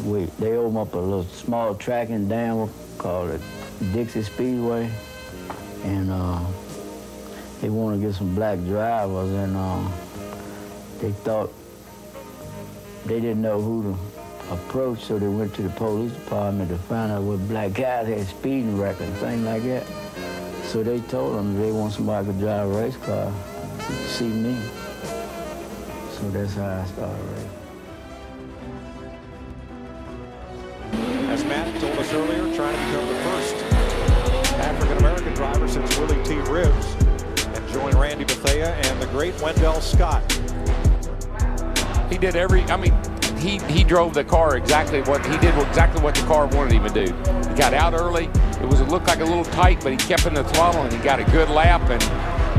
they opened up a little small track in Danville called the Dixie Speedway, and they wanted to get some black drivers, and they thought they didn't know who to approach, so they went to the police department to find out what black guys had speeding records and things like that. So they told them they want somebody to drive a race car to see me. So that's how I started racing. As Matt told us earlier, trying to become the first African-American driver since Willie T. Ribbs and join Randy Bethea and the great Wendell Scott. He did he drove the car exactly what the car wanted him to do. He got out early. It looked like a little tight, but he kept in the throttle and he got a good lap, and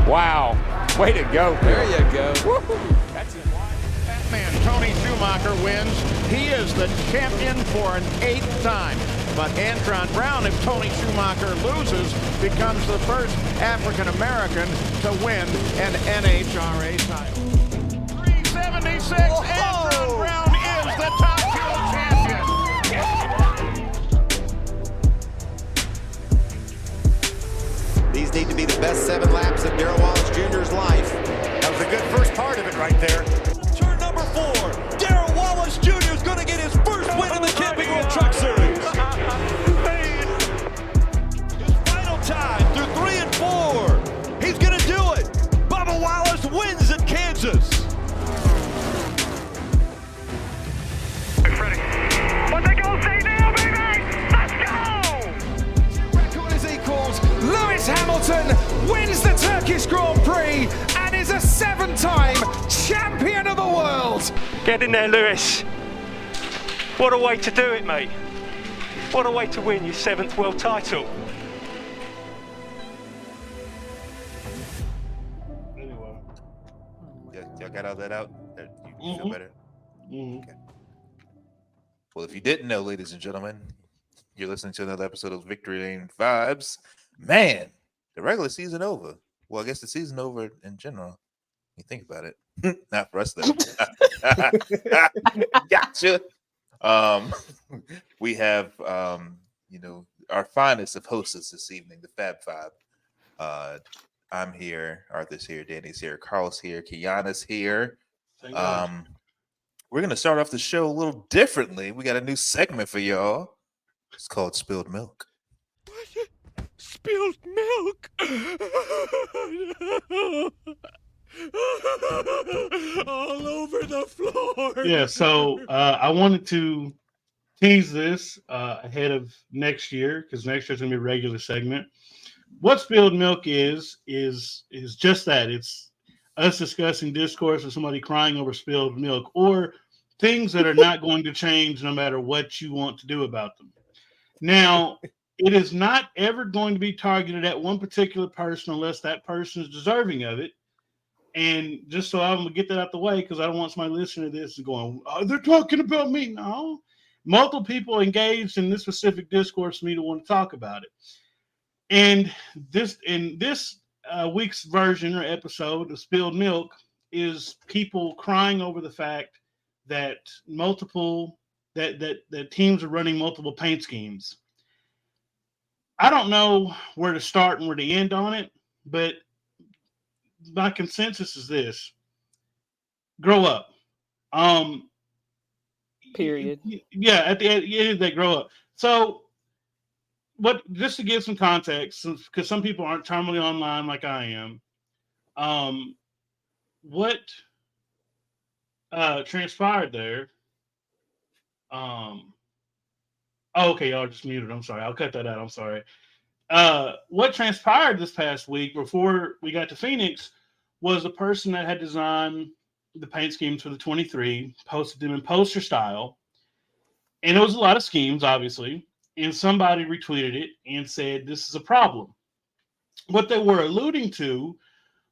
wow, way to go. There you go. Woo-hoo. That's it. That man, Tony Schumacher, wins. He is the champion for an 8th time. But Antron Brown, if Tony Schumacher loses, becomes the first African-American to win an NHRA title. 376, Antron Brown is the top fuel champion. These need to be the best 7 laps of Darrell Wallace Jr.'s life. That was a good first part of it right there. Turn number 4, Darrell Wallace Jr. is going to get his first win in the Camping World Truck Series. His final time through 3 and 4. He's going to do it. Bubba Wallace wins at Kansas. Ready. What they gonna say now, baby? Let's go! Record is equals. Lewis Hamilton wins the Turkish Grand Prix and is a 7-time champion of the world. Get in there, Lewis. What a way to do it, mate. What a way to win your 7th world title. Anyway. Y'all got all that out? You feel better? Mm-hmm. Okay. Well, if you didn't know, ladies and gentlemen, you're listening to another episode of Victory Lane Vibes. Man, the regular season over. Well, I guess the season over in general. You think about it. Not for us, though. Gotcha. We have, our finest of hostess this evening, the Fab Five. I'm here. Arthur's here. Danny's here. Carl's here. Kiana's here. We're going to start off the show a little differently. We got a new segment for y'all. It's called Spilled Milk. Spilled milk. All over the floor. Yeah, so I wanted to tease this ahead of next year, because next year's going to be a regular segment. What Spilled Milk is just that. It's us discussing discourse or somebody crying over spilled milk, or things that are not going to change no matter what you want to do about them. Now, it is not ever going to be targeted at one particular person unless that person is deserving of it. And just so I'm going to get that out the way, because I don't want somebody listening to this and going, oh, they're talking about me. No. Multiple people engaged in this specific discourse for me to want to talk about it. And this week's version or episode of Spilled Milk is people crying over the fact that that teams are running multiple paint schemes. I don't know where to start and where to end on it, but my consensus is this: grow up. Period. Yeah, at the end they grow up. So just to give some context, because some people aren't terminally online like I am, what transpired there? Okay, y'all just muted. I'm sorry. I'll cut that out. I'm sorry. What transpired this past week before we got to Phoenix was the person that had designed the paint schemes for the 23, posted them in poster style. And it was a lot of schemes, obviously. And somebody retweeted it and said, this is a problem. What they were alluding to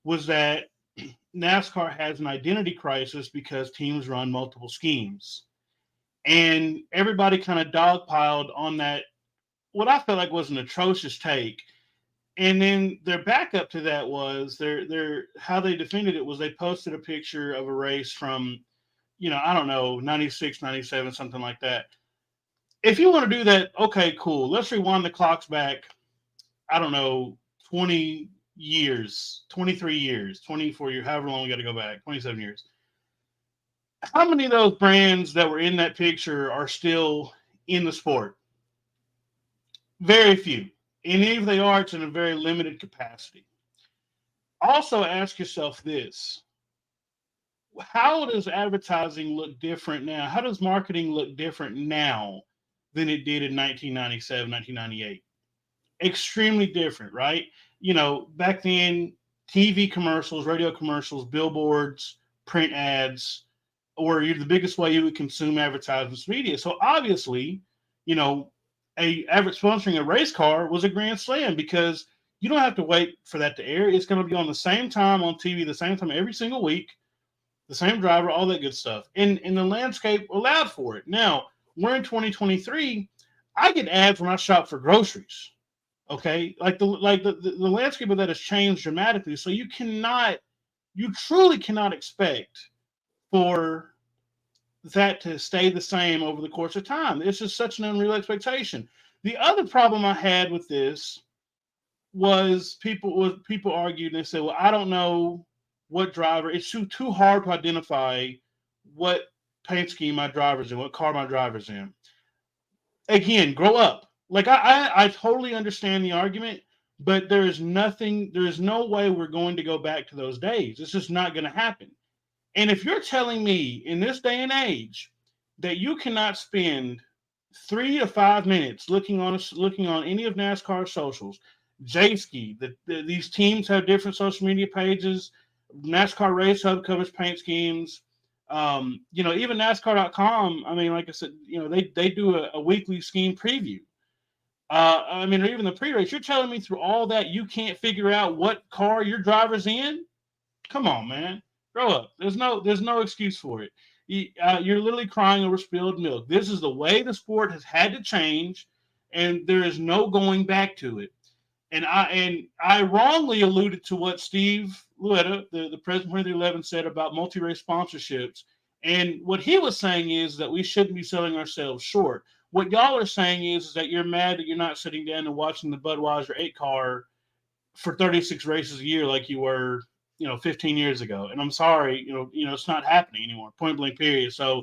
was that NASCAR has an identity crisis because teams run multiple schemes. And everybody kind of dogpiled on that, what I felt like was an atrocious take. And then their backup to that was their how they defended it was they posted a picture of a race from, I don't know, 96, 97, something like that. if you want to do that, okay, cool. Let's rewind the clocks back, I don't know, 20 years, 23 years, 24 years, however long we got to go back, 27 years. How many of those brands that were in that picture are still in the sport? Very few. And if they are, it's in a very limited capacity. Also, ask yourself this. How does advertising look different now? How does marketing look different now than it did in 1997, 1998? Extremely different, right? Back then, TV commercials, radio commercials, billboards, print ads, or the biggest way you would consume advertisements media. So obviously, sponsoring a race car was a grand slam because you don't have to wait for that to air. It's going to be on the same time on TV, the same time every single week, the same driver, all that good stuff. And the landscape allowed for it. Now, we're in 2023. I get ads when I shop for groceries. Okay, the landscape of that has changed dramatically. So you truly cannot expect for that to stay the same over the course of time. It's just such an unreal expectation. The other problem I had with this was people argued and they said, well, I don't know what driver. It's too hard to identify what paint scheme my driver's in, what car my driver's in. Again, grow up. Like I totally understand the argument, but there is no way we're going to go back to those days. It's just not going to happen. And if you're telling me in this day and age that you cannot spend 3 to 5 minutes looking on any of NASCAR's socials, J-Ski, these teams have different social media pages. NASCAR Race Hub covers paint schemes. Even NASCAR.com. I mean, like I said, they do a weekly scheme preview. Or even the pre-race. You're telling me through all that you can't figure out what car your driver's in? Come on, man. Grow up. There's no excuse for it. You're literally crying over spilled milk. This is the way the sport has had to change, and there is no going back to it. And I wrongly alluded to what Steve Luetta, the president of the 11, said about multi-race sponsorships. And what he was saying is that we shouldn't be selling ourselves short. What y'all are saying is that you're mad that you're not sitting down and watching the Budweiser 8 car for 36 races a year like you were, 15 years ago. And I'm sorry, it's not happening anymore. Point blank period. So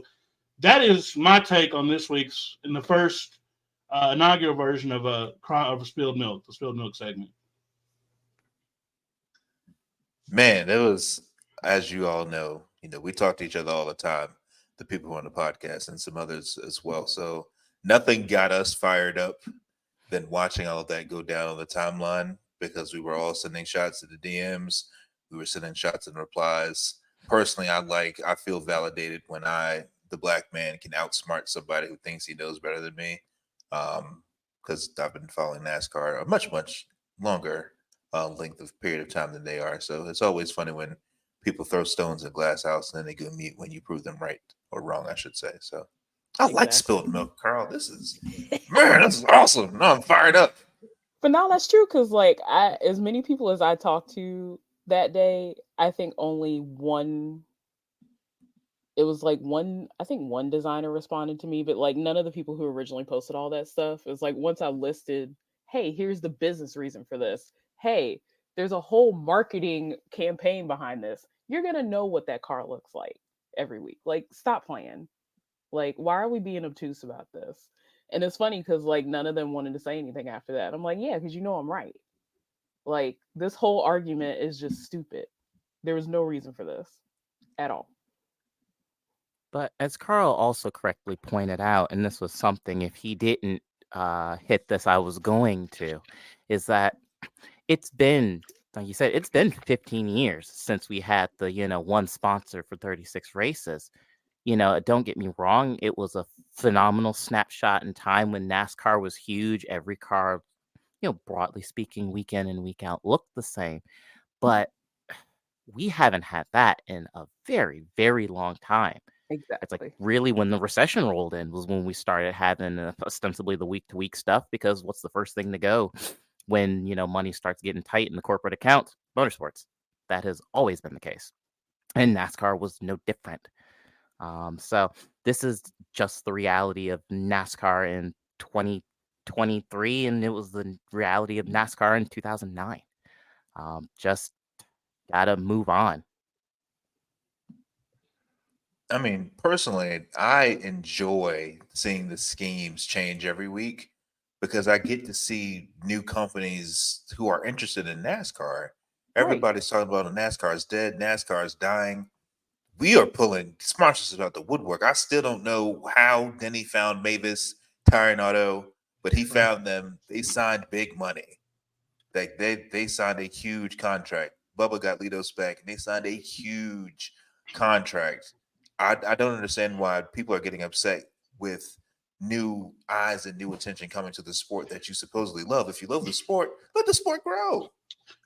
that is my take on this week's in the first inaugural version of Spilled Milk, the Spilled Milk segment. Man, it was, as you all know, we talk to each other all the time, the people on the podcast and some others as well. So nothing got us fired up than watching all of that go down on the timeline, because we were all sending shots to the DMs. We were sending shots and replies. Personally, I feel validated when the black man, can outsmart somebody who thinks he knows better than me. Because I've been following NASCAR a much, much longer length of period of time than they are. So it's always funny when people throw stones at glass house and then they go mute when you prove them right or wrong, I should say. So I like spilled milk, Carl. This is awesome. No, I'm fired up. But no, that's true, because as many people as I talked to that day, I think only one designer responded to me, but none of the people who originally posted all that stuff. It's once I listed, hey, here's the business reason for this. Hey, there's a whole marketing campaign behind this. You're going to know what that car looks like every week. Stop playing. Why are we being obtuse about this? And it's funny because none of them wanted to say anything after that. I'm yeah, because I'm right. This whole argument is just stupid. There was no reason for this at all. But as Carl also correctly pointed out, and this was something, if he didn't hit this, I was going to, is that it's been, like you said, it's been 15 years since we had the, one sponsor for 36 races. Don't get me wrong, it was a phenomenal snapshot in time when NASCAR was huge. Every car, broadly speaking, week in and week out looked the same. But we haven't had that in a very, very long time. Exactly. It's really when the recession rolled in was when we started having ostensibly the week-to-week stuff, because what's the first thing to go when, money starts getting tight in the corporate accounts? Motorsports. That has always been the case. And NASCAR was no different. So this is just the reality of NASCAR in 2023, and it was the reality of NASCAR in 2009. Just gotta move on. I mean, personally, I enjoy seeing the schemes change every week because I get to see new companies who are interested in NASCAR. Everybody's talking about NASCAR is dead, NASCAR is dying. We are pulling sponsors out the woodwork. I still don't know how Denny found Mavis Tire and Auto, but he found them. They signed big money. Like they signed a huge contract. Bubba got Litos back, and they signed a huge contract. I don't understand why people are getting upset with new eyes and new attention coming to the sport that you supposedly love. If you love the sport, let the sport grow.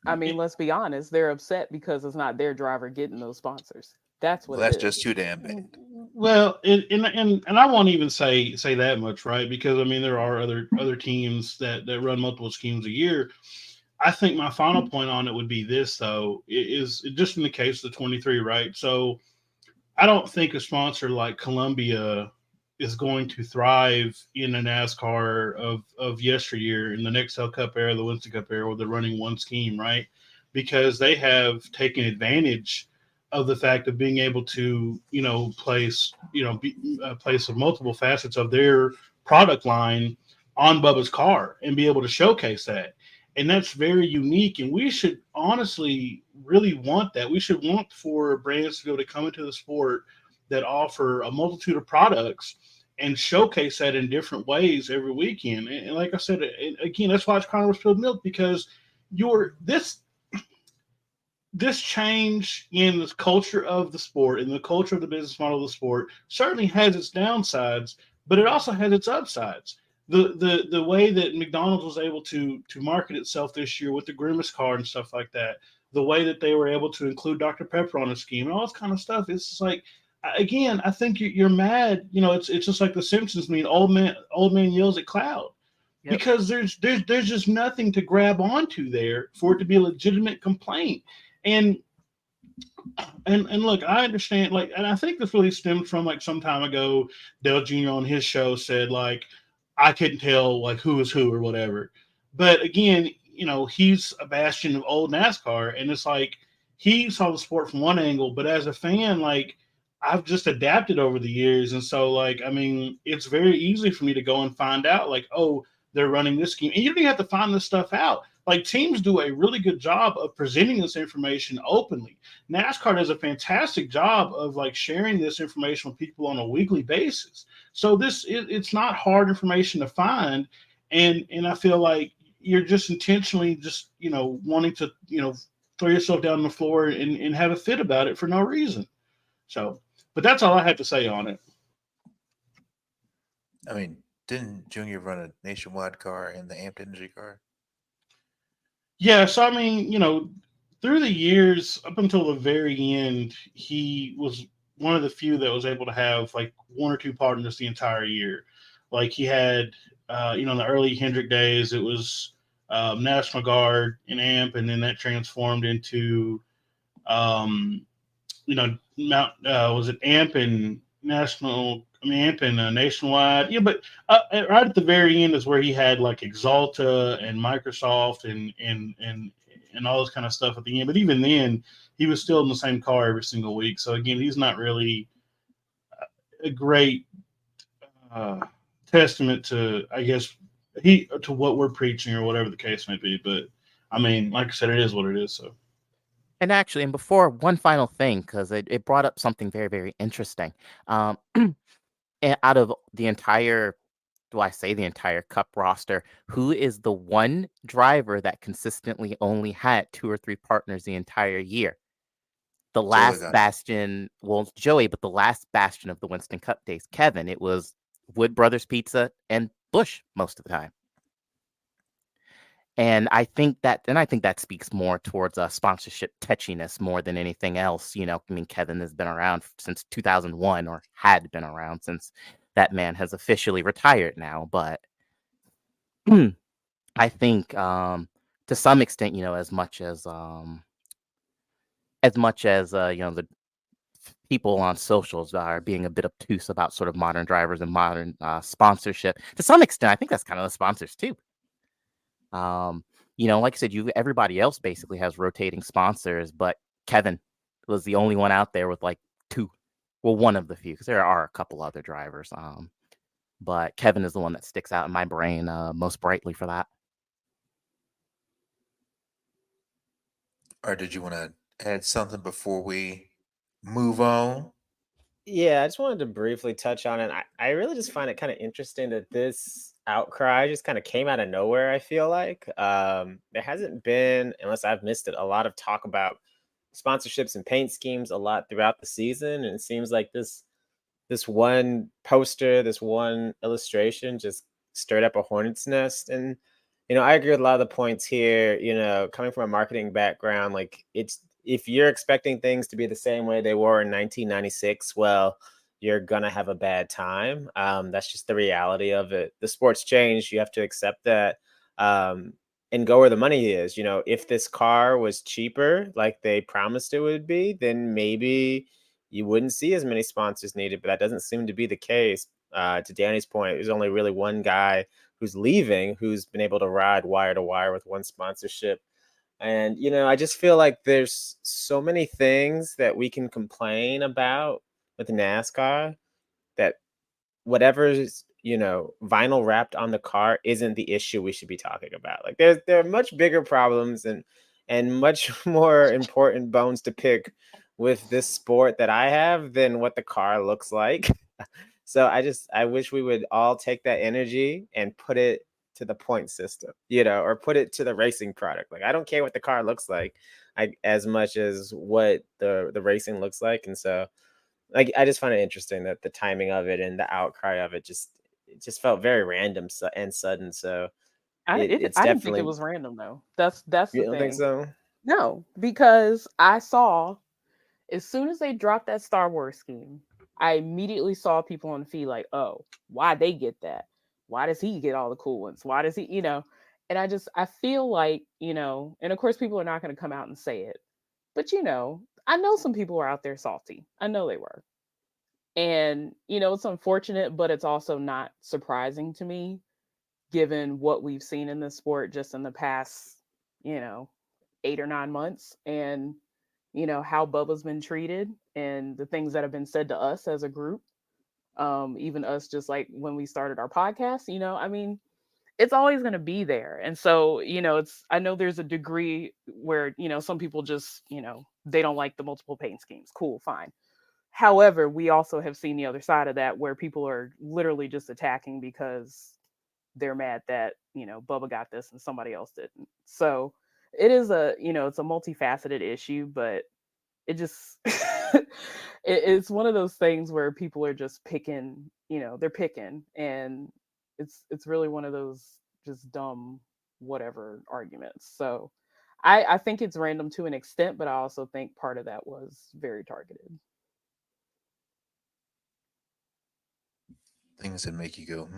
I mean, let's be honest. They're upset because it's not their driver getting those sponsors. That's what Well, it that's is. just too damn bad. Well, and I won't even say that much, right? Because I mean, there are other teams that run multiple schemes a year. I think my final point on it would be this, though, is just in the case of the 23, right? So I don't think a sponsor like Columbia is going to thrive in a NASCAR of yesteryear in the Nextel Cup era, the Winston Cup era, where they're running one scheme, right? Because they have taken advantage of the fact of being able to, place of multiple facets of their product line on Bubba's car and be able to showcase that. And that's very unique. And we should honestly really want that. We should want for brands to be able to come into the sport that offer a multitude of products and showcase that in different ways every weekend. And like I said, again, that's why it's Conroe Spilled Milk, because this change in the culture of the sport and the culture of the business model of the sport certainly has its downsides, but it also has its upsides. The way that McDonald's was able to market itself this year with the Grimace card and stuff like that, the way that they were able to include Dr. Pepper on the scheme and all this kind of stuff, it's just like, again, I think you're mad. It's just like the Simpsons mean old man yells at cloud. Yep. Because there's just nothing to grab onto there for it to be a legitimate complaint. And look, I understand, like, and I think this really stemmed from, like, some time ago, Dale Jr. on his show said, like, I couldn't tell, like, who was who or whatever. But again, he's a bastion of old NASCAR, and it's like he saw the sport from one angle, but as a fan, like, I've just adapted over the years, and so, like, I mean, it's very easy for me to go and find out, like, oh, they're running this scheme, and you don't even have to find this stuff out. Like, teams do a really good job of presenting this information openly. NASCAR does a fantastic job of, like, sharing this information with people on a weekly basis. So it's not hard information to find, and I feel like you're just intentionally just wanting to throw yourself down on the floor and have a fit about it for no reason. So, but that's all I have to say on it. I mean, didn't Junior run a nationwide car in the Amped Energy car? Yeah, so I mean, through the years up until the very end, he was one of the few that was able to have like one or two partners the entire year. Like he had, in the early Hendrick days, it was National Guard and AMP, and then that transformed into, Mount was it AMP and National? I mean, AMP and Nationwide. Yeah, but right at the very end is where he had like Exalta and Microsoft and all this kind of stuff at the end. But even then, he was still in the same car every single week. So again, he's not really a great testament to, I guess, to what we're preaching or whatever the case may be. But I mean, like I said, it is what it is. So. And actually, and before one final thing, because it brought up something very, very interesting. And out of the entire, do I say the entire Cup roster, who is the one driver that consistently only had two or three partners the entire year? The last bastion, well, Joey, but the last bastion of the Winston Cup days, Kevin. It was Wood Brothers Pizza and Busch most of the time. And I think that speaks more towards sponsorship touchiness more than anything else. I mean, Kevin has been around since 2001, or had been around since that man has officially retired now. But I think to some extent, as much as the people on socials are being a bit obtuse about sort of modern drivers and modern sponsorship. To some extent, I think that's kind of the sponsors too. Like I said, everybody else basically has rotating sponsors, but Kevin was the only one out there with like two. Well, one of the few, because there are a couple other drivers. But Kevin is the one that sticks out in my brain most brightly for that. Or did you want to add something before we move on? Yeah, I just wanted to briefly touch on it. I really just find it kind of interesting that this outcry just kind of came out of nowhere, I feel like. There hasn't been, unless I've missed it, a lot of talk about sponsorships and paint schemes a lot throughout the season. And it seems like this one poster, this one illustration just stirred up a hornet's nest. And I agree with a lot of the points here. Coming from a marketing background, like if you're expecting things to be the same way they were in 1996, well, you're gonna have a bad time. That's just the reality of it. The sport's changed. You have to accept that, and go where the money is. If this car was cheaper, like they promised it would be, then maybe you wouldn't see as many sponsors needed. But that doesn't seem to be the case. To Danny's point, there's only really one guy who's leaving who's been able to ride wire to wire with one sponsorship. And, I just feel like there's so many things that we can complain about with NASCAR that whatever's, vinyl wrapped on the car isn't the issue we should be talking about. Like there are much bigger problems and much more important bones to pick with this sport that I have than what the car looks like. So I wish we would all take that energy and put it to the point system, or put it to the racing product. Like, I don't care what the car looks like, as much as what the racing looks like. And so, like, I just find it interesting that the timing of it and the outcry of it just felt very random and sudden. So I it's didn't think it definitely. was random though. That's You the don't think thing. so? No, because I saw as soon as they dropped that Star Wars scheme, I immediately saw people on the feed like, oh, why they get that? Why does he get all the cool ones? Why does he? And I feel like, and of course people are not going to come out and say it, but I know some people were out there salty. I know they were. And, it's unfortunate, but it's also not surprising to me given what we've seen in this sport just in the past, 8 or 9 months, and how Bubba's been treated and the things that have been said to us as a group. Even us, just like when we started our podcast, I mean, it's always going to be there. And so, I know there's a degree where, some people just, they don't like the multiple paint schemes. Cool, fine. However, we also have seen the other side of that where people are literally just attacking because they're mad that, Bubba got this and somebody else didn't. So it is it's a multifaceted issue, but it just it's one of those things where people are just picking, they're picking, and it's really one of those just dumb whatever arguments. So I think it's random to an extent, but I also think part of that was very targeted. Things that make you go,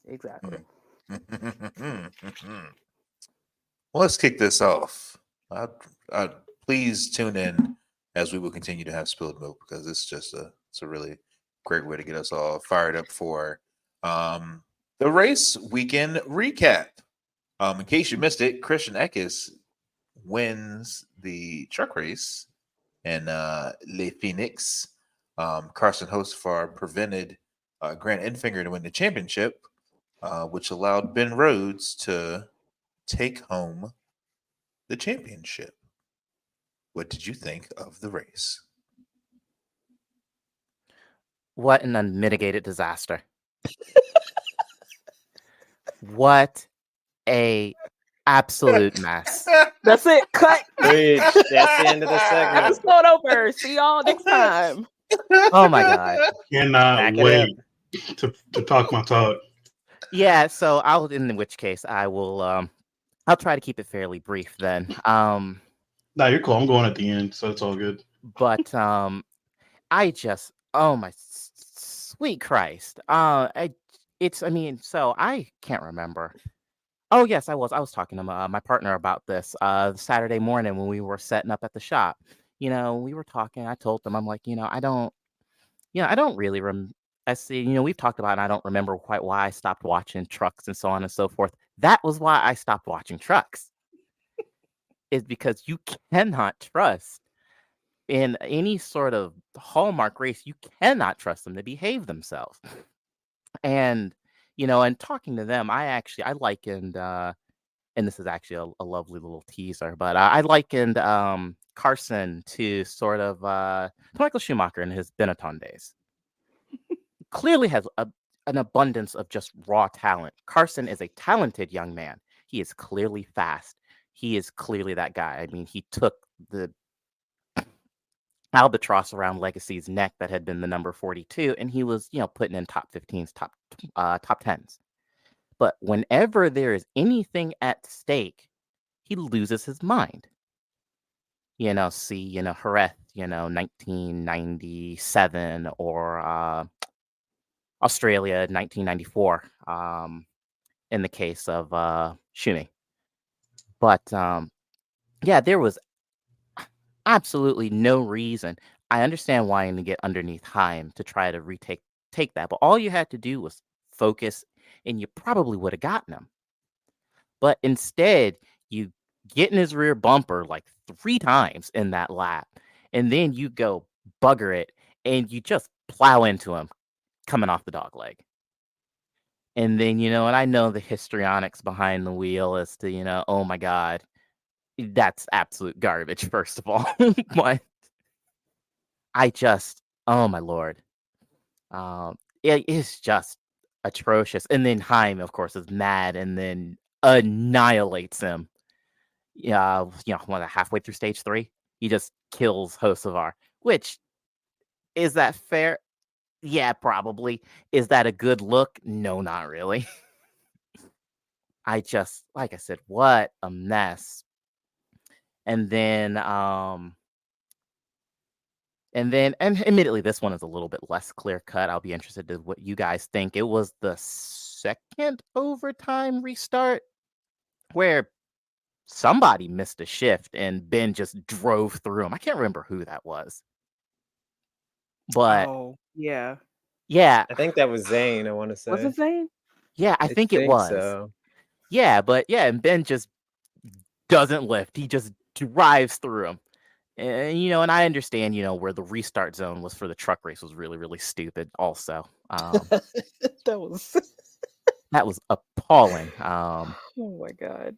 Exactly. Well, let's kick this off. Please tune in as we will continue to have spilled milk, because it's a really great way to get us all fired up for the race weekend recap. In case you missed it, Christian Eckes wins the truck race in Le Phoenix. Carson Hocevar prevented Grant Enfinger to win the championship, which allowed Ben Rhodes to take home the championship. What did you think of the race? What an unmitigated disaster. What a absolute mess. That's it. Cut. Preach. That's the end of the segment. Episode over. See y'all next time. Oh my God. Cannot wait to talk my talk. Yeah, so in which case I will I'll try to keep it fairly brief then. No, you're cool. I'm going at the end, so it's all good. But I just, oh my sweet Christ. I can't remember. Oh yes, I was talking to my partner about this Saturday morning when we were setting up at the shop. we were talking. I told them, I'm like, I don't really I see, we've talked about, and I don't remember quite why I stopped watching trucks and so on and so forth. That was why I stopped watching trucks. Is because you cannot trust in any sort of hallmark race. You cannot trust them to behave themselves. And, and talking to them, I likened, and this is actually a lovely little teaser, but I likened Carson to sort of Michael Schumacher in his Benetton days. Clearly has an abundance of just raw talent. Carson is a talented young man. He is clearly fast. He is clearly that guy. I mean, he took the albatross around Legacy's neck that had been the number 42, and he was, putting in top 15s, top 10s. But whenever there is anything at stake, he loses his mind. See, Jerez, 1997, or Australia, 1994, in the case of Schumi. But yeah, there was absolutely no reason. I understand wanting to get underneath Heim to try to take that, but all you had to do was focus, and you probably would have gotten him. But instead, you get in his rear bumper like 3 times in that lap, and then you go bugger it, and you just plow into him coming off the dog leg. And then, and I know the histrionics behind the wheel as to, oh my God, that's absolute garbage, first of all. But oh my Lord. It is just atrocious. And then Heim, of course, is mad and then annihilates him. Halfway through stage 3, he just kills Hocevar. Which, is that fair? Yeah, probably. Is that a good look? No, not really. Like I said, what a mess. And then, and admittedly, this one is a little bit less clear cut. I'll be interested in what you guys think. It was the second overtime restart where somebody missed a shift and Ben just drove through him. I can't remember who that was. But yeah. I think that was Zane, I want to say. Was it Zane? Yeah, I think it was. So. Yeah, but and Ben just doesn't lift. He just drives through him. And, and I understand, where the restart zone was for the truck race was really, really stupid also. That was appalling. Oh my God.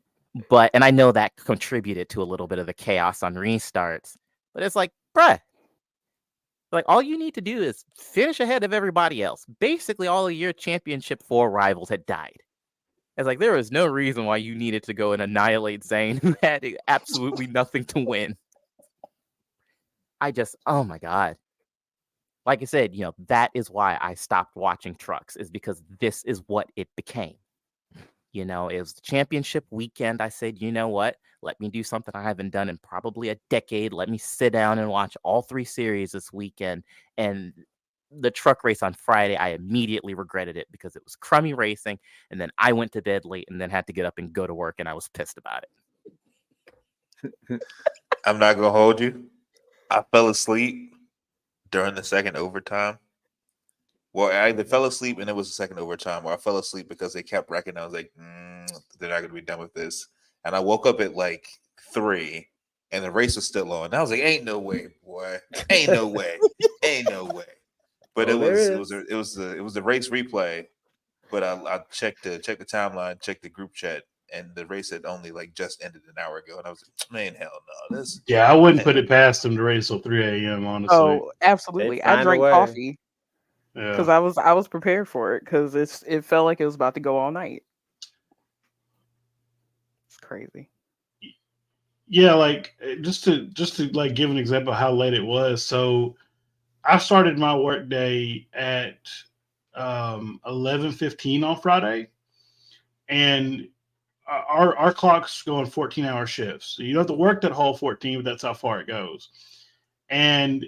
And I know that contributed to a little bit of the chaos on restarts. But it's like, bruh, like all you need to do is finish ahead of everybody else. Basically, all of your championship 4 rivals had died. It's like there was no reason why you needed to go and annihilate Zane, who had absolutely nothing to win. Oh my God. Like I said, that is why I stopped watching trucks, is because this is what it became. It was the championship weekend. I said, you know what? Let me do something I haven't done in probably a decade. Let me sit down and watch all 3 series this weekend. And the truck race on Friday, I immediately regretted it because it was crummy racing. And then I went to bed late and then had to get up and go to work, and I was pissed about it. I'm not going to hold you. I fell asleep during the second overtime. Well, I either fell asleep and it was the second overtime, or I fell asleep because they kept wrecking. I was like, they're not going to be done with this. And I woke up at like 3, and the race was still on. I was like, ain't no way, boy. Ain't no way. Ain't no way. But it was the race replay. But I checked the timeline, checked the group chat, and the race had only like just ended an hour ago. And I was like, man, hell no. I wouldn't put it past them to race till 3 a.m. honestly. Oh, absolutely. I drank coffee because I was prepared for it because it felt like it was about to go all night. It's crazy. Yeah, like just to like give an example of how late it was. So I started my work day at 11:15 on Friday, and our clock's going 14-hour shifts. So you don't have to work that whole 14, but that's how far it goes. And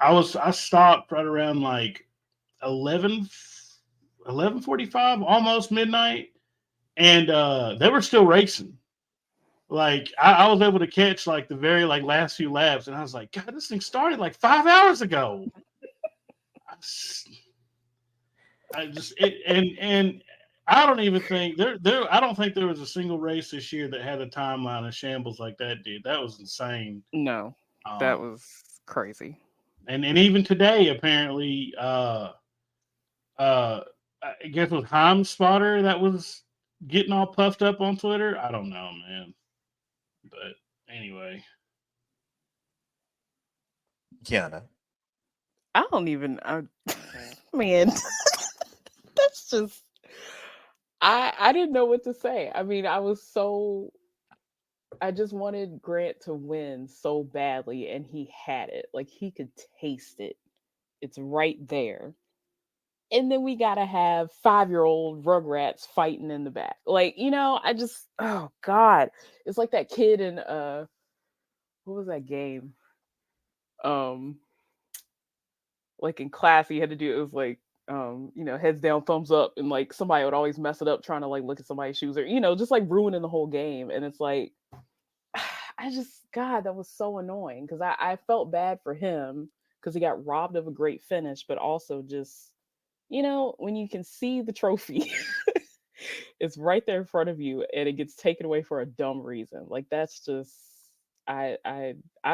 I stopped right around like 11:45, almost midnight, and they were still racing. Like I was able to catch like the very like last few laps, and I was like, God, this thing started like 5 hours ago. I just and I don't even think there I don't think there was a single race this year that had a timeline of shambles like that did. That was insane. No, that was crazy. And even today, apparently, I guess it was Heim Spotter that was getting all puffed up on Twitter. I don't know, man. But anyway, Kiana. I don't even. Man, that's just. I didn't know what to say. I mean, I just wanted Grant to win so badly, and he had it. Like he could taste it. It's right there. And then we gotta have 5-year-old Rugrats fighting in the back. Like, I just, oh God. It's like that kid in what was that game? Um, like in class he had to do it was like heads down, thumbs up, and like somebody would always mess it up trying to like look at somebody's shoes or just like ruining the whole game. And it's like I just, God, that was so annoying because I felt bad for him because he got robbed of a great finish, but also just, when you can see the trophy, it's right there in front of you and it gets taken away for a dumb reason. Like that's just, I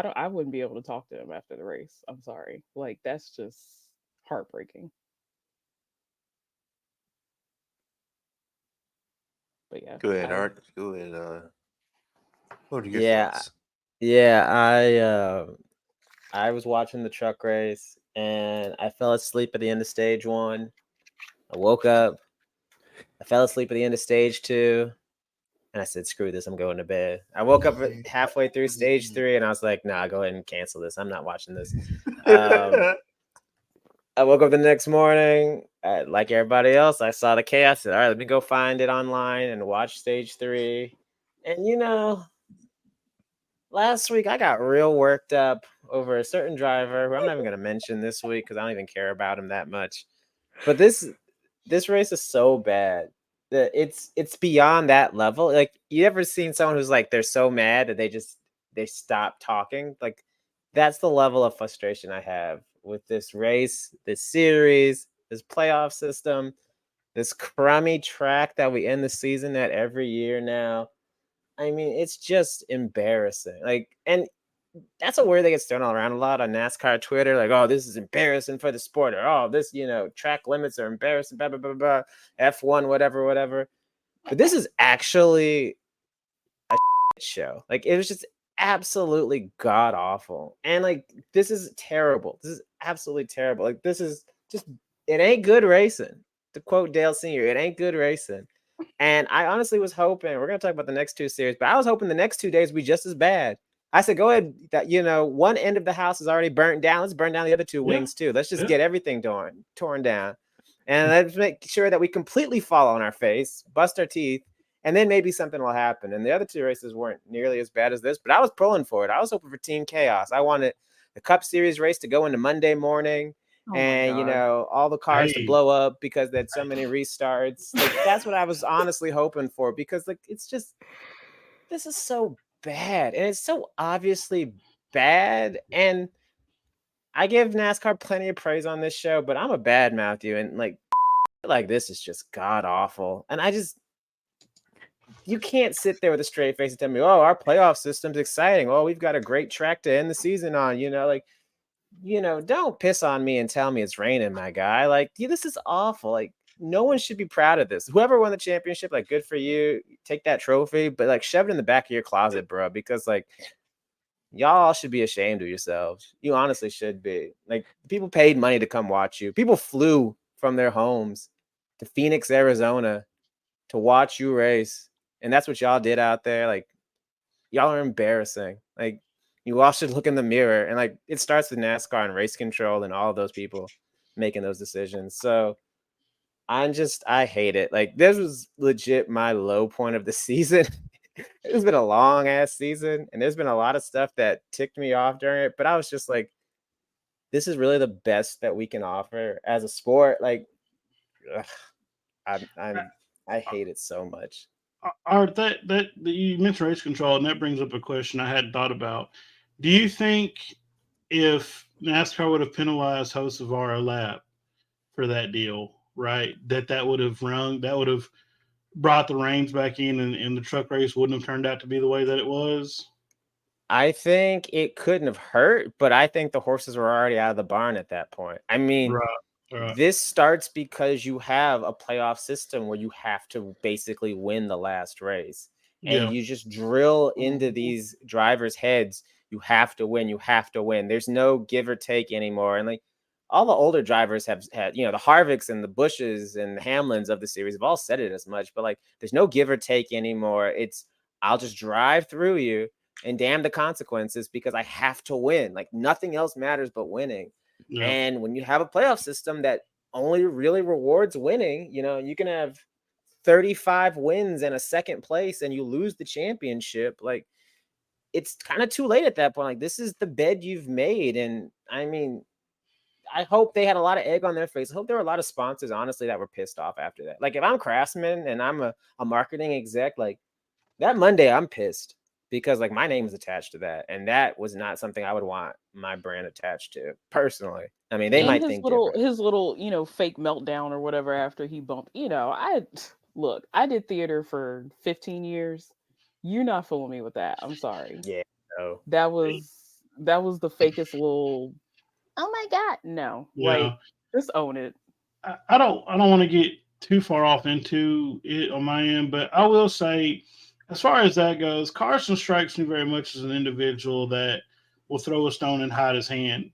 wouldn't be able to talk to him after the race. I'm sorry. Like that's just heartbreaking. But yeah. Go ahead, Art. Go ahead. What are your Yeah, thoughts? yeah. I was watching the truck race and I fell asleep at the end of stage 1. I woke up. I fell asleep at the end of stage 2. And I said, screw this, I'm going to bed. I woke up halfway through stage 3 and I was like, nah, go ahead and cancel this. I'm not watching this. I woke up the next morning, like everybody else. I saw the chaos. I said, all right, let me go find it online and watch stage 3. And last week I got real worked up over a certain driver who I'm not even going to mention this week because I don't even care about him that much. But this race is so bad that it's beyond that level. Like, you ever seen someone who's like, they're so mad that they stop talking? Like, that's the level of frustration I have with this race, this series, this playoff system, this crummy track that we end the season at every year now. I mean, it's just embarrassing. Like, and that's a word that gets thrown all around a lot on NASCAR Twitter. Like, oh, this is embarrassing for the sport, or oh, this, track limits are embarrassing, blah, blah, blah, blah, F1, whatever. But this is actually a show. Like, it was just absolutely god awful. And like, this is terrible. This is absolutely terrible. Like, this is just, it ain't good racing. To quote Dale Sr., it ain't good racing. And I honestly was hoping, we're going to talk about the next 2 series, but I was hoping the next 2 days would be just as bad. I said, go ahead. That, one end of the house is already burnt down. Let's burn down the other 2 wings too. Let's just get everything torn down. And let's make sure that we completely fall on our face, bust our teeth, and then maybe something will happen. And the other 2 races weren't nearly as bad as this, but I was pulling for it. I was hoping for Team Chaos. I wanted the Cup Series race to go into Monday morning. And all the cars to blow up because they had so many restarts. Like, that's what I was honestly hoping for, because like, it's just, this is so bad and it's so obviously bad. And I give NASCAR plenty of praise on this show, but I'm a bad mouth you, and like this is just god awful. And you can't sit there with a straight face and tell me, oh, our playoff system's exciting. Oh, we've got a great track to end the season on. Don't piss on me and tell me it's raining, my guy. Like, this is awful. Like, no one should be proud of this. Whoever won the championship, like, good for you. Take that trophy, but like, shove it in the back of your closet, bro, because like, y'all should be ashamed of yourselves. You honestly should be. Like, people paid money to come watch you. People flew from their homes to Phoenix, Arizona to watch you race. And that's what y'all did out there. Like, y'all are embarrassing. Like, you all should look in the mirror, and like, it starts with NASCAR and race control and all of those people making those decisions. So I hate it. Like, this was legit my low point of the season. It's been a long ass season, and there's been a lot of stuff that ticked me off during it, but I was just like, this is really the best that we can offer as a sport. Like, I hate it so much. Art, that you mentioned race control, and that brings up a question I hadn't thought about. Do you think if NASCAR would have penalized Hocevar a lap for that deal, right, that would have brought the reins back in, and the truck race wouldn't have turned out to be the way that it was? I think it couldn't have hurt, but I think the horses were already out of the barn at that point. I mean, Right. this starts because you have a playoff system where you have to basically win the last race. And Yeah. you just drill into these drivers' heads, you have to win, you have to win. There's no give or take anymore. And like all the older drivers have had, the Harvicks and the Bushes and the Hamlins of the series have all said it as much, but like there's no give or take anymore. It's I'll just drive through you and damn the consequences because I have to win. Like nothing else matters but winning. Yeah. And when you have a playoff system that only really rewards winning, you can have 35 wins and a second place and you lose the championship. Like it's kind of too late at that point. Like this is the bed you've made. And I mean, I hope they had a lot of egg on their face. I hope there were a lot of sponsors, honestly, that were pissed off after that. Like if I'm Craftsman and I'm a marketing exec, like that Monday, I'm pissed because like my name is attached to that. And that was not something I would want my brand attached to personally. I mean, they And might his think little different. fake meltdown or whatever after he bumped. I did theater for 15 years. You're not fooling me with that. I'm sorry. Yeah, no. That was the fakest little. Oh my god, no! Yeah. Like just own it. I don't want to get too far off into it on my end, but I will say, as far as that goes, Carson strikes me very much as an individual that will throw a stone and hide his hand.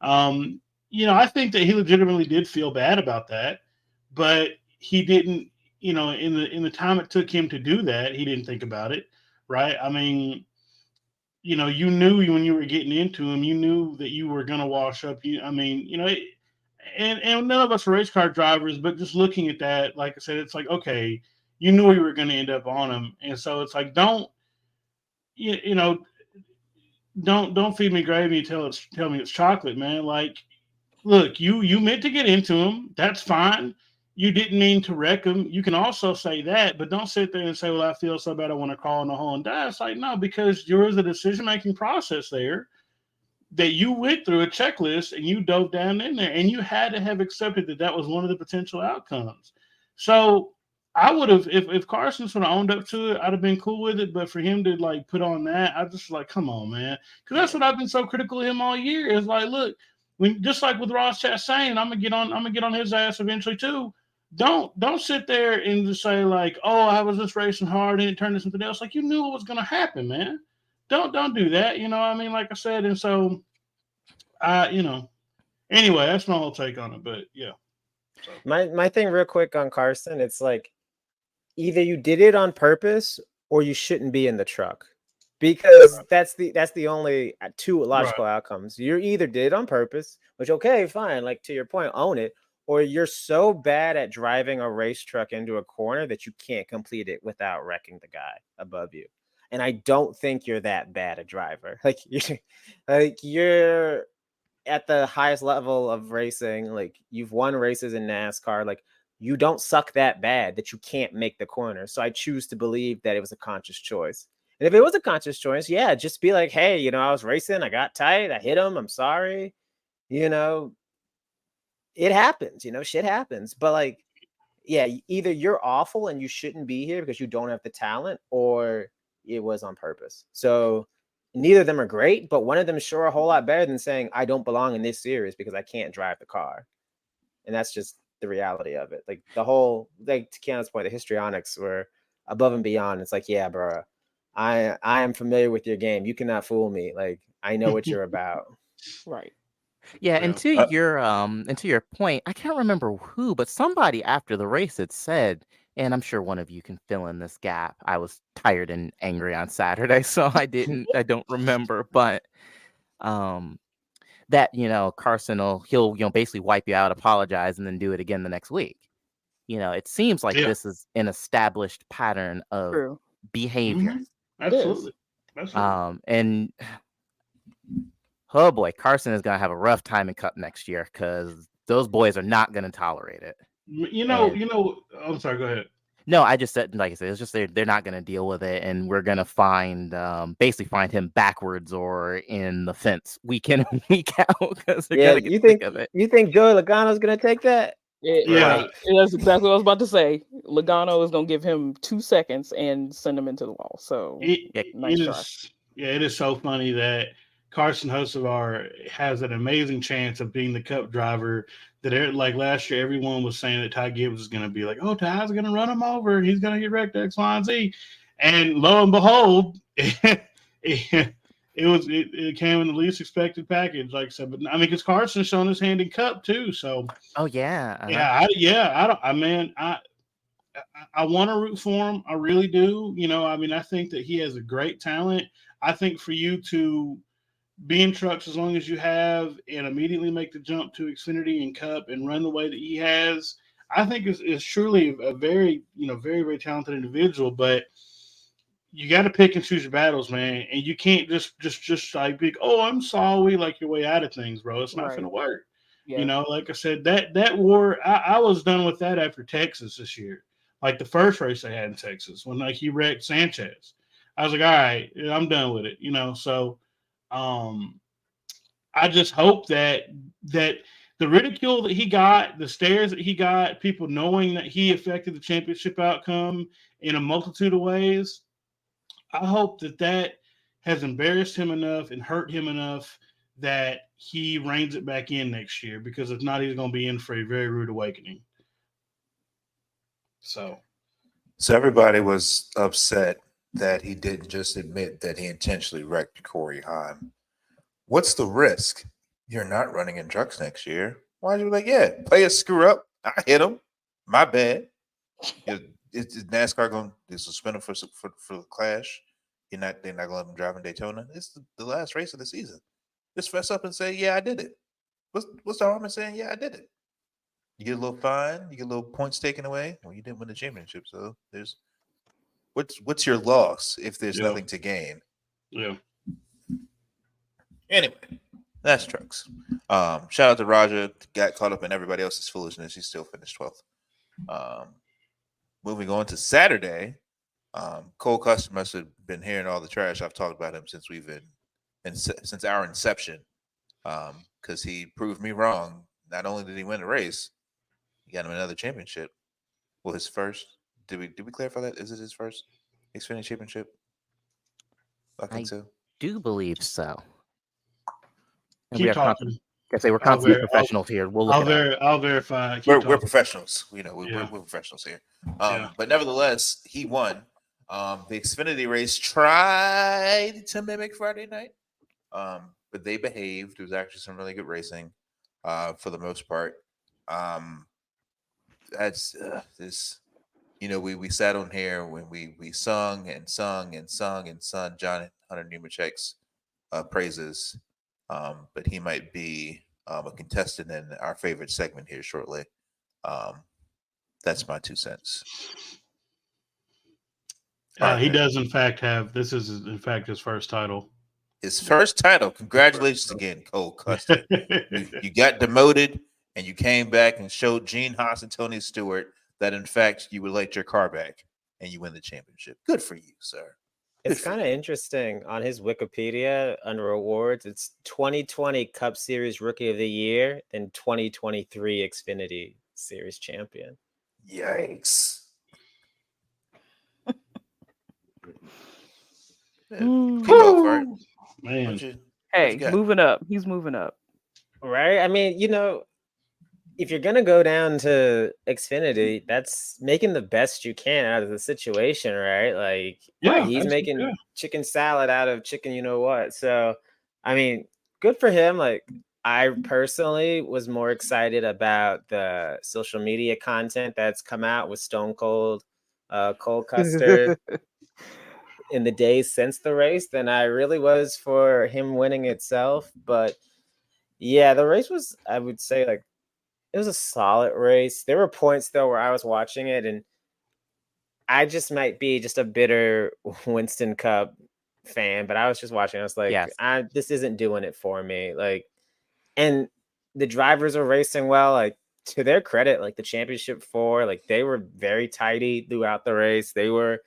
I think that he legitimately did feel bad about that, but he didn't. In the time it took him to do that, he didn't think about it, right? I mean, you knew when you were getting into him, you knew that you were going to wash up. And none of us are race car drivers, but just looking at that, like I said, it's like, okay, you knew you were going to end up on him. And so it's like, don't feed me gravy and tell me it's chocolate, man. Like, look, you meant to get into him. That's fine. You didn't mean to wreck him. You can also say that, but don't sit there and say, well, I feel so bad I want to crawl in the hole and die. It's like, no, because there was a decision-making process there that you went through a checklist and you dove down in there and you had to have accepted that was one of the potential outcomes. So I would have, if Carson sort of owned up to it, I'd have been cool with it. But for him to like put on that, I just like, come on, man. Because that's what I've been so critical of him all year. Is like, look, just like with Ross Chastain, I'm gonna get on his ass eventually too. Don't sit there and just say like, oh, I was just racing hard and it turned into something else. Like you knew what was gonna happen, man. Don't do that. You know what I mean? Like I said, and so anyway, that's my whole take on it. But yeah. So. My thing real quick on Carson, it's like either you did it on purpose or you shouldn't be in the truck. Because that's the only two logical outcomes. You either did it on purpose, which okay, fine, like to your point, own it, or you're so bad at driving a race truck into a corner that you can't complete it without wrecking the guy above you. And I don't think you're that bad a driver. Like you're at the highest level of racing. Like you've won races in NASCAR. Like you don't suck that bad that you can't make the corner. So I choose to believe that it was a conscious choice. And if it was a conscious choice, yeah, just be like, hey, I was racing, I got tight, I hit him, I'm sorry. It happens, shit happens. But like, yeah, either you're awful and you shouldn't be here because you don't have the talent, or it was on purpose. So neither of them are great, but one of them is sure a whole lot better than saying I don't belong in this series because I can't drive the car. And that's just the reality of it. Like the whole, like to Keanu's point, the histrionics were above and beyond. It's like, yeah, bro, I am familiar with your game. You cannot fool me. Like I know what you're about. Right. Yeah, and to your point, I can't remember who, but somebody after the race had said, and I'm sure one of you can fill in this gap. I was tired and angry on Saturday, so I don't remember, but that Carson he'll basically wipe you out, apologize, and then do it again the next week. It seems like this is an established pattern of behavior. Mm-hmm. Absolutely. And oh boy, Carson is gonna have a rough time in Cup next year because those boys are not gonna tolerate it. I'm sorry. Go ahead. No, I just said, like I said, it's just they're not going to deal with it, and we're going to basically find him backwards or in the fence week in and week out because they're Yeah, going to get sick of it. you think Joey Logano's gonna take that? Right. That's exactly what I was about to say. Logano is going to give him 2 seconds and send him into the wall. So nice try. It is so funny that Carson Hocevar has an amazing chance of being the Cup driver. That like last year, everyone was saying that Ty Gibbs is going to be like, oh, Ty's going to run him over. He's going to get wrecked X, Y, and Z. And lo and behold, it came in the least expected package. Like I said, but I mean, because Carson's shown his hand in Cup too. So yeah, I want to root for him. I really do. You know, I mean, I think that he has a great talent. I think for you to be in trucks as long as you have and immediately make the jump to Xfinity and Cup and run the way that he has, I think is truly a very, very, very talented individual. But you got to pick and choose your battles, man. And you can't just like be, oh, I'm sorry, like your way out of things, bro. It's not going to work. Yeah. You know, like I said, that war, I was done with that after Texas this year. Like the first race they had in Texas when like he wrecked Sanchez. I was like, all right, I'm done with it. You know, so I just hope that the ridicule that he got, the stares that he got, people knowing that he affected the championship outcome in a multitude of ways, I hope that has embarrassed him enough and hurt him enough that he reins it back in next year, because if not, he's going to be in for a very rude awakening. So everybody was upset that he didn't just admit that he intentionally wrecked Corey Haim. What's the risk? You're not running in trucks next year. Why are you like, yeah, players screw up. I hit him. My bad. Is NASCAR going to suspend him for the clash? They're not going to let him drive in Daytona. It's the last race of the season. Just fess up and say, yeah, I did it. What's the harm in saying, yeah, I did it? You get a little fine. You get a little points taken away. Well, you didn't win the championship, so there's what's your loss if there's nothing to gain? Yeah. Anyway, that's trucks. Shout out to Raja. Got caught up in everybody else's foolishness. He still finished 12th. Moving on to Saturday, Cole Custer must have been hearing all the trash I've talked about him since since our inception. Because he proved me wrong. Not only did he win the race, he got him another championship. Well, his first. Did we clarify that? Is it his first Xfinity championship? I think so. Do believe so. And Keep talking. We're constantly professionals here. We'll look I'll verify. We're professionals. We're professionals here. But nevertheless, he won. The Xfinity race tried to mimic Friday night, but they behaved. It was actually some really good racing, for the most part. That's this. We sat on here when we sung and sung and sung and sung John Hunter Nemechek's praises. But he might be a contestant in our favorite segment here shortly. That's my 2 cents. He does, in fact, this is in fact his first title. His first title. Congratulations again, Cole Custer. you got demoted, and you came back and showed Gene Haas and Tony Stewart that, in fact, you would like your car back, and you win the championship. Good for you, sir. It's kind of interesting on his Wikipedia under awards. It's 2020 Cup Series Rookie of the Year and 2023 Xfinity Series Champion. Yikes. Man. Hey, moving up. He's moving up. Right? I mean, if you're gonna go down to Xfinity, that's making the best you can out of the situation, right? Like, he's making chicken salad out of chicken, you know what? So, I mean, good for him. Like, I personally was more excited about the social media content that's come out with Stone Cold, Cole Custer in the days since the race than I really was for him winning itself. But yeah, the race was, I would say, like, it was a solid race. There were points though where I was watching it and I just might be just a bitter Winston Cup fan, but I was just watching. I was like, this isn't doing it for me. Like, and the drivers are racing well. Like to their credit, like the championship 4, like they were very tidy throughout the race. They were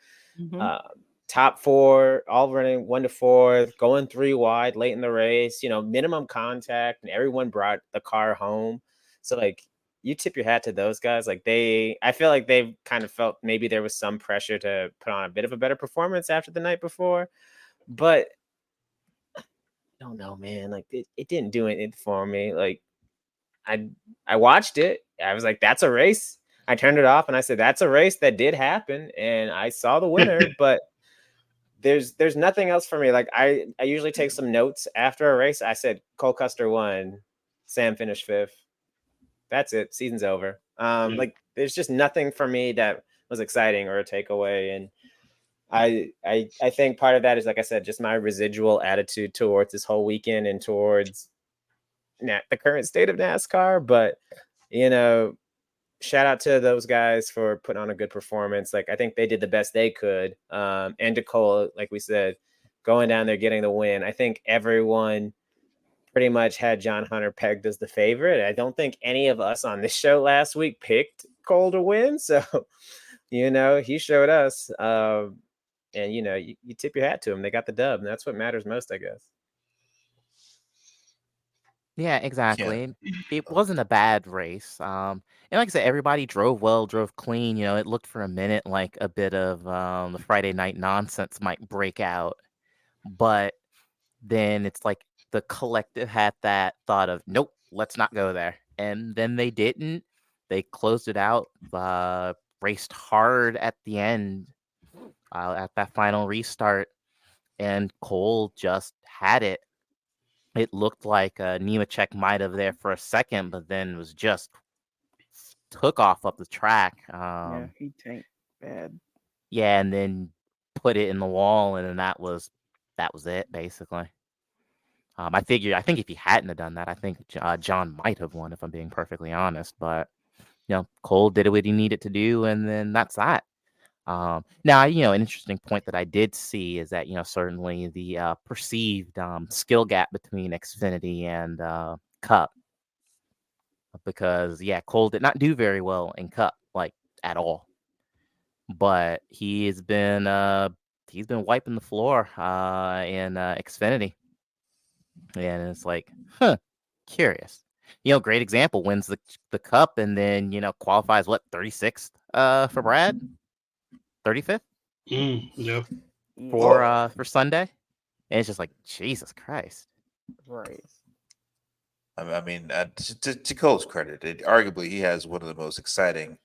top 4, all running 1 to 4, going 3 wide late in the race, minimum contact, and everyone brought the car home. So like you tip your hat to those guys. Like I feel like they've kind of felt maybe there was some pressure to put on a bit of a better performance after the night before, but I don't know, man. Like it didn't do anything for me. Like I watched it. I was like, that's a race. I turned it off and I said, that's a race that did happen, and I saw the winner, but there's nothing else for me. Like I usually take some notes after a race. I said Cole Custer won, Sam finished 5th. That's it. Season's over. Like there's just nothing for me that was exciting or a takeaway. And I think part of that is, like I said, just my residual attitude towards this whole weekend and towards the current state of NASCAR. But shout out to those guys for putting on a good performance. Like I think they did the best they could. And to Cole, like we said, going down there, getting the win. I think everyone pretty much had John Hunter pegged as the favorite. I don't think any of us on this show last week picked Cole to win. So, he showed us. And you tip your hat to him. They got the dub, and that's what matters most, I guess. Yeah, exactly. It wasn't a bad race. And like I said, everybody drove well, drove clean. It looked for a minute like a bit of the Friday night nonsense might break out. But then it's like the collective had that thought of, nope, let's not go there. And then they didn't. They closed it out, raced hard at the end at that final restart. And Cole just had it. It looked like Nemechek might have there for a second, but then was just took off up the track. Yeah, he tanked bad. Yeah, and then put it in the wall, and then that was it basically. I think if he hadn't have done that, I think John might have won, if I'm being perfectly honest. But Cole did what he needed to do, and then that's that. Now, an interesting point that I did see is that, certainly the perceived skill gap between Xfinity and Cup. Because, Cole did not do very well in Cup, like, at all. But he's been wiping the floor in Xfinity. And it's like, curious. Great example, wins the Cup and then, qualifies, 36th for Brad? 35th? Yeah. For Sunday? And it's just like, Jesus Christ. Right. I mean, to Cole's credit, arguably he has one of the most exciting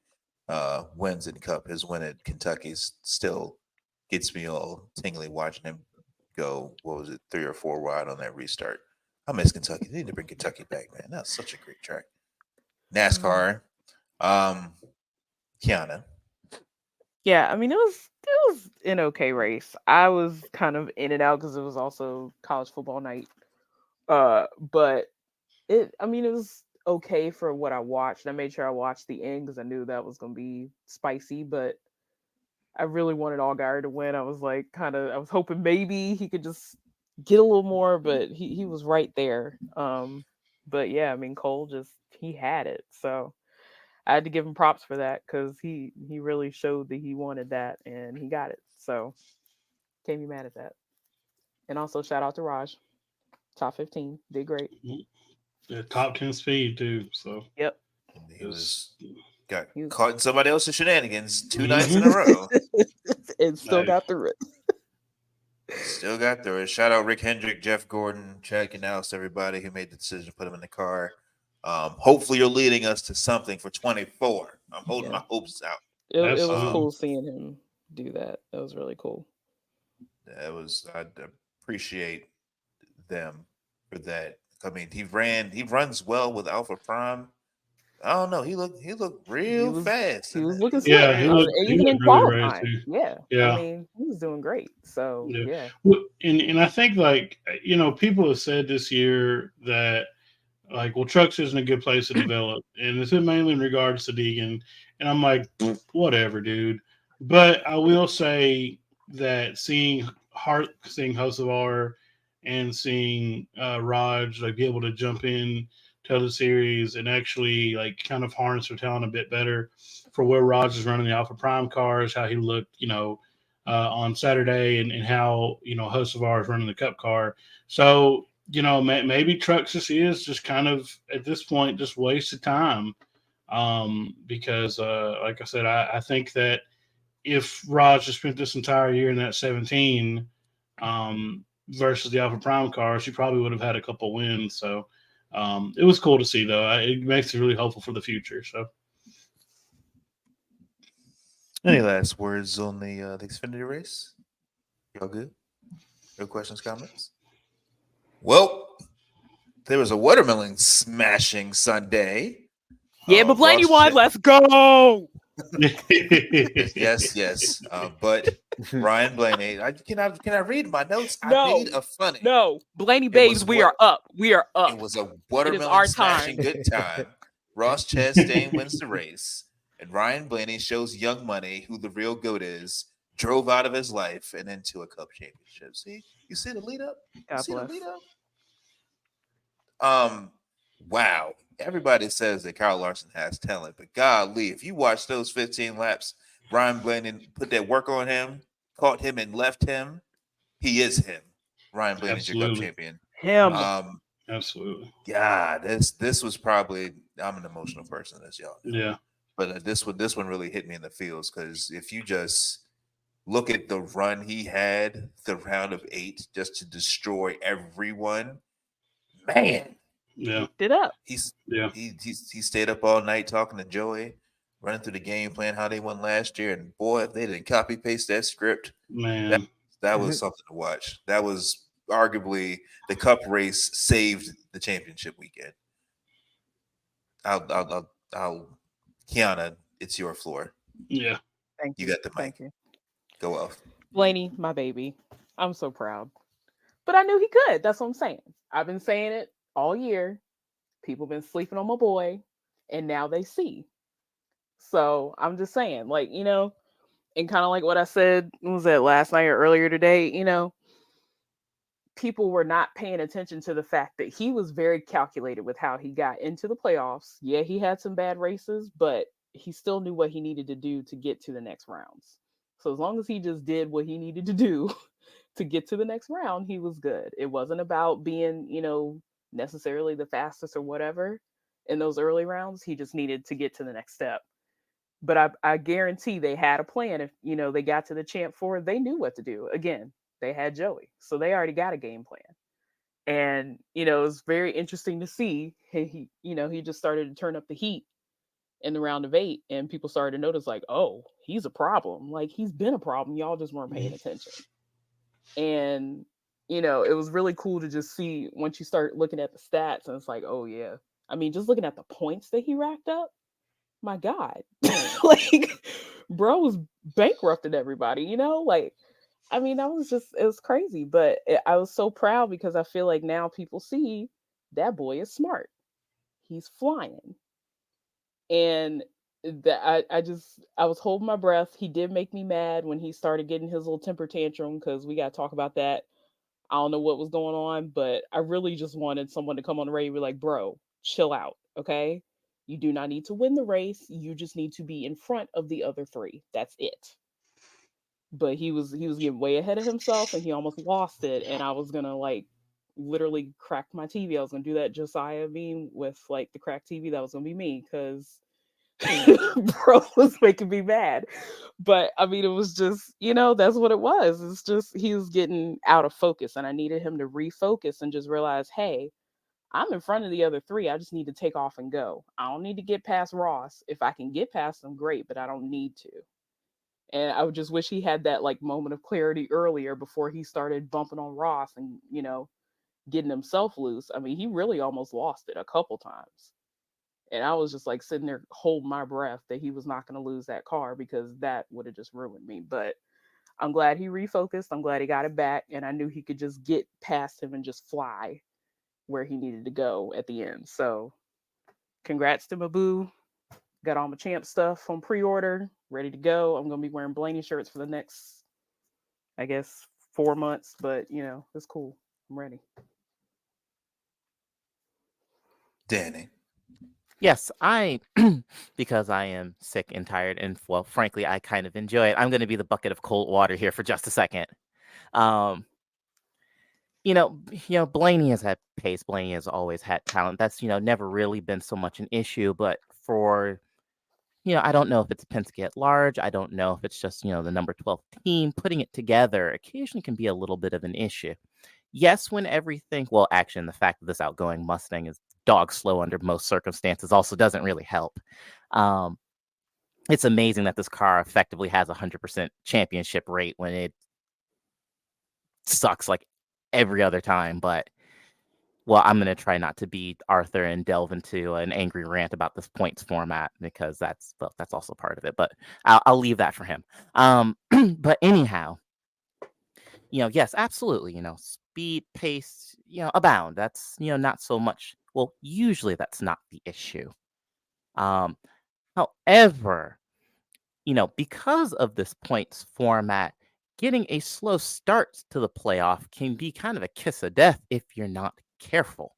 wins in Cup. His win at Kentucky still gets me all tingly watching him go, 3 or 4 wide on that restart. I miss Kentucky. They need to bring Kentucky back, man. That's such a great track. NASCAR. Kiana. Yeah, I mean it was an okay race. I was kind of in and out because it was also college football night. But it was okay for what I watched. I made sure I watched the end because I knew that was gonna be spicy, but I really wanted Allgaier to win. I was like I was hoping maybe he could just get a little more, but he was right there. But yeah, I mean Cole he had it. So I had to give him props for that because he really showed that he wanted that and he got it. So can't be mad at that. And also shout out to Raj. Top 15. Did great. Yeah, top 10 speed too. So yep. He got caught in somebody else's shenanigans 2 nights in a row. And still got through it. Still got through it. Shout out Rick Hendrick, Jeff Gordon, Chad Canales, everybody who made the decision to put him in the car. Hopefully you're leading us to something for 24. I'm holding my hopes out. It was cool seeing him do that. That was really cool. I appreciate them for that. I mean, he runs well with Alpha Prime. I don't know. He looked real fast. He was looking slick. Yeah, he looked even in really qualifying. Yeah. I mean, he was doing great. So yeah. And I think people have said this year that trucks isn't a good place to develop, and it's mainly in regards to Deegan. And I'm like, whatever, dude. But I will say that seeing Hocevar and seeing Raj be able to jump in the series and actually like kind of harness their talent a bit better for where Rogers running the Alpha Prime cars, how he looked, on Saturday, and how Hocevar is running the Cup car. So maybe Trucks just is just kind of at this point just wasted time, because like I said, I think that if Raj just spent this entire year in that 17 versus the Alpha Prime cars, he probably would have had a couple wins. So it was cool to see, though. It makes it really hopeful for the future. So, any last words on the Xfinity race? Y'all good? No questions, comments? Well, there was a watermelon smashing Sunday. Yeah, but Blaney Ross won. Let's go. yes. But Ryan Blaney, can I read my notes? I No, made a funny. no, Blaney It babes, was we what- are up. We are up. It was a It is watermelon our smashing time. good time. Ross Chastain wins the race, and Ryan Blaney shows Young Money who the real GOAT is. Drove out of his life and into a Cup championship. See, you see the lead up. God bless. Wow. Everybody says that Kyle Larson has talent, but golly, if you watch those 15 laps, Ryan Blaney put that work on him, caught him and left him. He is him. Ryan Blaney's your Cup champion. Him. Absolutely. Yeah, this was probably, I'm an emotional person, as y'all know. Yeah. But this one really hit me in the feels, because if you just look at the run he had, the round of 8, just to destroy everyone, man. Yeah. It up. He stayed up all night talking to Joey, running through the game plan, how they won last year, and boy, if they didn't copy paste that script, man, that was something to watch. That was arguably the Cup race saved the championship weekend. I'll Kiana, it's your floor. Yeah. Thank you. You got the mic. Thank you. Go off. Blaney, my baby. I'm so proud. But I knew he could. That's what I'm saying. I've been saying it all year. People been sleeping on my boy, and now they see. So I'm just saying, like, and kind of like what I said, was that last night or earlier today, people were not paying attention to the fact that he was very calculated with how he got into the playoffs. Yeah, he had some bad races, but he still knew what he needed to do to get to the next rounds. So as long as he just did what he needed to do to get to the next round, he was good. It wasn't about being, necessarily the fastest or whatever in those early rounds. He just needed to get to the next step. But I guarantee they had a plan. If, they got to the Champ 4, they knew what to do. Again, they had Joey. So they already got a game plan. And, it was very interesting to see he just started to turn up the heat in the round of 8, and people started to notice, like, oh, he's a problem. Like, he's been a problem. Y'all just weren't paying attention. And, it was really cool to just see once you start looking at the stats, and it's like, oh yeah. I mean, just looking at the points that he racked up, my God, like, bro was bankrupted everybody, like, I mean, it was crazy, but I was so proud because I feel like now people see that boy is smart. He's flying. And that I was holding my breath. He did make me mad when he started getting his little temper tantrum, because we got to talk about that. I don't know what was going on, but I really just wanted someone to come on the radio and be like, bro, chill out, okay? You do not need to win the race. You just need to be in front of the other 3. That's it. But he was getting way ahead of himself, and he almost lost it. And I was gonna, like, literally crack my TV. I was gonna do that Josiah meme with, like, the cracked TV. That was gonna be me, because bro was making me mad. But I mean, it was just, that's what it was. It's just he was getting out of focus, and I needed him to refocus and just realize, hey, I'm in front of the other 3. I just need to take off and go. I don't need to get past Ross. If I can get past him, great, but I don't need to. And I would just wish he had that, like, moment of clarity earlier before he started bumping on Ross and, getting himself loose. I mean, he really almost lost it a couple times. And I was just, like, sitting there holding my breath that he was not going to lose that car, because that would have just ruined me. But I'm glad he refocused. I'm glad he got it back. And I knew he could just get past him and just fly where he needed to go at the end. So congrats to my boo. Got all my champ stuff on pre-order, ready to go. I'm going to be wearing Blaney shirts for the next, I guess, 4 months. But, it's cool. I'm ready. Danny. Yes, because I am sick and tired, and well, frankly, I kind of enjoy it. I'm going to be the bucket of cold water here for just a second. Um, Blaney has had pace. Blaney has always had talent. That's never really been so much an issue. But for I don't know if it's Penske at large. I don't know if it's just the number 12 team putting it together. Occasionally can be a little bit of an issue. Yes, when everything. Well, actually, the fact that this outgoing Mustang is dog slow under most circumstances also doesn't really help. It's amazing that this car effectively has 100% championship rate when it sucks like every other time. But well, I'm going to try not to be Arthur and delve into an angry rant about this points format because that's also part of it. But I'll leave that for him. But anyhow, yes, absolutely. Speed, pace, abound. That's not so much. Well, usually that's not the issue. However, because of this points format, getting a slow start to the playoff can be kind of a kiss of death if you're not careful.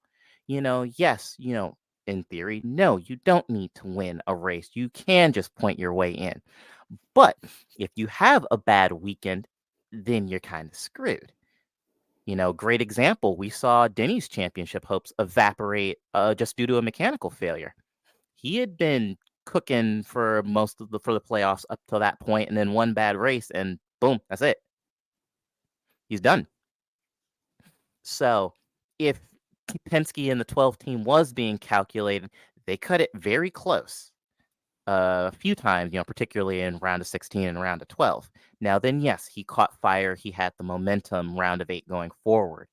Yes, in theory, no, you don't need to win a race. You can just point your way in. But if you have a bad weekend, then you're kind of screwed. Great example. We saw Denny's championship hopes evaporate just due to a mechanical failure. He had been cooking for for the playoffs up till that point, and then one bad race, and boom, that's it. He's done. So if Penske and the 12 team was being calculated, they cut it very close a few times, particularly in round of 16 and round of 12. Now then, yes, he caught fire. He had the momentum round of 8 going forward.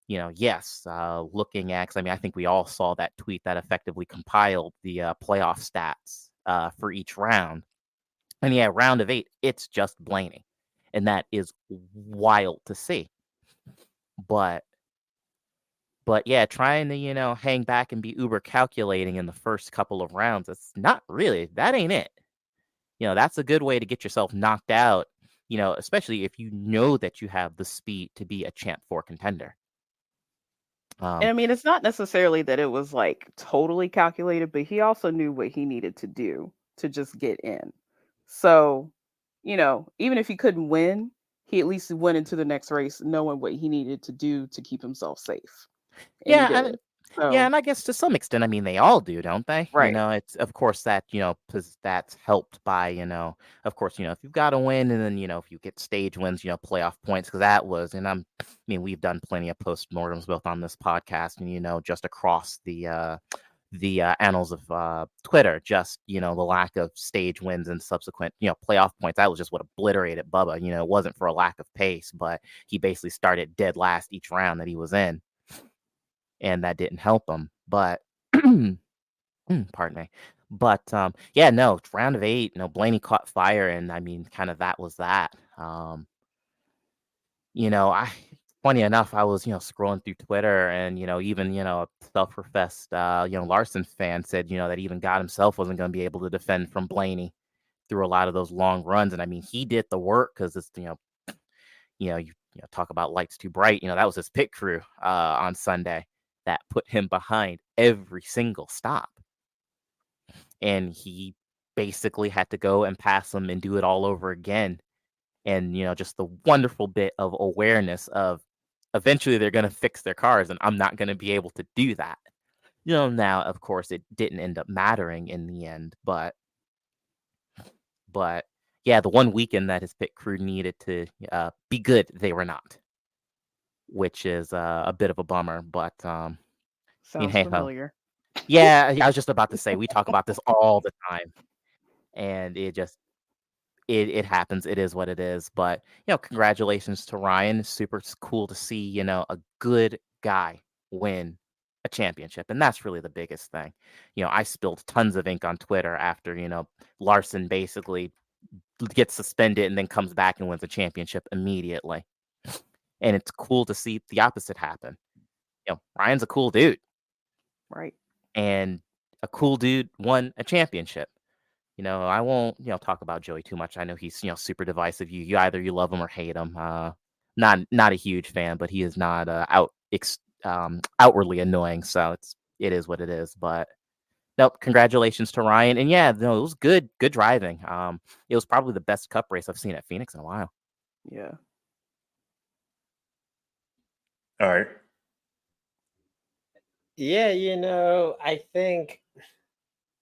Yes, looking at, 'cause I think we all saw that tweet that effectively compiled the playoff stats for each round. And yeah, round of 8, it's just Blaney. And that is wild to see. But yeah, trying to, hang back and be uber calculating in the first couple of rounds, it's not really, that ain't it. That's a good way to get yourself knocked out, especially if you know that you have the speed to be a Champ 4 contender. And it's not necessarily that it was like totally calculated, but he also knew what he needed to do to just get in. So, even if he couldn't win, he at least went into the next race knowing what he needed to do to keep himself safe. And he Yeah, did. and I guess to some extent, they all do, don't they? Right. It's of course that, 'cause that's helped by, of course, if you've got to win and then, if you get stage wins, playoff points, because that was, and we've done plenty of postmortems both on this podcast and, just across the annals of Twitter, just, the lack of stage wins and subsequent, playoff points. That was just what obliterated Bubba. It wasn't for a lack of pace, but he basically started dead last each round that he was in. And that didn't help him. But pardon me. But yeah, no, round of 8, Blaney caught fire, and kind of that was that. Funny enough, I was, scrolling through Twitter, and even a self-professed Larson fan said, that even God himself wasn't going to be able to defend from Blaney through a lot of those long runs. And he did the work because it's you talk about lights too bright. That was his pit crew on Sunday that put him behind every single stop. And he basically had to go and pass them and do it all over again. And, just the wonderful bit of awareness of eventually they're going to fix their cars and I'm not going to be able to do that. Now, of course, it didn't end up mattering in the end, but yeah, the one weekend that his pit crew needed to be good, they were not, which is a bit of a bummer. But Sounds hey ho. familiar. Yeah, I was just about to say we talk about this all the time, and it happens. It is what it is. But congratulations to Ryan. Super cool to see a good guy win a championship, and that's really the biggest thing. I spilled tons of ink on Twitter after Larson basically gets suspended and then comes back and wins a championship immediately. And it's cool to see the opposite happen. Ryan's a cool dude. Right. And a cool dude won a championship. I won't, talk about Joey too much. I know he's, super divisive. You either you love him or hate him. Not a huge fan, but he is not outwardly annoying. So it's it is what it is. But nope, congratulations to Ryan. And yeah, no, it was good driving. It was probably the best Cup race I've seen at Phoenix in a while. Yeah. All right. Yeah, I think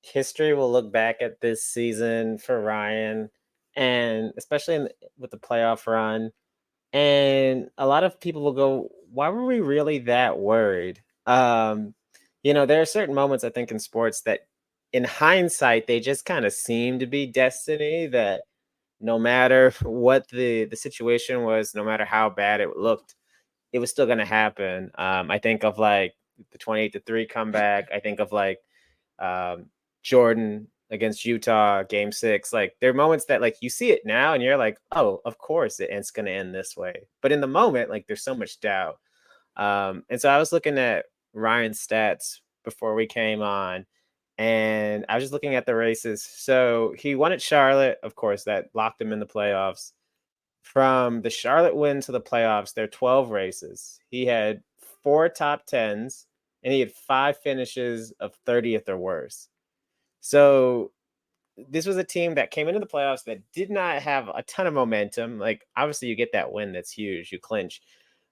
history will look back at this season for Ryan, and especially with the playoff run. And a lot of people will go, why were we really that worried? There are certain moments I think in sports that in hindsight, they just kind of seem to be destiny, that no matter what the situation was, no matter how bad it looked, it was still going to happen. I think of like the 28-3 comeback. I think of like Jordan against Utah, Game 6. Like there are moments that like you see it now and you're like, oh, of course it's going to end this way. But in the moment, like there's so much doubt. And so I was looking at Ryan's stats before we came on, and I was just looking at the races. So he won at Charlotte, of course, that locked him in the playoffs. From the Charlotte win to the playoffs, there are 12 races. He had 4 top 10s, and he had 5 finishes of 30th or worse. So this was a team that came into the playoffs that did not have a ton of momentum. Like, obviously, you get that win, that's huge. You clinch.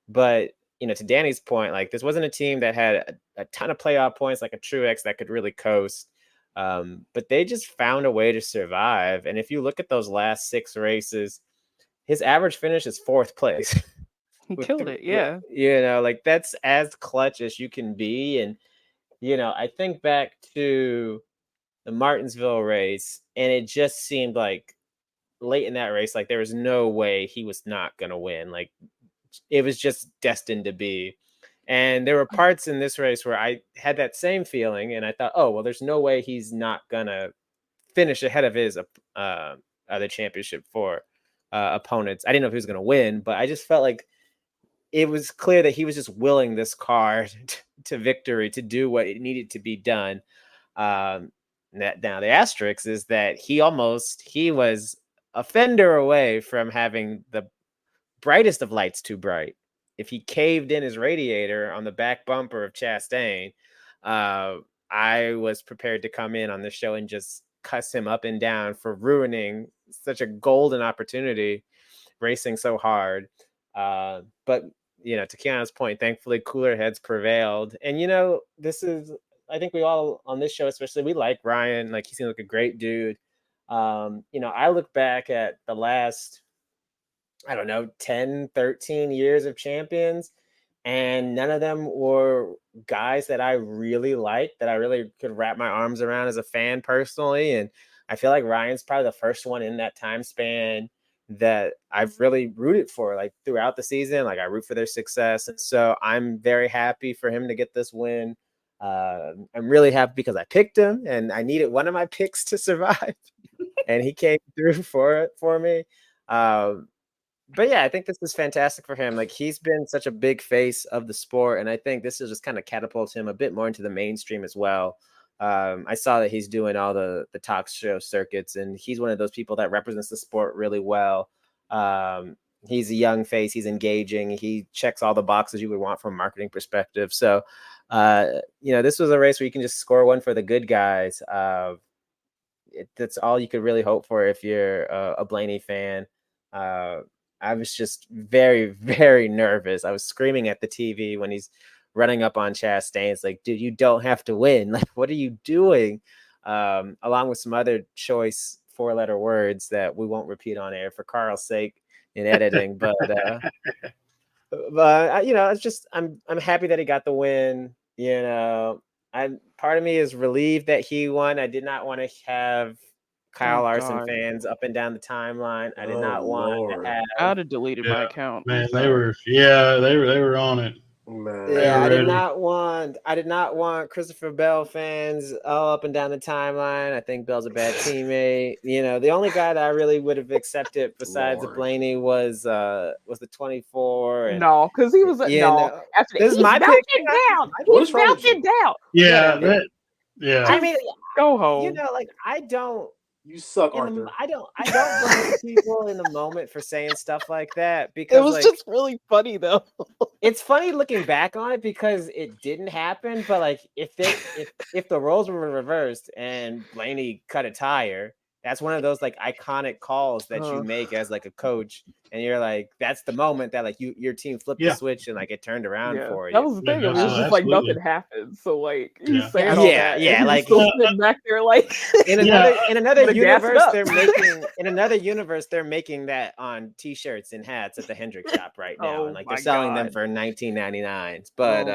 But, to Danny's point, like, this wasn't a team that had a ton of playoff points, like a Truex that could really coast. But they just found a way to survive. And if you look at those last 6 races, his average finish is 4th place. He killed it, yeah. Like that's as clutch as you can be. And, I think back to the Martinsville race, and it just seemed like late in that race, like there was no way he was not going to win. Like it was just destined to be. And there were parts in this race where I had that same feeling, and I thought, oh, well, there's no way he's not going to finish ahead of his other championship for opponents. I didn't know if he was going to win, but I just felt like it was clear that he was just willing this car to victory, to do what it needed to be done. Now the asterisk is that he was a fender away from having the brightest of lights too bright. If he caved in his radiator on the back bumper of Chastain, I was prepared to come in on the show and just cuss him up and down for ruining such a golden opportunity, racing so hard. But to Keanu's point, thankfully cooler heads prevailed. And I think we all on this show, especially, we like Ryan. Like he seems like a great dude. I look back at the last, 10, 13 years of champions, and none of them were guys that I really liked, that I really could wrap my arms around as a fan personally. And I feel like Ryan's probably the first one in that time span that I've really rooted for, like throughout the season. Like I root for their success. And so I'm very happy for him to get this win. I'm really happy because I picked him and I needed one of my picks to survive. And he came through for me. But yeah, I think this is fantastic for him. Like he's been such a big face of the sport, and I think this will just kind of catapult him a bit more into the mainstream as well. I saw that he's doing all the talk show circuits, and he's one of those people that represents the sport really well. He's a young face. He's engaging. He checks all the boxes you would want from a marketing perspective. So, this was a race where you can just score one for the good guys. That's all you could really hope for if you're a Blaney fan. I was just very, very nervous. I was screaming at the TV when he's running up on Chastain. It's like, dude, you don't have to win. Like, what are you doing? Along with some other choice 4-letter words that we won't repeat on air for Carl's sake in editing. But it's just I'm happy that he got the win. Part of me is relieved that he won. I did not want to have Kyle Larson fans up and down the timeline. I did not want to have. I would have deleted my account. Man, they were on it. Man. Yeah, I did not want Christopher Bell fans all up and down the timeline. I think Bell's a bad teammate. The only guy that I really would have accepted besides Blaney was the 24. And, no, because he was after this is my pick. Down. He's bouncing down. Yeah. I mean, go home. I don't. You suck, Arthur. I don't blame people in the moment for saying stuff like that, because it was just really funny though. It's funny looking back on it because it didn't happen, but like if the roles were reversed and Blaney cut a tire, that's one of those like iconic calls that you make as like a coach, and you're like, that's the moment that like your team flipped the switch and like it turned around for you. That was the thing. I mean, it's just like nothing happened. So like he's saying all that, and he's like still sitting back there like in another But gas it universe up. they're making that on t-shirts and hats at the Hendrick shop right now, and like they're selling them for $19.99. But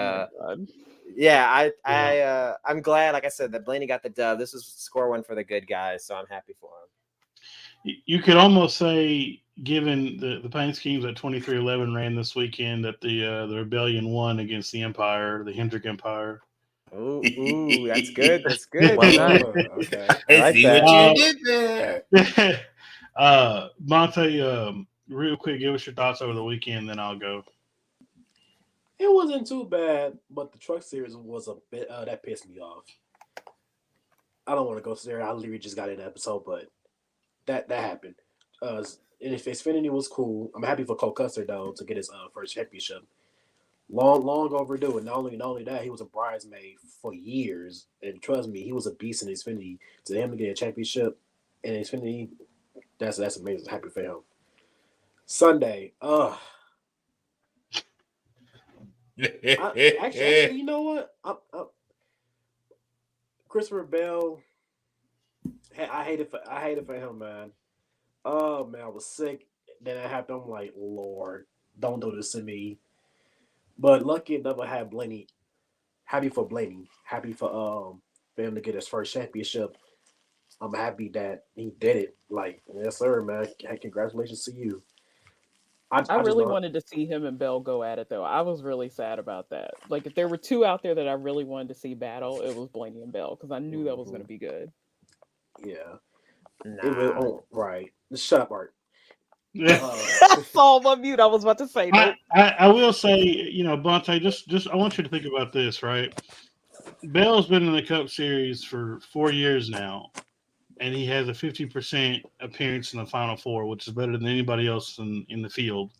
I'm glad, like I said, that Blaney got the dub. This was score one for the good guys, so I'm happy for him. You could almost say, given the paint schemes that 2311 ran this weekend, that the Rebellion won against the Empire, the Hendrick Empire. Ooh, that's good. That's good. Well done. Okay, I like See that. what you did there. Monte, real quick, give us your thoughts over the weekend, then I'll go. It wasn't too bad, but the truck series was a bit that pissed me off. I don't want to go there. I literally just got in the episode, but that happened. And if Xfinity was cool, I'm happy for Cole Custer though to get his first championship. Long overdue, and not only that, he was a bridesmaid for years, and trust me, he was a beast in Xfinity. To him to get a championship in Xfinity, that's amazing. Happy for him. Sunday, actually, you know what? Christopher Bell. I hate it for him, man. Oh man, I was sick. Then it happened. I'm like, Lord, don't do this to me. But lucky enough, I had Blaney. Happy for Blaney. Happy for him to get his first championship. I'm happy that he did it. Like, yes, sir, man. Congratulations to you. I really wanted to see him and Bell go at it, though. I was really sad about that. Like, if there were two out there that I really wanted to see battle, it was Blaney and Bell, because I knew that was going to be good. Yeah. Right. Shut up, Art. I saw him on mute. I was about to say, nope. I will say, Bonte, just I want you to think about this, right? Bell's been in the Cup Series for 4 years now, and he has a 50% appearance in the Final Four, which is better than anybody else in the field.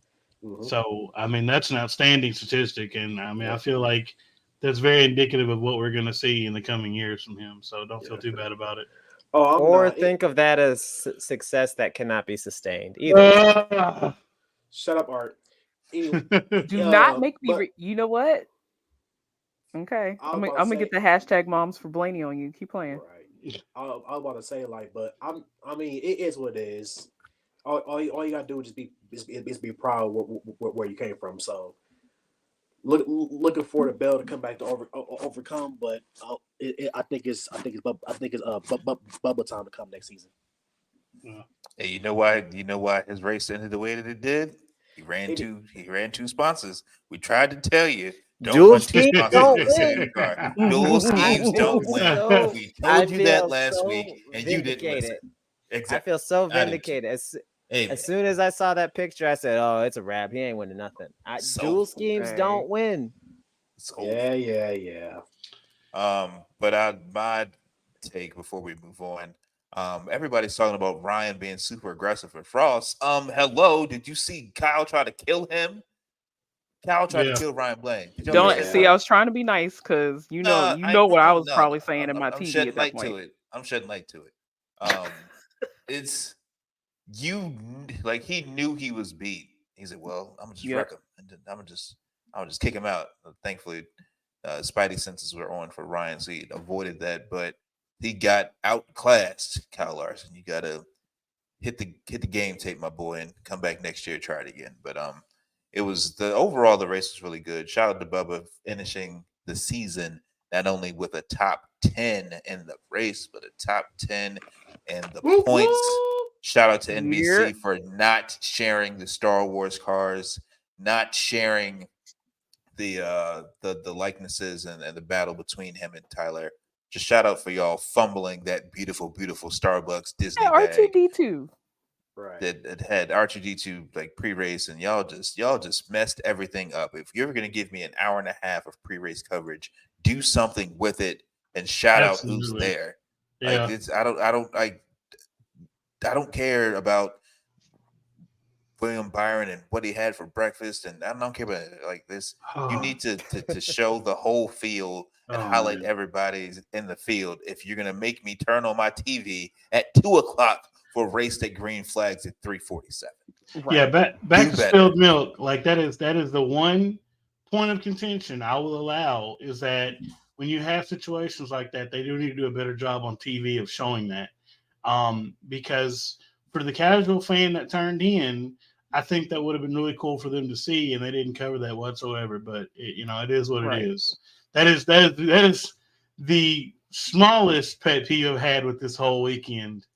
Mm-hmm. So, I mean, that's an outstanding statistic, and I mean, I feel like that's very indicative of what we're going to see in the coming years from him. So, don't feel too bad about it. Think of that as success that cannot be sustained either. Shut up, Art. Do not make me. You know what? Okay, I'm gonna get the hashtag moms for Blaney on you. Keep playing. Right. I was about to say but I mean, it is what it is. All you gotta do is just be proud where you came from. So looking for the Bell to come back to overcome, but I think it's bubble time to come next season. Hey, you know why his race ended the way that it did? He ran two sponsors. We tried to tell you. Dual schemes don't win. Dual schemes don't win. We told you that last week, and you didn't listen. Exactly. I feel so vindicated. As soon as I saw that picture, I said, "Oh, it's a wrap. He ain't winning nothing." Dual schemes don't win. Yeah. But my take before we move on. Everybody's talking about Ryan being super aggressive for Frost. Hello, did you see Kyle try to kill him? Kyle tried to kill Ryan Blaney. Don't see. I was trying to be nice because you know what I was probably saying in my TV at that point. I'm shedding light to it. It's like he knew he was beat. He said, "Well, I'm gonna just wreck him, and I'm gonna just kick him out." Thankfully, Spidey senses were on for Ryan, so he avoided that. But he got outclassed, Kyle Larson. You gotta hit the game tape, my boy, and come back next year, try it again. But it was the race was really good. Shout out to Bubba finishing the season not only with a top 10 in the race, but a top 10 in the points. Shout out to NBC for not sharing the Star Wars cars, not sharing the likenesses and the battle between him and Tyler. Just shout out for y'all fumbling that beautiful, beautiful Starbucks Disney bag. R2D2. Right. That had R2D2 like pre-race, and y'all just messed everything up. If you're ever gonna give me an hour and a half of pre-race coverage, do something with it and shout out who's there. Yeah. Like I don't care about William Byron and what he had for breakfast, and I don't care about like this. You need to show the whole field and highlight everybody's in the field. If you're gonna make me turn on my TV at 2:00 for race to green flags at 3:47. Yeah, back to spilled milk. Like that is the one point of contention I will allow is that when you have situations like that, they do need to do a better job on TV of showing that. Because for the casual fan that turned in, I think that would have been really cool for them to see, and they didn't cover that whatsoever. But it is what it is. That is the smallest pet peeve I've had with this whole weekend.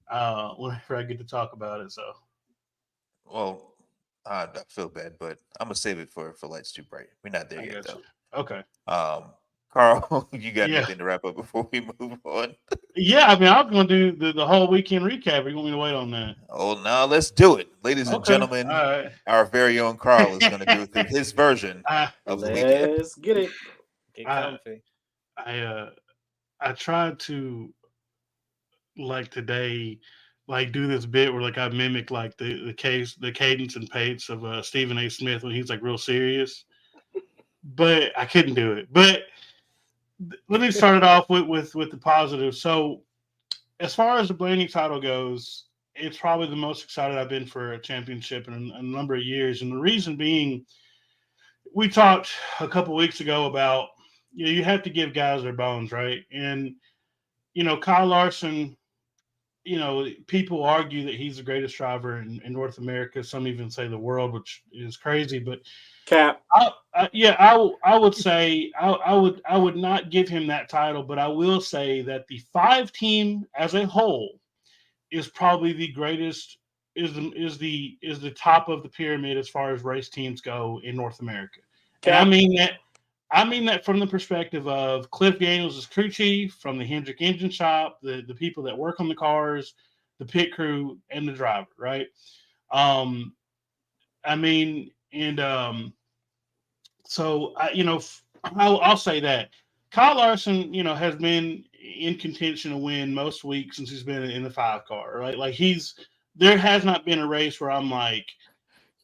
Whenever I get to talk about it, so. Well, I feel bad, but I'm gonna save it for lights too bright. We're not there yet, though. Okay. Carl, you got anything to wrap up before we move on? Yeah, I mean, I was going to do the whole weekend recap. You want me to wait on that? Oh, now let's do it, ladies and gentlemen. Our very own Carl is going to do it through his version of the weekend. Let's get it. Get comfy. I tried to, like today, like do this bit where like I mimic like the cadence and pace of Stephen A. Smith when he's like real serious, but I couldn't do it. But let me start it off with the positive. So, as far as the Blaney title goes, it's probably the most excited I've been for a championship in a number of years, and the reason being, we talked a couple weeks ago about you have to give guys their bones, right? And Kyle Larson. People argue that he's the greatest driver in North America. Some even say the world, which is crazy. But Cap, I would say I would not give him that title, but I will say that the 5 team as a whole is probably the greatest. Is the top of the pyramid as far as race teams go in North America. Cap. And I mean that from the perspective of Cliff Daniels' crew chief, from the Hendrick engine shop, the people that work on the cars, the pit crew, and the driver, right? So I'll say that Kyle Larson, has been in contention to win most weeks since he's been in the 5 car, right? Like there has not been a race where I'm like,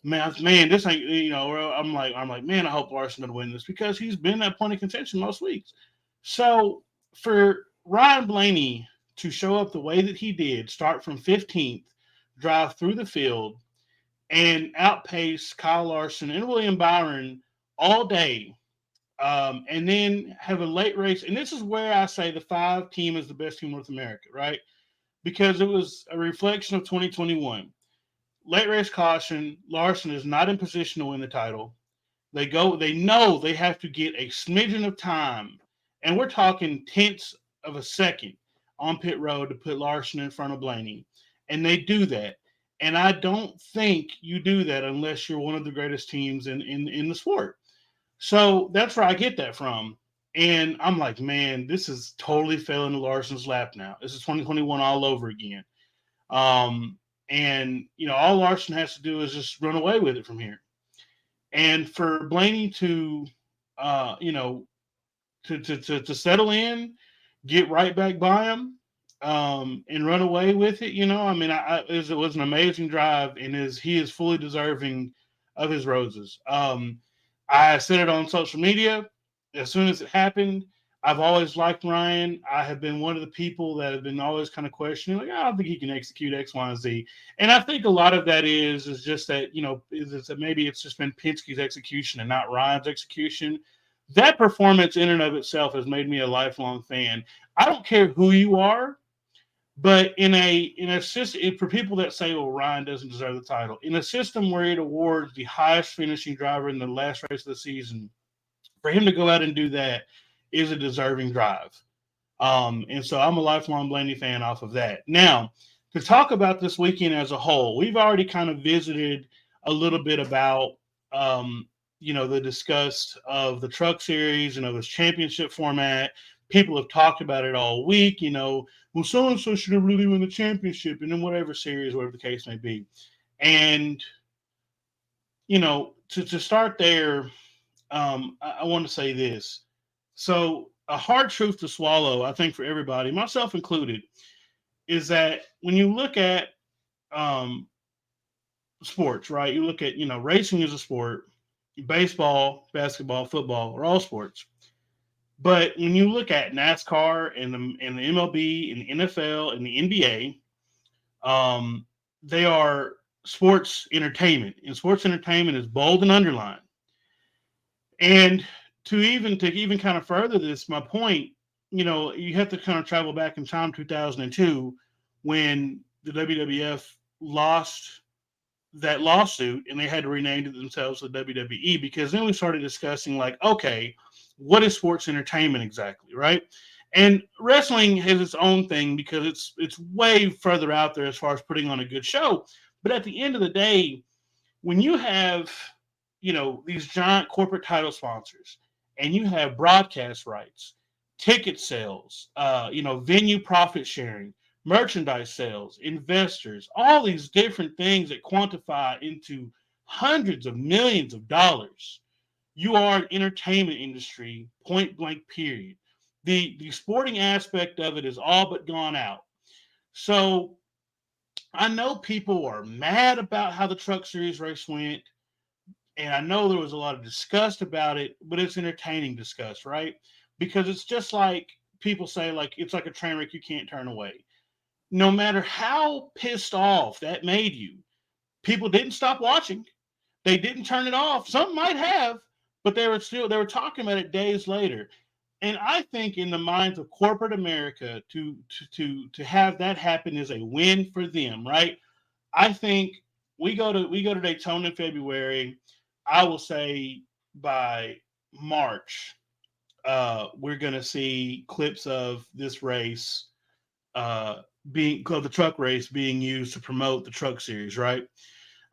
man, this ain't, or I'm like, man, I hope Larson would win this because he's been that point of contention most weeks. So for Ryan Blaney to show up the way that he did, start from 15th, drive through the field, and outpace Kyle Larson and William Byron all day, and then have a late race. And this is where I say the 5 team is the best team in North America, right? Because it was a reflection of 2021. Late race caution. Larson is not in position to win the title. They know they have to get a smidgen of time, and we're talking tenths of a second on pit road to put Larson in front of Blaney, and they do that. And I don't think you do that unless you're one of the greatest teams in the sport. So that's where I get that from. And I'm like, man, this is totally fell into Larson's lap now. This is 2021 all over again. And all Larson has to do is just run away with it from here. And for Blaney to settle in, get right back by him, and run away with it, it was an amazing drive, and he is fully deserving of his roses. I said it on social media as soon as it happened. I've always liked Ryan. I have been one of the people that have been always kind of questioning, like, I don't think he can execute X, Y, and Z. And I think a lot of that is just that, maybe it's just been Penske's execution and not Ryan's execution. That performance in and of itself has made me a lifelong fan. I don't care who you are, but in a system, for people that say, well, Ryan doesn't deserve the title, in a system where it awards the highest finishing driver in the last race of the season, for him to go out and do that is a deserving drive. And so I'm a lifelong Blaney fan off of that. Now, to talk about this weekend as a whole, we've already kind of visited a little bit about, the discuss of the truck series, this championship format. People have talked about it all week, well, so-and-so should have really won the championship, and then whatever series, whatever the case may be. And, to start there, I want to say this. So a hard truth to swallow, I think, for everybody, myself included, is that when you look at sports, right? You look at, racing is a sport, baseball, basketball, football are all sports. But when you look at NASCAR and the MLB and the NFL and the NBA, they are sports entertainment, and sports entertainment is bold and underlined. And to even kind of further this, my point, you have to kind of travel back in time, 2002, when the WWF lost that lawsuit and they had to rename it themselves the WWE, because then we started discussing, like, okay, what is sports entertainment exactly, right? And wrestling has its own thing because it's way further out there as far as putting on a good show. But at the end of the day, when you have, these giant corporate title sponsors and you have broadcast rights, ticket sales, venue profit sharing, merchandise sales, investors, all these different things that quantify into hundreds of millions of dollars, you are an entertainment industry, point blank, period. The sporting aspect of it is all but gone out. So I know people are mad about how the Truck Series race went, and I know there was a lot of disgust about it, but it's entertaining disgust, right? Because it's just like people say, like, it's like a train wreck you can't turn away. No matter how pissed off that made you, people didn't stop watching. They didn't turn it off. Some might have, but they were talking about it days later. And I think in the minds of corporate America, to have that happen is a win for them, right? I think we go to Daytona in February. I will say by March, we're going to see clips of this race being called the truck race being used to promote the Truck Series, right?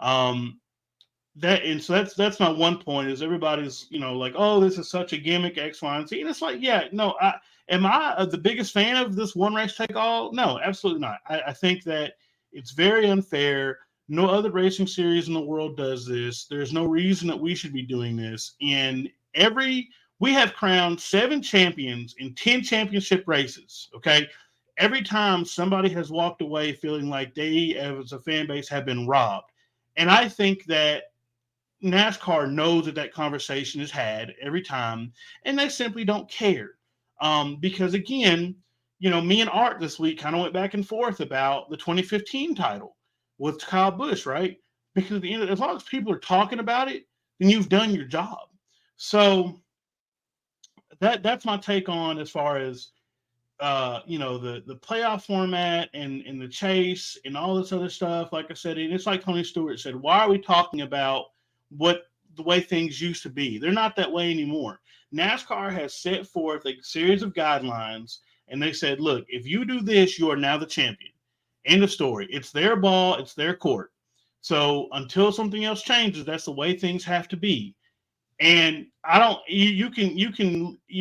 So that's my one point, is everybody's, like, oh, this is such a gimmick, X, Y, and Z. And it's like, yeah, no, am I the biggest fan of this one race take all? No, absolutely not. I think that it's very unfair. No other racing series in the world does this. There's no reason that we should be doing this. And we have crowned 7 champions in 10 championship races. Okay. Every time somebody has walked away feeling like they, as a fan base, have been robbed. And I think that NASCAR knows that conversation is had every time, and they simply don't care. Because again, me and Art this week kind of went back and forth about the 2015 title with Kyle Busch, right? Because at the end, as long as people are talking about it, then you've done your job. So that's my take on, as far as the playoff format and the chase and all this other stuff. Like I said, and it's like Tony Stewart said, why are we talking about the way things used to be? They're not that way anymore. NASCAR has set forth a series of guidelines, and they said, look, if you do this, you are now the champion. End of story. It's their ball, it's their court. So until something else changes, that's the way things have to be. And I don't. You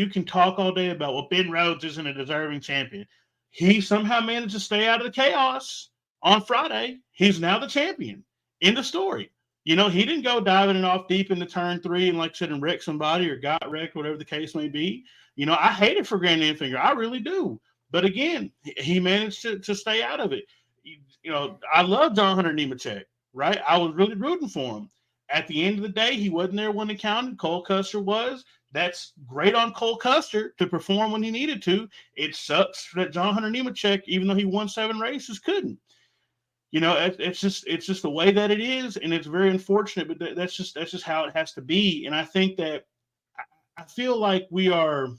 can talk all day about, well, Ben Rhodes isn't a deserving champion. He somehow managed to stay out of the chaos on Friday. He's now the champion. End of story. He didn't go diving it off deep into turn 3 and, like I said, and wreck somebody or got wrecked, whatever the case may be. I hate it for Grant Enfinger. I really do. But again, he managed to stay out of it. I love John Hunter Nemechek, right? I was really rooting for him. At the end of the day, he wasn't there when it counted. Cole Custer was. That's great on Cole Custer to perform when he needed to. It sucks that John Hunter Nemechek, even though he won 7 races, couldn't. It's just the way that it is, and it's very unfortunate. But that's just how it has to be. And I think that I feel like we are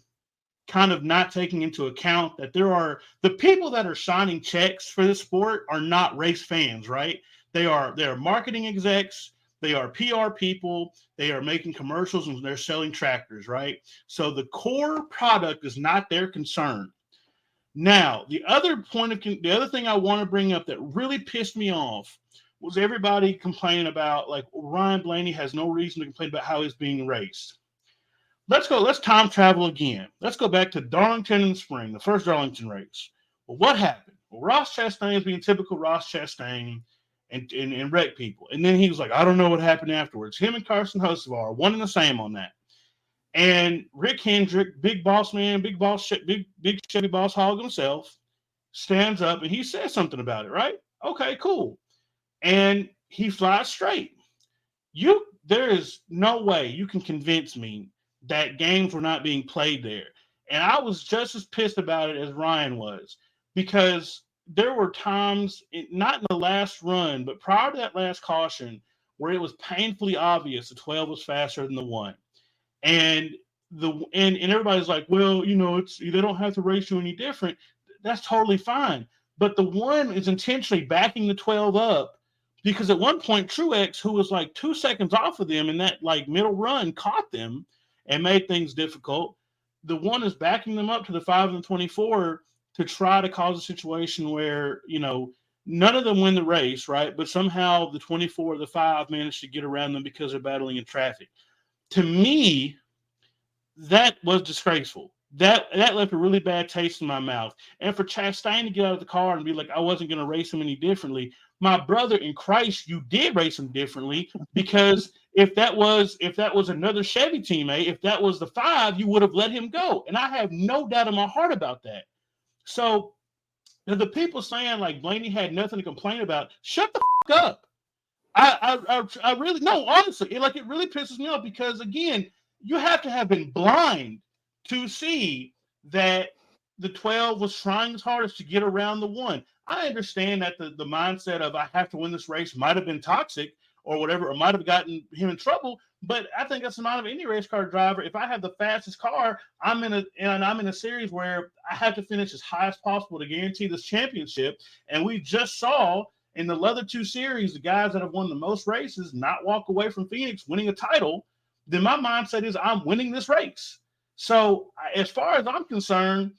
kind of not taking into account that there are the people that are signing checks for this sport are not race fans, right? They're marketing execs. They are PR people. They are making commercials and they're selling tractors, right? So the core product is not their concern. Now, the other thing I want to bring up that really pissed me off was everybody complaining about, like, Ryan Blaney has no reason to complain about how he's being raced. Let's time travel again. Let's go back to Darlington in the spring, the first Darlington race. Well, what happened? Well, Ross Chastain is being typical Ross Chastain and wreck people. And then he was like, I don't know what happened afterwards. Him and Carson Hocevar are one and the same on that. And Rick Hendrick, big boss man, big Chevy boss hog himself, stands up and he says something about it, right? Okay, cool. And he flies straight. There is no way you can convince me that games were not being played there. And I was just as pissed about it as Ryan was, because there were times, not in the last run, but prior to that last caution, where it was painfully obvious the 12 was faster than the 1. And and everybody's like, well, it's, they don't have to race you any different. That's totally fine. But the 1 is intentionally backing the 12 up, because at one point Truex, who was like 2 seconds off of them in that like middle run, caught them and made things difficult. The 1 is backing them up to the 5 and the 24 to try to cause a situation where, none of them win the race, right? But somehow the 24 or the 5 managed to get around them because they're battling in traffic. To me, that was disgraceful. That left a really bad taste in my mouth. And for Chastain to get out of the car and be like, I wasn't going to race him any differently. My brother in Christ, you did race him differently, because if that was another Chevy teammate, if that was the 5, you would have let him go. And I have no doubt in my heart about that. So the people saying like Blaney had nothing to complain about, shut the up. I really, no, honestly, it really pisses me off, because again, you have to have been blind to see that the 12 was trying his hardest to get around the 1. I understand that the mindset of I have to win this race might have been toxic or whatever, or might have gotten him in trouble. But I think that's the mind of any race car driver. If I have the fastest car, I'm in a series where I have to finish as high as possible to guarantee this championship. And we just saw in the other 2 series, the guys that have won the most races not walk away from Phoenix winning a title. Then my mindset is I'm winning this race. So as far as I'm concerned,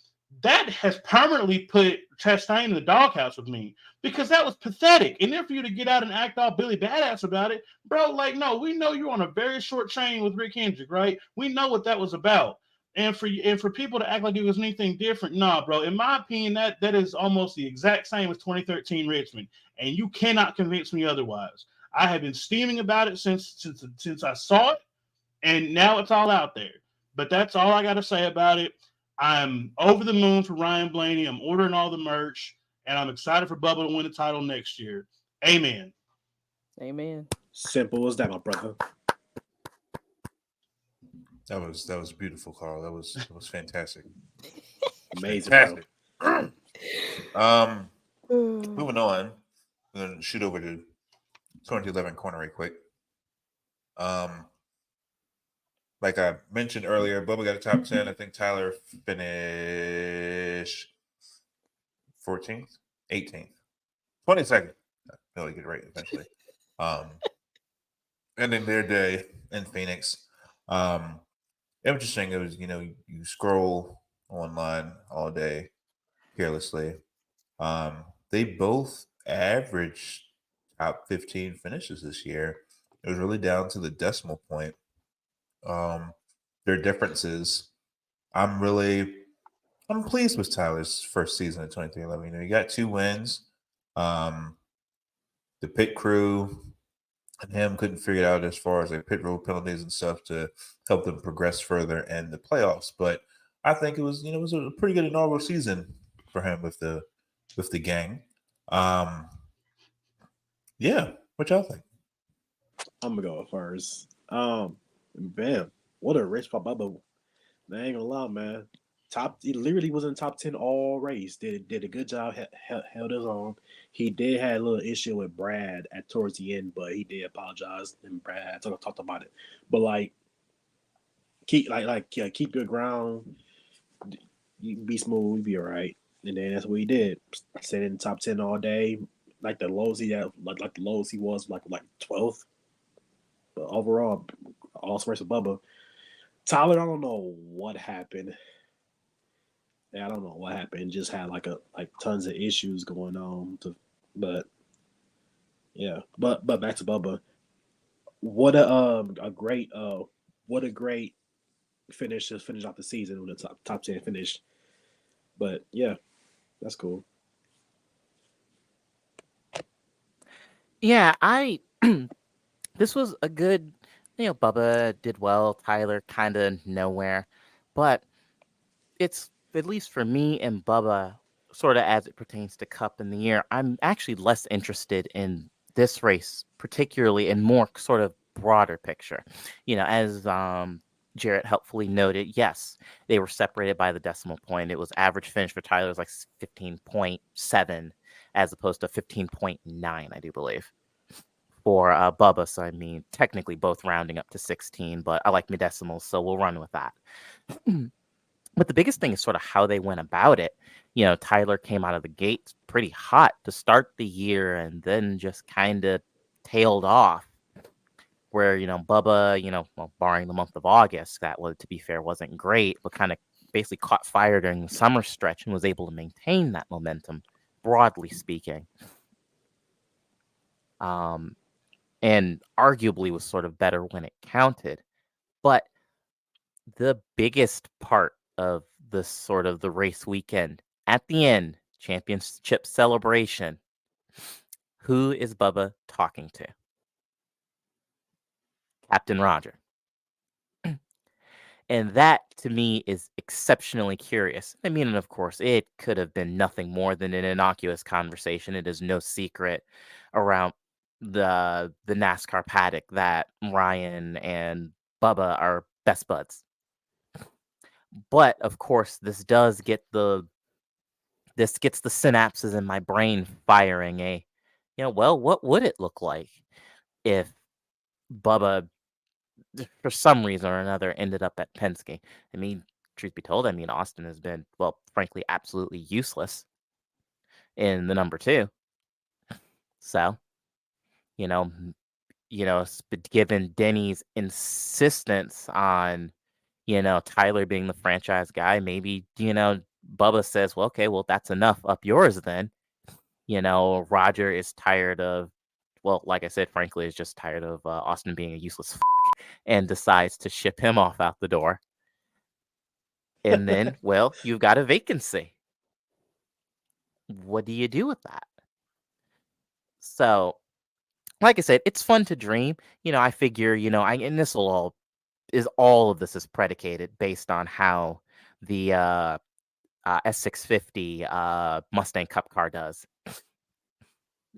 that has permanently put Chastain in the doghouse with me, because that was pathetic. And then for you to get out and act all Billy Badass about it, bro, like, no, we know you're on a very short chain with Rick Hendrick, right? We know what that was about. And for people to act like it was anything different, nah, bro. In my opinion, that is almost the exact same as 2013 Richmond, and you cannot convince me otherwise. I have been steaming about it since I saw it, and now it's all out there. But that's all I got to say about it. I'm over the moon for Ryan Blaney. I'm ordering all the merch, and I'm excited for Bubba to win the title next year. Amen. Amen. Simple as that, my brother. That was beautiful, Carl. That was fantastic. Amazing. Fantastic. Moving on. I'm gonna shoot over to 2011 corner right quick. Like I mentioned earlier, Bubba got a top 10. I think Tyler finished 14th, 18th, 22nd. I'll get it right eventually. And then their day in Phoenix. Interesting. It was, you scroll online all day carelessly. They both averaged top 15 finishes this year. It was really down to the decimal point. Their differences. I'm pleased with Tyler's first season of 2011. He got 2 wins. The pit crew and him couldn't figure it out as far as pit road penalties and stuff to help them progress further in the playoffs. But I think it was a pretty good inaugural season for him with the gang. Yeah, what y'all think? I'm gonna go first. Bam, what a race by Bubba. I ain't gonna lie, man. He literally was in the top 10 all race. Did a good job, held his own. He did have a little issue with Brad towards the end, but he did apologize, and Brad talked about it. But keep good ground. You be smooth, you be all right. And then that's what he did. Stayed in the top 10 all day. Like the lowest he had, like the lowest he was like 12th. But overall, awesome race with Bubba. Tyler, I don't know what happened. Yeah, I don't know what happened. Just had tons of issues going on. But back to Bubba. What a great finish to finish off the season with a top 10 finish. But yeah, that's cool. Yeah, this was a good, Bubba did well, Tyler kind of nowhere, but it's, at least for me and Bubba, sort of as it pertains to Cup in the year, I'm actually less interested in this race, particularly in more sort of broader picture. As Jarrett helpfully noted, yes, they were separated by the decimal point. It was average finish for Tyler was like 15.7 as opposed to 15.9, I do believe, for Bubba. So, I mean, technically both rounding up to 16, but I like my decimals, so we'll run with that. But the biggest thing is sort of how they went about it. Tyler came out of the gates pretty hot to start the year and then just kind of tailed off. Where, Bubba, well, barring the month of August, that was, to be fair, wasn't great, but kind of basically caught fire during the summer stretch and was able to maintain that momentum, broadly speaking. And arguably was sort of better when it counted. But the biggest part of the race weekend, at the end, championship celebration, who is Bubba talking to? Captain Roger. And that, to me, is exceptionally curious. I mean, and of course, it could have been nothing more than an innocuous conversation. It is no secret around the NASCAR paddock that Ryan and Bubba are best buds. But of course, this gets the synapses in my brain firing. Well, what would it look like if Bubba, for some reason or another, ended up at Penske? I mean, truth be told, Austin has been, well, frankly, absolutely useless in the number 2. So, given Denny's insistence on, Tyler being the franchise guy, maybe, Bubba says, well, okay, well, that's enough up yours then. Roger is tired of, well, like I said, frankly, is just tired of Austin being a useless and decides to ship him off out the door. And then, well, you've got a vacancy. What do you do with that? So, like I said, it's fun to dream. I figure, and this will all of this is predicated based on how the S650 Mustang Cup car does.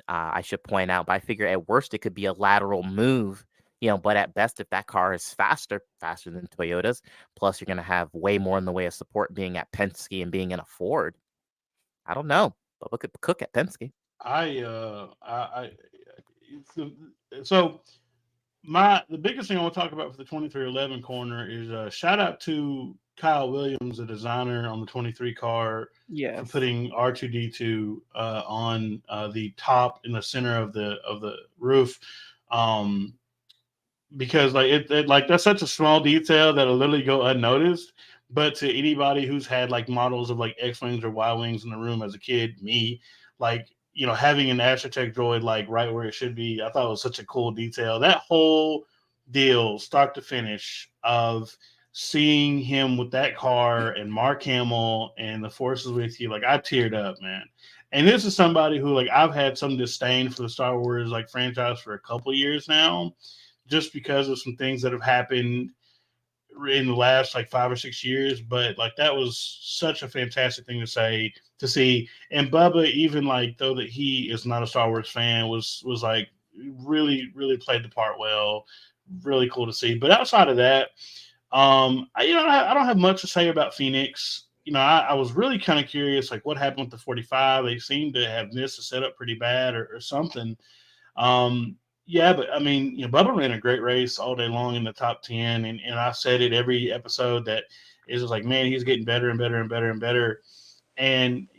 I should point out, but I figure at worst it could be a lateral move, but at best, if that car is faster than Toyota's, plus you're going to have way more in the way of support being at Penske and being in a Ford. I don't know. Bubba could cook at Penske. So the biggest thing I want to talk about for the 2311 corner is shout out to Kyle Williams, the designer on the 23 car, for putting R2D2 on the top in the center of the roof, because like that's such a small detail that'll literally go unnoticed. But to anybody who's had like models of like X-Wings or Y-Wings in the room as a kid, me, like, having an Astrotech droid like right where it should be, I thought it was such a cool detail. That whole deal, start to finish, of seeing him with that car and Mark Hamill and the Force is with you, like I teared up, man. And this is somebody who, like, I've had some disdain for the Star Wars like franchise for a couple of years now, just because of some things that have happened in the last like 5 or 6 years. But like that was such a fantastic thing to see. And Bubba, even like though that he is not a Star Wars fan, was like really, really played the part well. Really cool to see. But outside of that, I don't have much to say about Phoenix. I was really kind of curious, like what happened with the 45. They seemed to have missed the setup pretty bad or something. Yeah, but I mean, Bubba ran a great race all day long in the top 10. And I said it every episode that is just like, man, he's getting better and better and better and better. And,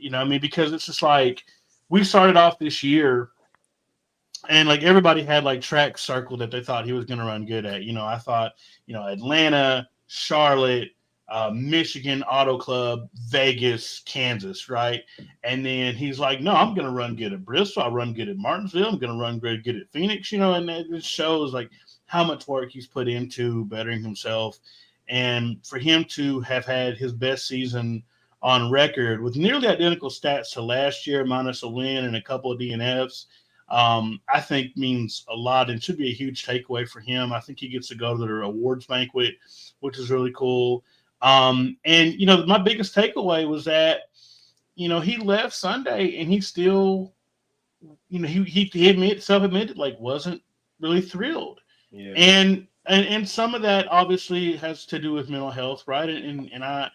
because it's just like we started off this year and like everybody had like tracks circled that they thought he was going to run good at. I thought, Atlanta, Charlotte, Michigan Auto Club, Vegas, Kansas, right? And then he's like, no, I'm going to run good at Bristol. I run good at Martinsville. I'm going to run good at Phoenix, and it just shows like how much work he's put into bettering himself. And for him to have had his best season on record with nearly identical stats to last year, minus a win and a couple of DNFs, I think means a lot and should be a huge takeaway for him. I think he gets to go to the awards banquet, which is really cool. And my biggest takeaway was that, he left Sunday and he still he self-admitted like wasn't really thrilled. Yeah. And some of that obviously has to do with mental health, right? And I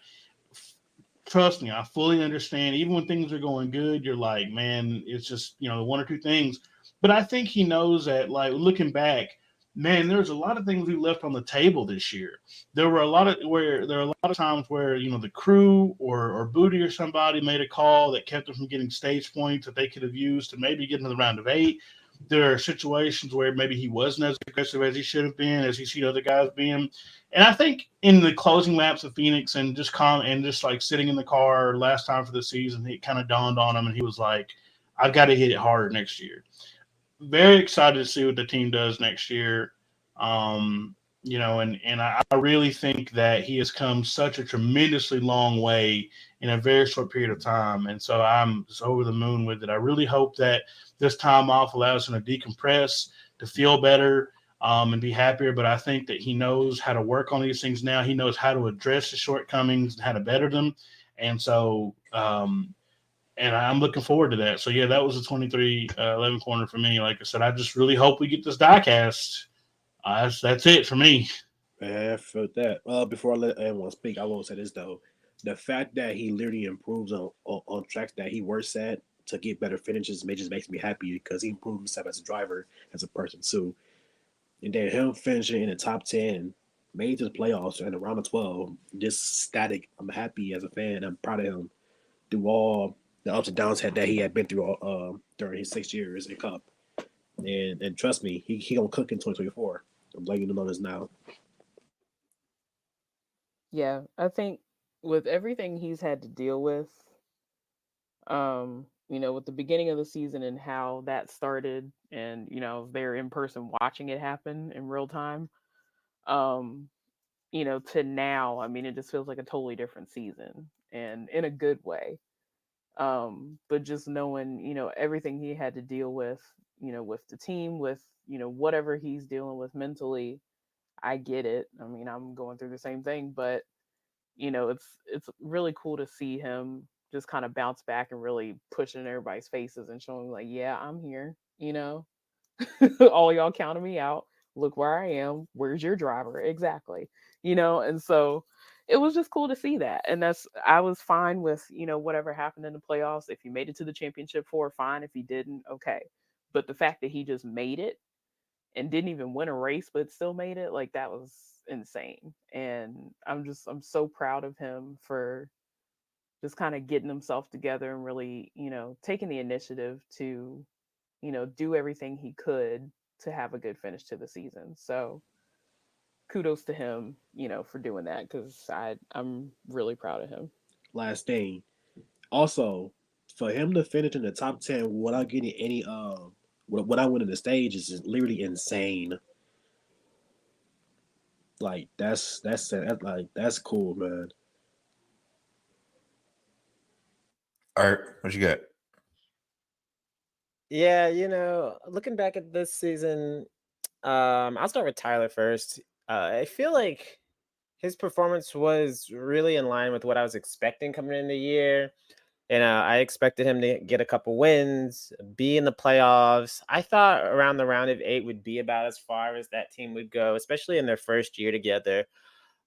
trust me, I fully understand. Even when things are going good, you're like, man, it's just one or two things. But I think he knows that, like looking back, man, there's a lot of things we left on the table this year. There were a lot of times where the crew or Booty or somebody made a call that kept them from getting stage points that they could have used to maybe get into the round of 8. There are situations where maybe he wasn't as aggressive as he should have been, as he seen other guys being. And I think in the closing laps of Phoenix and just like sitting in the car last time for the season, it kind of dawned on him, and he was like, "I've got to hit it harder next year." Very excited to see what the team does next year. And I really think that he has come such a tremendously long way in a very short period of time. And so I'm just over the moon with it. I really hope that this time off allows him to decompress, to feel better, and be happier. But I think that he knows how to work on these things now. He knows how to address the shortcomings and how to better them. And so, and I'm looking forward to that. So yeah, that was a 23-11 corner for me. Like I said, I just really hope we get this diecast. That's it for me. Man, I felt that. Before I let anyone speak, I will say this though: the fact that he literally improves on tracks that he works at to get better finishes just makes me happy because he improved himself as a driver, as a person too. And then him finishing in the top 10, made it to the playoffs and around the 12, just static. I'm happy as a fan. I'm proud of him through all the ups and downs that he had been through during his 6 years in Cup. And trust me, he gonna cook in 2024. I'm letting you know this now. Yeah, I think with everything he's had to deal with, with the beginning of the season and how that started, and they're in person watching it happen in real time. Um, to now, I mean, it just feels like a totally different season, and in a good way. But just knowing, everything he had to deal with the team, with whatever he's dealing with mentally, I get it. I mean, I'm going through the same thing, but it's really cool to see him just kind of bounce back and really pushing in everybody's faces and showing like, yeah, I'm here. All y'all counted me out. Look where I am. Where's your driver? Exactly. And so it was just cool to see that. And I was fine with, whatever happened in the playoffs. If he made it to the championship four, fine. If he didn't, okay. But the fact that he just made it and didn't even win a race, but still made it, like that was insane. And I'm so proud of him for just kind of getting himself together and really, taking the initiative to do everything he could to have a good finish to the season. So kudos to him, for doing that because I'm really proud of him. Last thing, also for him to finish in the top 10 without getting any without winning the stage is literally insane. Like that's cool, man. Art, what you got? Yeah, looking back at this season, I'll start with Tyler first. I feel like his performance was really in line with what I was expecting coming in the year. I expected him to get a couple wins, be in the playoffs. I thought around the round of 8 would be about as far as that team would go, especially in their first year together.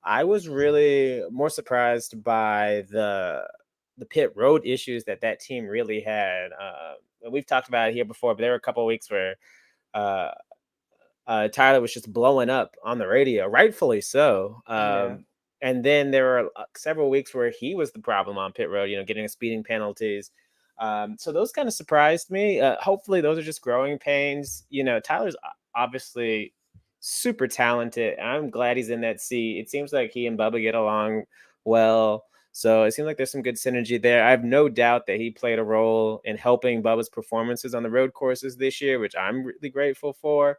I was really more surprised by the pit road issues that team really had. We've talked about it here before, but there were a couple of weeks where uh, Tyler was just blowing up on the radio, rightfully so. Yeah. And then there were several weeks where he was the problem on pit road, getting speeding penalties. So those kind of surprised me. Hopefully those are just growing pains. Tyler's obviously super talented. I'm glad he's in that seat. It seems like he and Bubba get along well. So it seems like there's some good synergy there. I have no doubt that he played a role in helping Bubba's performances on the road courses this year, which I'm really grateful for.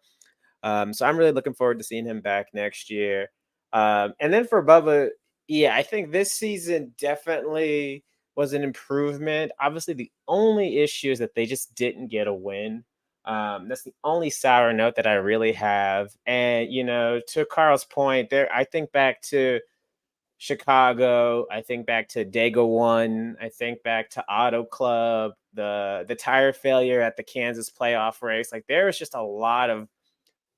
So I'm really looking forward to seeing him back next year. And then for Bubba, yeah, I think this season definitely was an improvement. Obviously, the only issue is that they just didn't get a win. That's the only sour note that I really have. And, to Carl's point there, I think back to Chicago. I think back to Dago 1. I think back to Auto Club, the tire failure at the Kansas playoff race. Like, there was just a lot of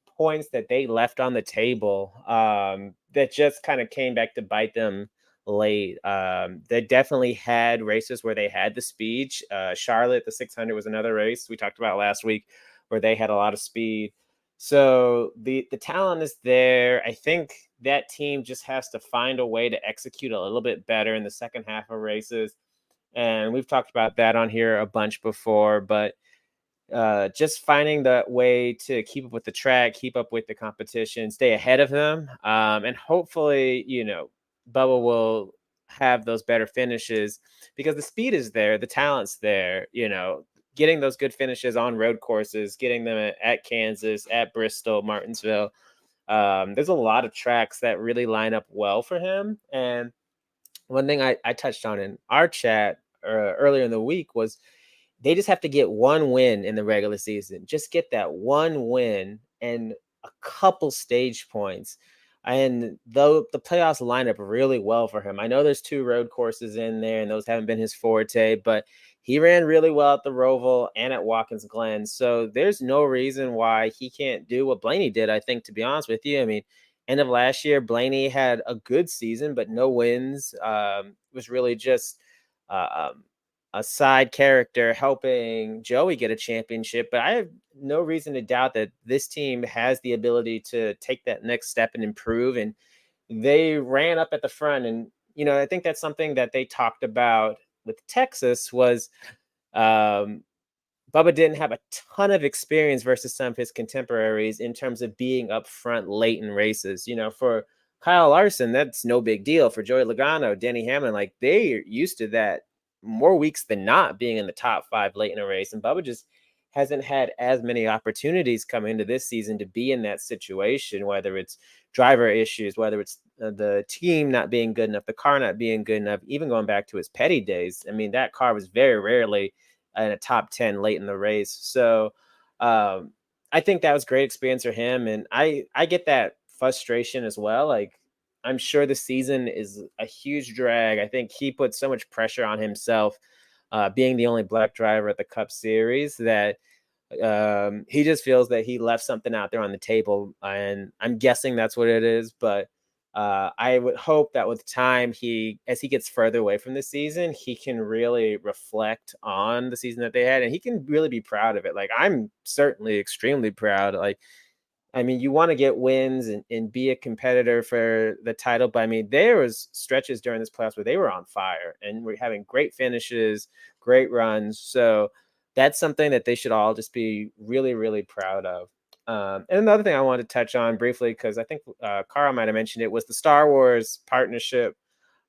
points that they left on the table that just kind of came back to bite them late. They definitely had races where they had the speed. Charlotte, the 600 was another race we talked about last week where they had a lot of speed. So the talent is there. I think that team just has to find a way to execute a little bit better in the second half of races. And we've talked about that on here a bunch before, but just finding the way to keep up with the track, keep up with the competition, stay ahead of them. And hopefully, Bubba will have those better finishes because the speed is there, the talent's there, getting those good finishes on road courses, getting them at Kansas, at Bristol, Martinsville. There's a lot of tracks that really line up well for him. And one thing I touched on in our chat earlier in the week was they just have to get one win in the regular season. Just get that one win and a couple stage points. And though the playoffs line up really well for him, I know there's 2 road courses in there and those haven't been his forte, but he ran really well at the Roval and at Watkins Glen. So there's no reason why he can't do what Blaney did, I think, to be honest with you. I mean, end of last year, Blaney had a good season, but no wins. It was really just a side character helping Joey get a championship. But I have no reason to doubt that this team has the ability to take that next step and improve. And they ran up at the front. And, I think that's something that they talked about with Texas was Bubba didn't have a ton of experience versus some of his contemporaries in terms of being up front late in races. For Kyle Larson, that's no big deal. For Joey Logano, Denny Hamlin, like, they're used to that more weeks than not being in the top 5 late in a race. And Bubba just hasn't had as many opportunities coming into this season to be in that situation, whether it's driver issues, whether it's the team not being good enough, the car not being good enough, even going back to his Petty days. I mean, that car was very rarely in a top 10 late in the race. So I think that was great experience for him. And I get that frustration as well. Like, I'm sure the season is a huge drag. I think he put so much pressure on himself, being the only black driver at the Cup Series, that he just feels that he left something out there on the table. And I'm guessing that's what it is. But I would hope that with time, as he gets further away from the season, he can really reflect on the season that they had, and he can really be proud of it. Like, I'm certainly extremely proud. Like, I mean, you want to get wins and be a competitor for the title. But I mean, there was stretches during this playoffs where they were on fire and we're having great finishes, great runs. So that's something that they should all just be really, really proud of. And another thing I wanted to touch on briefly, because I think Carl might have mentioned it, was the Star Wars partnership.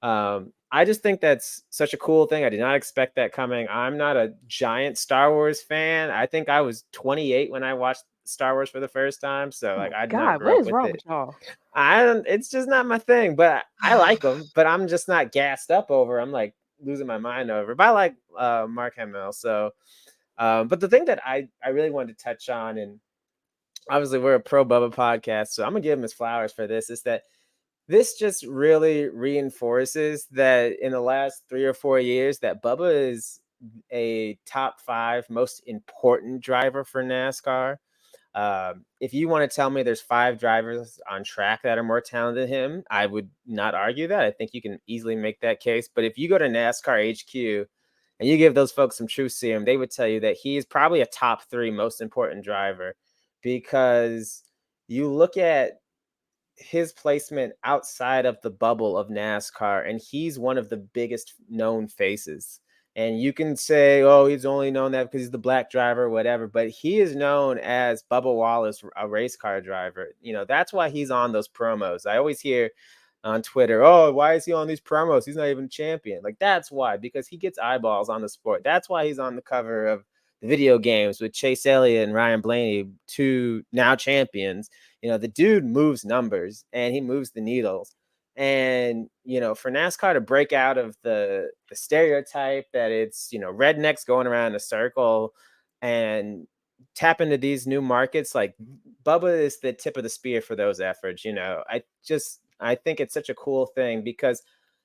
I just think that's such a cool thing. I did not expect that coming. I'm not a giant Star Wars fan. I think I was 28 when I watched Star Wars for the first time. So like, I did not grow up with wrong it. with y'all? It's just not my thing, but I like them, but I'm just not gassed up over. I'm like losing my mind over, but I like Mark Hamill. So, but the thing that I really wanted to touch on, and obviously we're a pro Bubba podcast, so I'm gonna give him his flowers for this, is that this just really reinforces that in the last 3 or 4 years that Bubba is a top 5 most important driver for NASCAR. If you want to tell me there's 5 drivers on track that are more talented than him, I would not argue that. I think you can easily make that case. But if you go to NASCAR HQ and you give those folks some truth serum, they would tell you that he is probably a top 3 most important driver, because you look at his placement outside of the bubble of NASCAR, and he's one of the biggest known faces. And you can say, oh, he's only known that because he's the black driver or whatever, but he is known as Bubba Wallace, a race car driver. That's why he's on those promos. I always hear on Twitter, oh, why is he on these promos? He's not even a champion. Like, that's why, because he gets eyeballs on the sport. That's why he's on the cover of the video games with Chase Elliott and Ryan Blaney, 2 now champions. The dude moves numbers and he moves the needles. And, for NASCAR to break out of the stereotype that it's, rednecks going around in a circle and tap into these new markets, like Bubba is the tip of the spear for those efforts. I think it's such a cool thing because,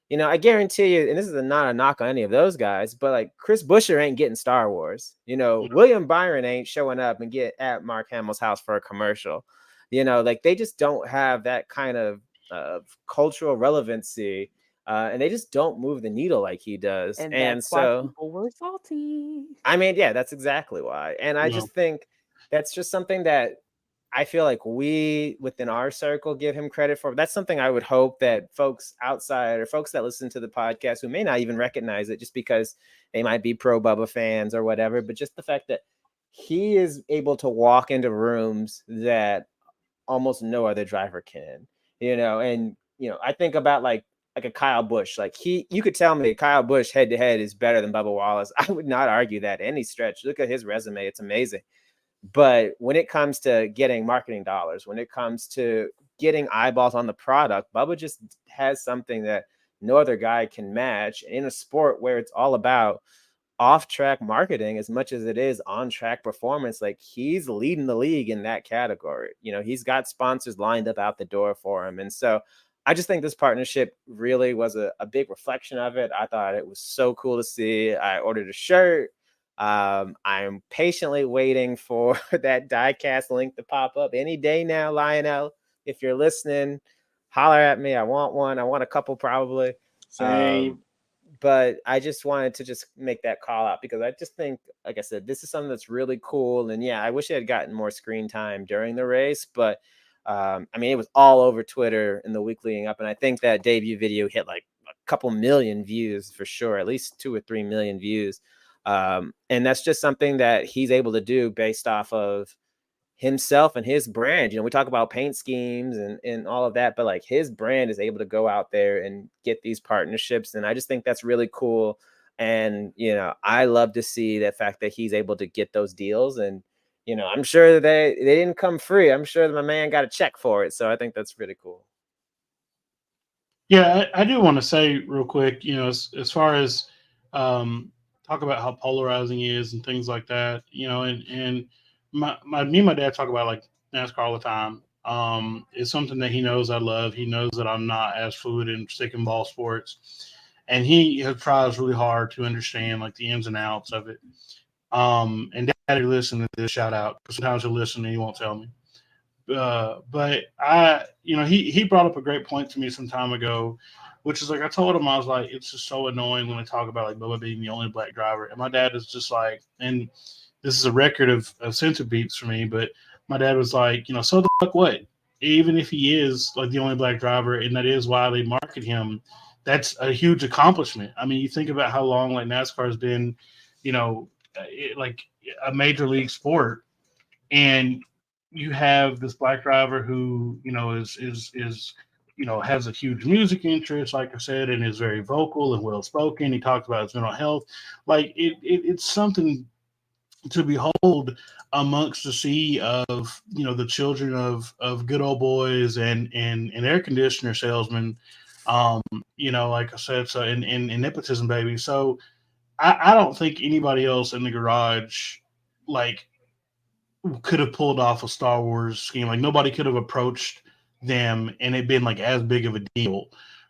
you know, I guarantee you, and this is not a knock on any of those guys, but like Chris Buescher ain't getting Star Wars. You know, William Byron ain't showing up and get at Mark Hamill's house for a commercial. You know, like they just don't have that kind of cultural relevancy, and they just don't move the needle like he does. And And that's why so, people were salty. I mean, yeah, that's exactly why. And I just think that's just something that I feel like we within our circle give him credit for. That's something I would hope that folks outside or folks that listen to the podcast who may not even recognize it just because they might be pro Bubba fans or whatever, but just the fact that he is able to walk into rooms that almost no other driver can, you know. And, you know, I think about like a Kyle Busch, like you could tell me Kyle Busch head to head is better than Bubba Wallace. I would not argue that any stretch. Look at his resume. It's amazing. But when it comes to getting marketing dollars, when it comes to getting eyeballs on the product, Bubba just has something that no other guy can match in a sport where it's all about off-track marketing as much as it is on-track performance. Like, he's leading the league in that category. You know, he's got sponsors lined up out the door for him. And so I just think this partnership really was a big reflection of it. I thought it was so cool to see. I ordered a shirt. I'm patiently waiting for that diecast link to pop up any day now. Lionel, if you're listening, holler at me. I want one. I want a couple probably. Same. But I just wanted to just make that call out because I just think, like I said, this is something that's really cool. And yeah, I wish it had gotten more screen time during the race, but I mean, it was all over Twitter in the week leading up. And I think that debut video hit like a couple million views for sure, at least 2 or 3 million views. And that's just something that he's able to do based off of himself and his brand. You know, we talk about paint schemes and all of that, but like his brand is able to go out there and get these partnerships. And I just think that's really cool. And, you know, I love to see the fact that he's able to get those deals. And, you know, I'm sure that they didn't come free. I'm sure that my man got a check for it. So I think that's really cool. Yeah, I do want to say real quick, you know, as far as talk about how polarizing he is and things like that, you know, and me and my dad talk about like NASCAR all the time. It's something that he knows I love. He knows that I'm not as fluid in stick and ball sports, and he tries really hard to understand like the ins and outs of it. And Dad, you listen to this, shout out. Sometimes he'll listen and he won't tell me. But you know, he brought up a great point to me some time ago, which is like I told him, I was like, it's just so annoying when they talk about like Bubba being the only black driver, and my dad is just like, and this is a record of center beats for me, but my dad was like, you know, so the fuck what? Even if he is like the only black driver, and that is why they market him, that's a huge accomplishment. I mean, you think about how long like NASCAR has been, you know, like a major league sport, and you have this black driver who, you know, is you know, has a huge music interest, like I said, and is very vocal and well spoken. He talks about his mental health. Like it's something to behold amongst the sea of, you know, the children of good old boys and air conditioner salesmen. You know, like I said, so in nepotism, baby. So I don't think anybody else in the garage like could have pulled off a Star Wars scheme. Like nobody could have approached them and it been like as big of a deal,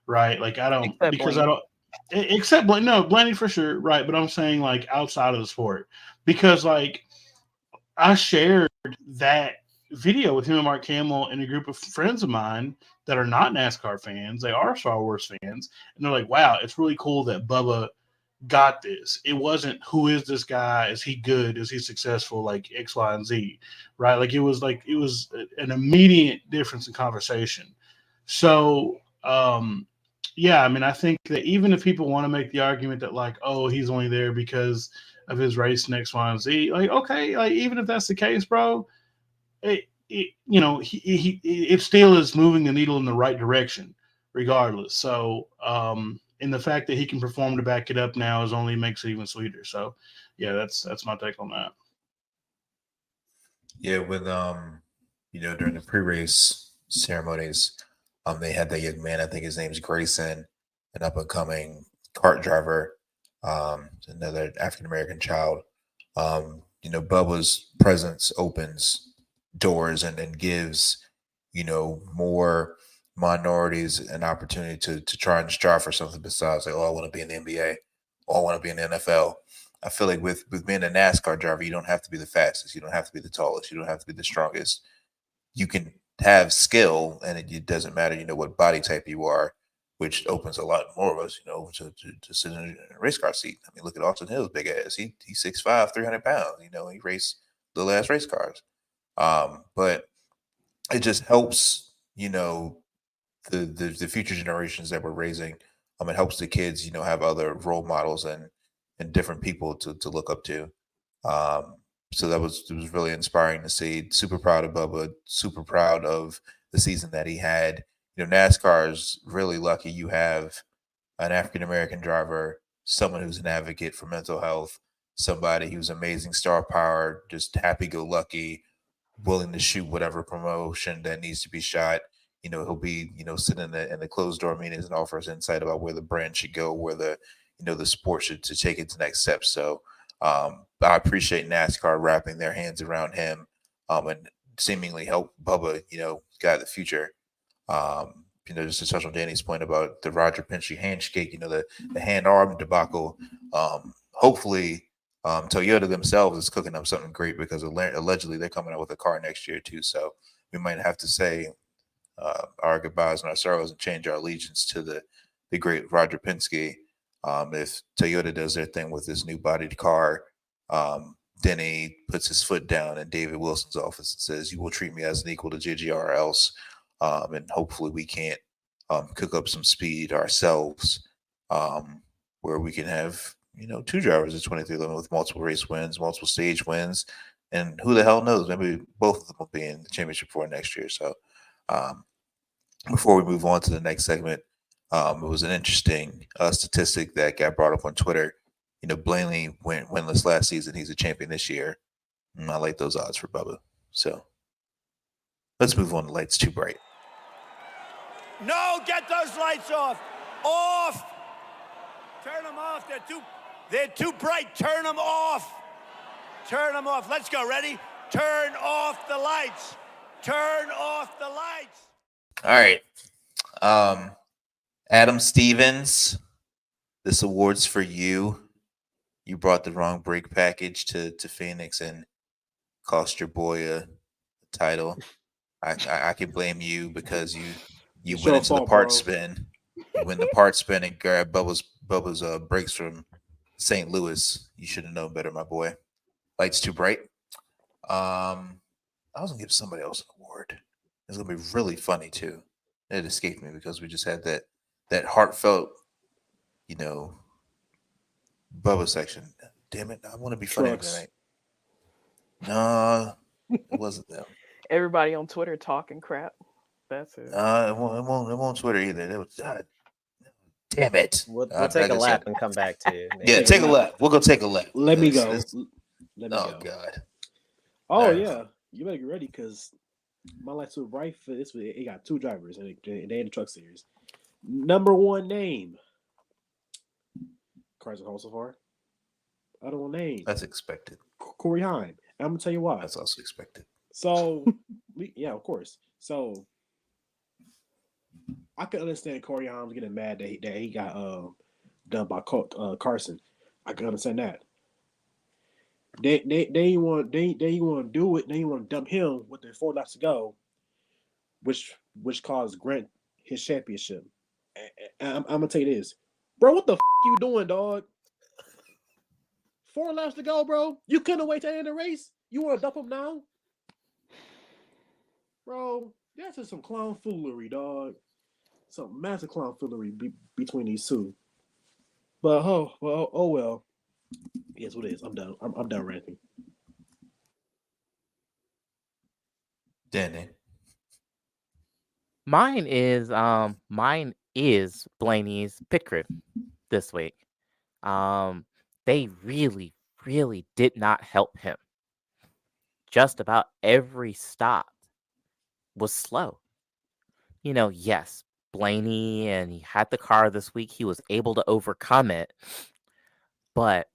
right? Like I don't Except because Blaney. I don't except no Blaney for sure, right? But I'm saying like outside of the sport because like I shared that video with him and Mark Hamill and a group of friends of mine that are not NASCAR fans. They are Star Wars fans, and they're like, "Wow, it's really cool that Bubba got this." It wasn't who is this guy? Is he good? Is he successful? Like X, Y, and Z, right? Like it was an immediate difference in conversation. So yeah, I mean, I think that even if people want to make the argument that like, oh, he's only there because of his race in X, Y, and Z, like okay, like even if that's the case, bro, you know, it still is moving the needle in the right direction, regardless. So and the fact that he can perform to back it up now is only makes it even sweeter. So, yeah, that's my take on that. Yeah, with you know, during the pre-race ceremonies, they had that young man. I think his name's Grayson, an up-and-coming kart driver, another African American child. You know, Bubba's presence opens doors and gives, you know, more minorities an opportunity to try and strive for something besides like, oh, I want to be in the NBA, or I want to be in the NFL. I feel like with being a NASCAR driver, you don't have to be the fastest, you don't have to be the tallest, you don't have to be the strongest. You can have skill, and it doesn't matter, what body type you are, which opens a lot more of us, to sit in a race car seat. I mean, look at Austin Hill's big ass. He's 6'5", 300 pounds. He raced little ass race cars. But it just helps, the future generations that we're raising. It helps the kids, have other role models and different people to look up to. So it was really inspiring to see. Super proud of Bubba. Super proud of the season that he had. NASCAR is really lucky you have an African American driver, someone who's an advocate for mental health, somebody who's amazing star power, just happy go lucky, willing to shoot whatever promotion that needs to be shot. He'll be, sitting in the closed door meetings and offer us insight about where the brand should go, where the sport should to take it to next steps. So I appreciate NASCAR wrapping their hands around him and seemingly help Bubba, guide the future. Just to touch on Danny's point about the Roger Penske handshake, the hand arm debacle. Hopefully, Toyota themselves is cooking up something great because allegedly they're coming out with a car next year too. So we might have to say our goodbyes and our sorrows and change our allegiance to the great Roger Penske. If Toyota does their thing with this new bodied car, Denny puts his foot down in David Wilson's office and says, "You will treat me as an equal to JGR or else." And hopefully we can't cook up some speed ourselves where we can have, 2 drivers at 2311 with multiple race wins, multiple stage wins. And who the hell knows? Maybe both of them will be in the championship for next year. So before we move on to the next segment, it was an interesting statistic that got brought up on Twitter. Blaney went winless last season. He's a champion this year. And I like those odds for Bubba. So let's move on to Lights Too Bright. No, get those lights off. Off. Turn them off. They're too bright. Turn them off. Turn them off. Let's go. Ready? Turn off the lights. Turn off the lights. All right. Adam Stevens, this award's for you. You brought the wrong brake package to Phoenix and cost your boy a title. I can blame you because you went into the part spin. You went the part spin and grabbed Bubba's brakes from St. Louis. You should have known better, my boy. Lights Too Bright. I was gonna give somebody else an award. It's gonna be really funny too. It escaped me because we just had that heartfelt, Bubba section. Damn it! I want to be funny tonight. No, it wasn't them. Everybody on Twitter talking crap. That's it. It won't Twitter either. It was, damn it. We'll take a lap and come back to you. Yeah, take a lap. We'll go take a lap. Let me go. Let me go. God. Oh yeah, you better get ready because my Lights Too Bright for this. It got 2 drivers and they in the truck series. Number 1 name. Carson Hall so far. Other one name. That's expected. Corey Heim. I'm gonna tell you why. That's also expected. So, yeah, of course. So, I could understand Corey Heim getting mad that he got done by Carson. I can understand that. They want to do it. They want to dump him with the 4 laps to go, which caused Grant his championship. And I'm gonna tell you this, bro. What the you doing, dog? 4 laps to go, bro. You couldn't wait to end the race. You want to dump him now, bro? That's just some clown foolery, dog. Some massive clown foolery between these two. But oh well. Yes, what it is. I'm done. I'm done ranting. Danny. Mine is Blaney's pit crew this week. They really, really did not help him. Just about every stop was slow. Yes, Blaney, and he had the car this week. He was able to overcome it, but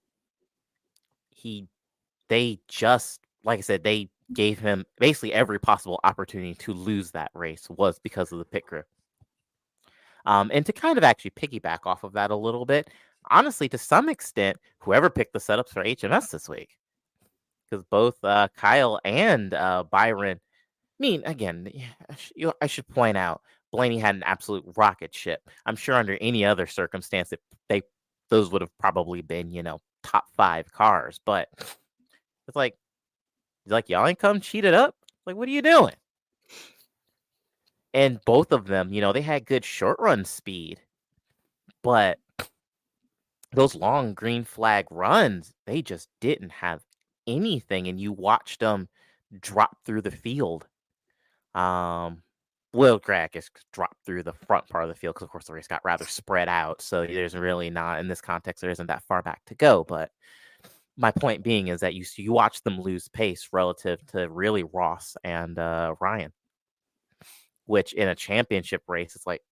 they just, like I said, they gave him basically every possible opportunity to lose that race was because of the pit crew. And to kind of actually piggyback off of that a little bit, honestly, to some extent, whoever picked the setups for HMS this week, because both Kyle and Byron, I mean, again, I should point out, Blaney had an absolute rocket ship. I'm sure under any other circumstance, those would have probably been, top 5 cars. But it's like y'all ain't come cheated up. Like, what are you doing? And both of them, they had good short run speed, but those long green flag runs, they just didn't have anything. And you watched them drop through the field. Will Grackus dropped through the front part of the field because, of course, the race got rather spread out. So there's really not, in this context, there isn't that far back to go. But my point being is that you watch them lose pace relative to really Ross and Ryan, which in a championship race, it's like,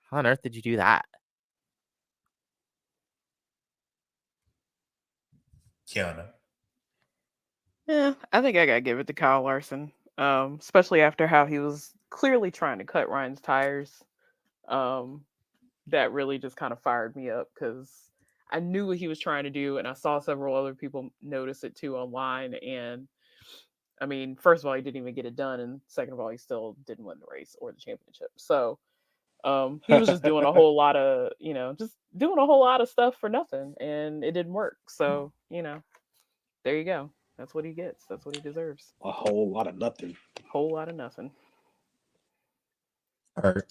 how on earth did you do that? Kiana. Yeah, I think I gotta give it to Kyle Larson, especially after how he was clearly trying to cut Ryan's tires. That really just kind of fired me up because I knew what he was trying to do, and I saw several other people notice it too online. And I mean, first of all, he didn't even get it done, and second of all, he still didn't win the race or the championship. So he was just doing a whole lot of, just doing a whole lot of stuff for nothing, and it didn't work. So there you go. That's what he gets. That's what he deserves. A whole lot of nothing. Whole lot of nothing. All right.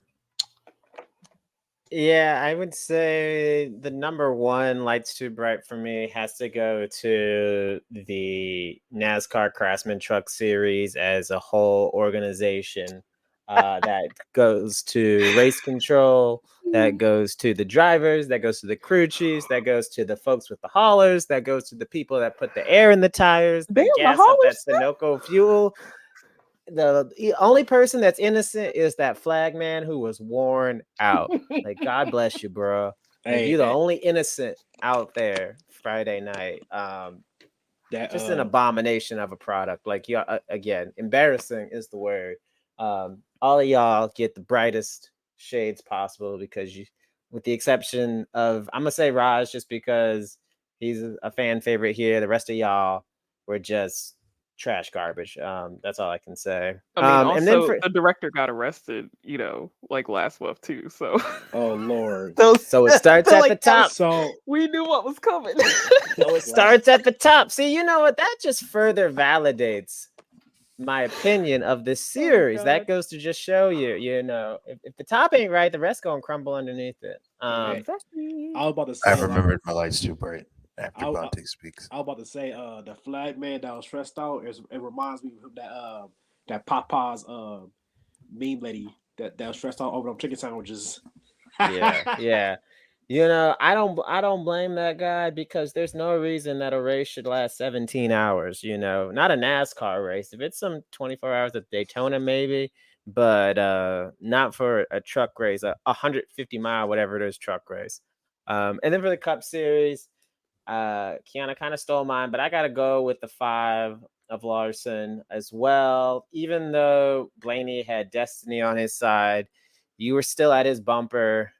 Yeah, I would say the number one lights too bright for me has to go to the NASCAR Craftsman Truck Series as a whole organization. That goes to race control, that goes to the drivers, that goes to the crew chiefs, that goes to the folks with the haulers, that goes to the people that put the air in the tires, the gas up that Sunoco fuel. The only person that's innocent is that flag man who was worn out. Like, God bless you, bro. Like, you're the only innocent out there Friday night. Just an abomination of a product. Like, again, embarrassing is the word. All of y'all get the brightest shades possible because you, with the exception of, I'm gonna say Raj, just because he's a fan favorite here. The rest of y'all were just trash garbage. That's all I can say. I mean, also, and then the director got arrested, like last month too. So, oh Lord. So it starts at the top. So we knew what was coming. So it starts at the top. See, you know what? That just further validates my opinion of this series. That goes to just show you, if the top ain't right, the rest gonna crumble underneath it. Exactly. I was about to say, I remembered my lights too bright. After Bonte speaks, I was about to say, the flag man that was stressed out. It reminds me of that Papa's meme lady that was stressed out over them chicken sandwiches. Yeah. I don't blame that guy because there's no reason that a race should last 17 hours. Not a NASCAR race. If it's some 24 hours at Daytona, maybe, but not for a truck race, a 150-mile, whatever it is, truck race. And then for the Cup Series. Kiana kind of stole mine, but I got to go with the 5 of Larson as well. Even though Blaney had destiny on his side, you were still at his bumper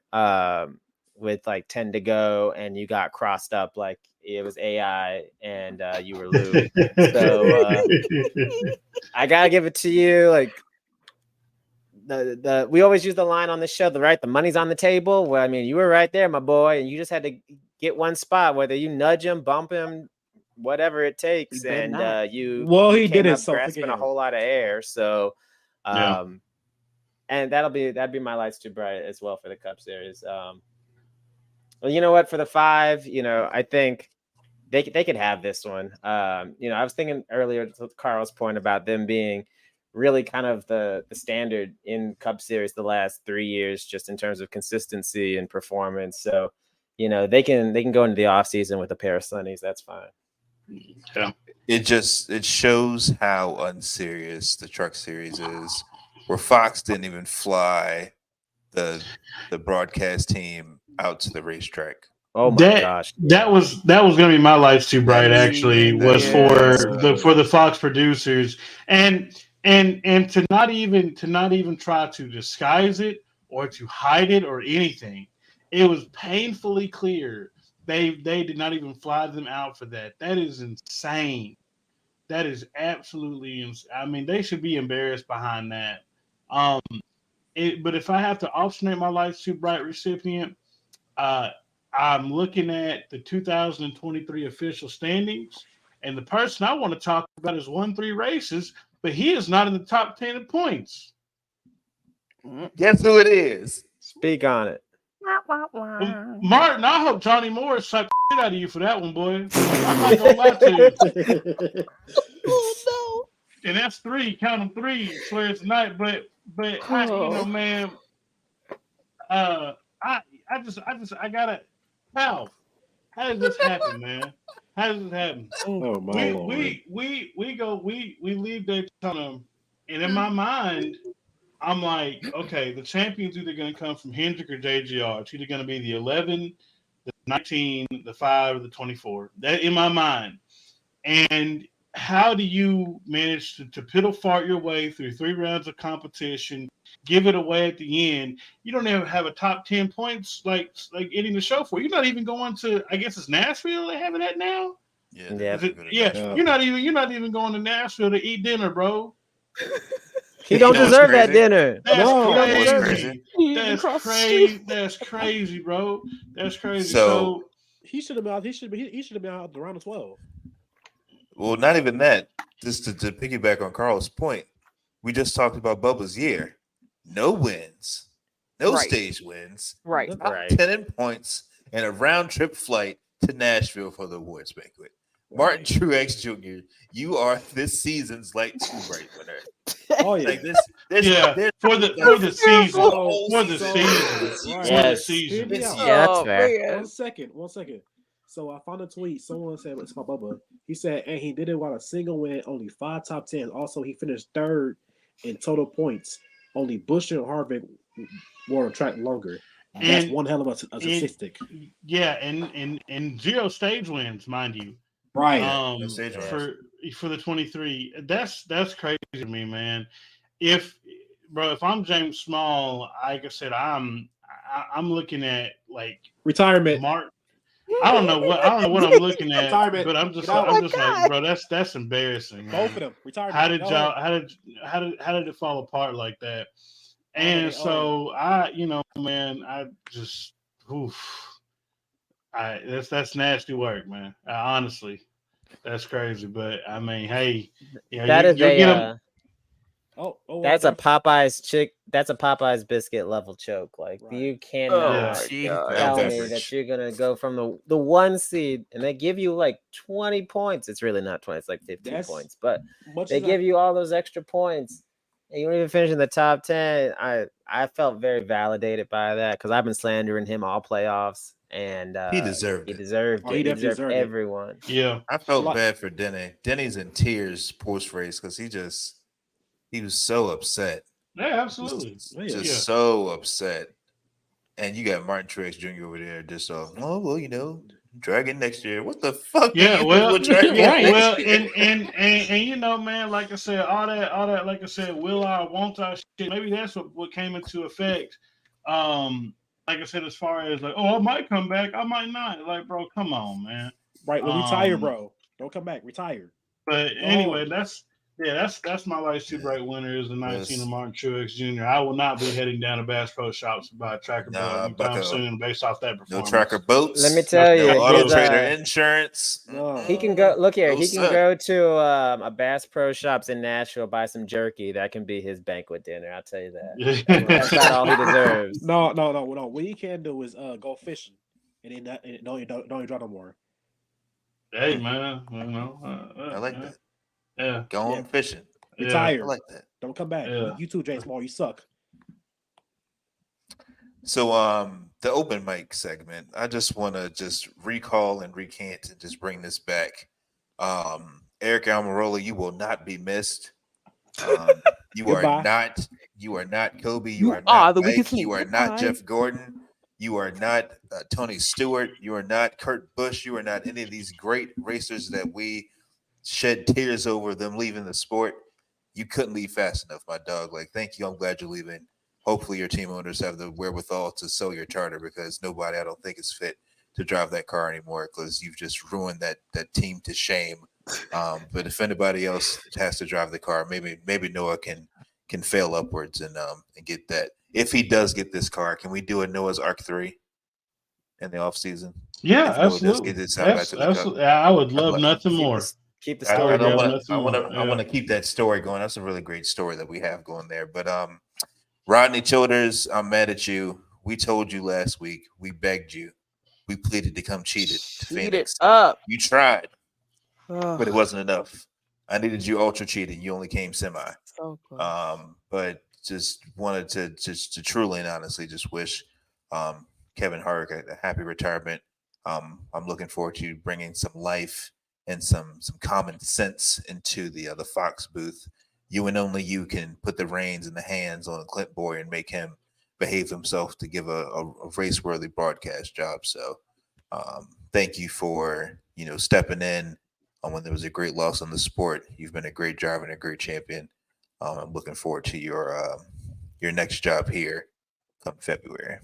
with like 10 to go, and you got crossed up like it was AI and you were Lou. So I got to give it to you. Like, we always use the line on the show, the money's on the table. Well, I mean, you were right there, my boy, and you just had to get one spot, whether you nudge him, bump him, whatever it takes, and he did it, so grasping a whole lot of air. So, and that'd be my lights too bright as well for the Cup Series. Well, you know what? For the 5, I think they could have this one. I was thinking earlier to Carl's point about them being really kind of the standard in Cup Series the last 3 years, just in terms of consistency and performance. So, they can go into the off season with a pair of sunnies. That's fine. Yeah. It shows how unserious the Truck Series is, where Fox didn't even fly the broadcast team out to the racetrack. Oh my gosh! That was going to be my lights too bright. Actually, was for the Fox producers and to not even try to disguise it or to hide it or anything. It was painfully clear they did not even fly them out for that. That is insane. That is absolutely insane. I mean, they should be embarrassed behind that. Um, but if I have to alternate my Life's Too Bright recipient, uh, I'm looking at the 2023 official standings, and the person I want to talk about has won 3 races, but he is not in the top 10 in points. Guess who it is? Speak on it. Martin, I hope Johnny Morris sucked the shit out of you for that one, boy. I'm not gonna lie to you. Oh And that's 3, count them 3, swear it's night. But no. man, I gotta how does this happen, man? How does this happen? Oh my lord. We leave Daytona, and in my mind, I'm like, okay, the champion's either going to come from Hendrick or JGR. It's either going to be the 11, the 19, the 5, or the 24. That in my mind. And how do you manage to piddle fart your way through 3 rounds of competition, give it away at the end? You don't even have a top 10 points like ending the show for. You're not even going to, I guess it's Nashville they have it at now. Yeah, You're not even going to Nashville to eat dinner, bro. He don't deserve that dinner. That's No, he don't deserve crazy. it. That's crazy. That's crazy, bro. That's crazy. So he should have been out. He should have been out the round of 12. well, not even that. Just to piggyback on Carl's point, we just talked about Bubba's year. No wins, no Right. stage wins, Right. top 10 in points, and a round trip flight to Nashville for the awards banquet. Martin Truex Jr., you are this season's Light Too Bright winner. Oh yeah, Like this for the season. For the season. Right. For the Yes. season. Yeah, that's fair. One second. So I found a tweet. Someone said it's about Bubba. He said, and he did it while a single win, only 5 top 10. Also, he finished 3rd in total points. Only Busch and Harvick were on track longer. That's one hell of a statistic. Yeah, and 0 stage wins, mind you. Right. For the 23. That's crazy to me, man. If I'm James Small, like I said, I'm looking at like retirement. I don't know what I'm looking at, but I'm just like, bro, that's embarrassing. Man. Both of them retirement. How did it fall apart like that? And that's nasty work, man. Honestly, that's crazy. But I mean, hey, that's a Popeye's biscuit level choke. Like you cannot tell me that you're gonna go from the 1 seed and they give you like 20 points. It's really not 20, it's like 15 points, but they give you all those extra points and you don't even finish in the top 10. I felt very validated by that because I've been slandering him all playoffs. And he deserved it. He deserved it. He deserved everyone. Yeah, I felt bad for Denny. Denny's in tears post race because he was so upset. Yeah, absolutely. Just so upset. And you got Martin Truex Jr. over there just Dragon next year. What the fuck? Yeah, well, right. and man, like I said, all that, like I said, will I, won't I shit. Maybe that's what came into effect. Like I said, as far as like, I might come back, I might not. Like, bro, come on, man. Right, well, retire, bro. Don't come back. Retire. But anyway, that's my Life's Too Bright winner is the 19 of Martin Truex Jr. I will not be heading down to Bass Pro Shops to buy a tracker boat anytime soon based off that performance. No tracker boats. Let me tell you, Auto Trader insurance. He can go. Look here. He can go to a Bass Pro Shops in Nashville, buy some jerky. That can be his banquet dinner. I'll tell you that. That's not all he deserves. No. What he can do is go fishing, and then don't draw no more. Hey man, I like that. Yeah, going fishing. Retire. I like that. Don't come back. Yeah. You too, James Small. You suck. So the open mic segment, I just want to just recall and recant and just bring this back. Eric Almirola, you will not be missed. You are not Kobe. You are not Mike. You are not Jeff Gordon. You are not Tony Stewart. You are not Kurt Busch. You are not any of these great racers that we shed tears over them leaving the sport. You couldn't leave fast enough, my dog. Like, thank you. I'm glad you're leaving. hopefully your team owners have the wherewithal to sell your charter, because nobody, I don't think, is fit to drive that car anymore, because you've just ruined that team to shame. But if anybody else has to drive the car, maybe Noah can fail upwards and get that. If he does get this car, can we do a Noah's Arc 3 in the off season? Yeah, If Noah does absolutely. get this out back to the Cup, Absolutely. I would love nothing more. Keep the I story would love going. nothing more. I want to keep that story going. That's a really great story that we have going there. But Rodney Childers, I'm mad at you. We told you last week. We begged you. We pleaded to come cheated to Phoenix. Up. You tried, but it wasn't enough. I needed you ultra cheated. You only came semi. So close. But just wanted to truly and honestly just wish Kevin Hart a happy retirement. I'm looking forward to bringing some life and some common sense into the Fox booth. You and only you can put the reins in the hands on Clint Boyer and make him behave himself to give a race-worthy broadcast job. So thank you for stepping in when there was a great loss on the sport. You've been a great driver and a great champion. I'm looking forward to your next job here come February.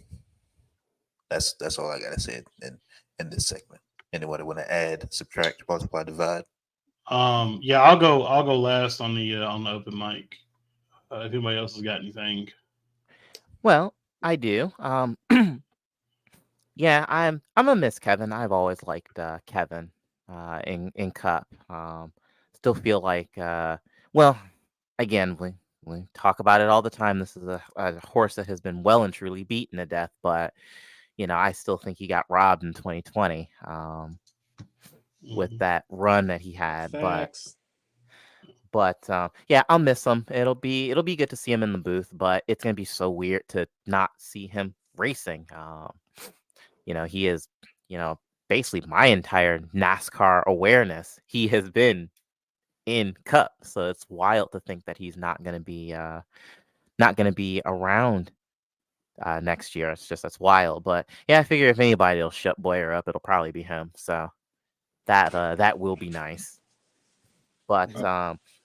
That's all I gotta say in this segment. Anyone want to add, subtract, multiply, divide? Yeah, I'll go last on the open mic. If anybody else has got anything. Well, I do. Yeah, I'm a miss Kevin. I've always liked Kevin in Cup. Still feel like well, again, we talk about it all the time. This is a horse that has been well and truly beaten to death, but I still think he got robbed in 2020 with that run that he had. Facts. But yeah, I'll miss him. It'll be good to see him in the booth, but it's gonna be so weird to not see him racing. He is, basically my entire NASCAR awareness. He has been in Cup, so it's wild to think that he's not gonna be around next year. That's wild. But yeah, I figure if anybody will shut Boyer up, it'll probably be him. So that will be nice. But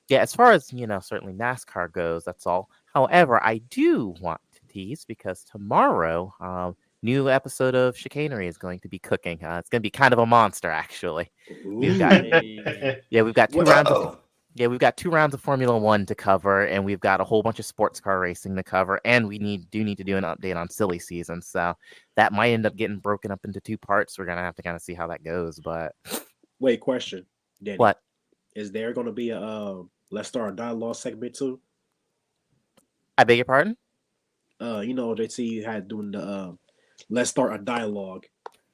yeah, as far as certainly NASCAR goes, that's all. However, I do want to tease because tomorrow, new episode of Chicanery is going to be cooking. It's going to be kind of a monster, actually. We've got two rounds. We've got 2 rounds of Formula One to cover, and we've got a whole bunch of sports car racing to cover, and we need to do an update on silly season. So that might end up getting broken up into 2 parts. We're gonna have to kind of see how that goes. But wait, question, Danny. What? Is there going to be a Let's Start a Dialogue segment too? I beg your pardon? JT had doing the Let's Start a Dialogue.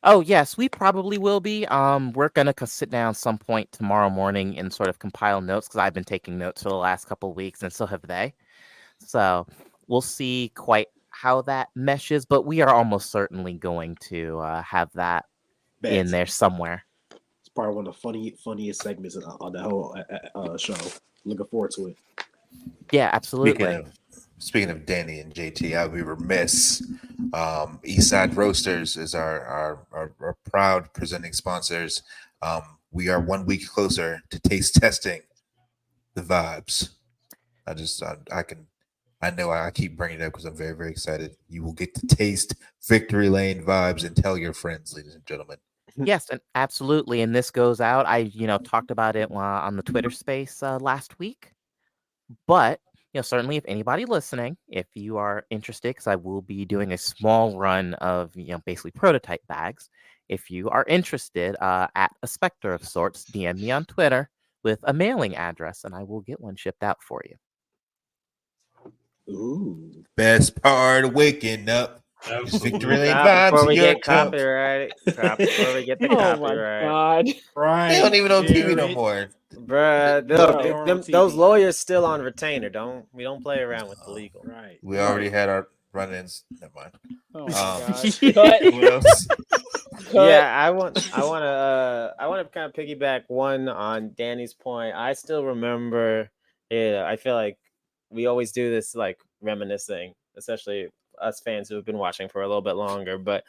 Oh, yes, we probably will be. We're going to sit down some point tomorrow morning and sort of compile notes because I've been taking notes for the last couple of weeks and so have they. So we'll see quite how that meshes, but we are almost certainly going to have that in there somewhere. It's probably one of the funniest segments on the whole show. Looking forward to it. Yeah, absolutely. Speaking of Danny and JT, I would be remiss. Eastside Roasters is our proud presenting sponsors. We are 1 week closer to taste testing the vibes. I know I keep bringing it up because I'm very, very excited. You will get to taste Victory Lane vibes and tell your friends, ladies and gentlemen. Yes, and absolutely. And this goes out. I talked about it on the Twitter space last week, but certainly if anybody listening, if you are interested, because I will be doing a small run of, basically prototype bags. If you are interested, at a Spectre of sorts, DM me on Twitter with a mailing address and I will get one shipped out for you. Ooh. Best part of waking up. Victory Lane vibes before in we your get cup. copyright. Before we get the Oh copyright. my God. Right. They don't even on TV no more. Bruh, those lawyers still on retainer. We don't play around with the legal. Right. We already had our run-ins. Never mind. Oh my God. Who else? Yeah, I want to kind of piggyback one on Danny's point. I still remember. I feel like we always do this, like reminiscing, especially us fans who have been watching for a little bit longer. But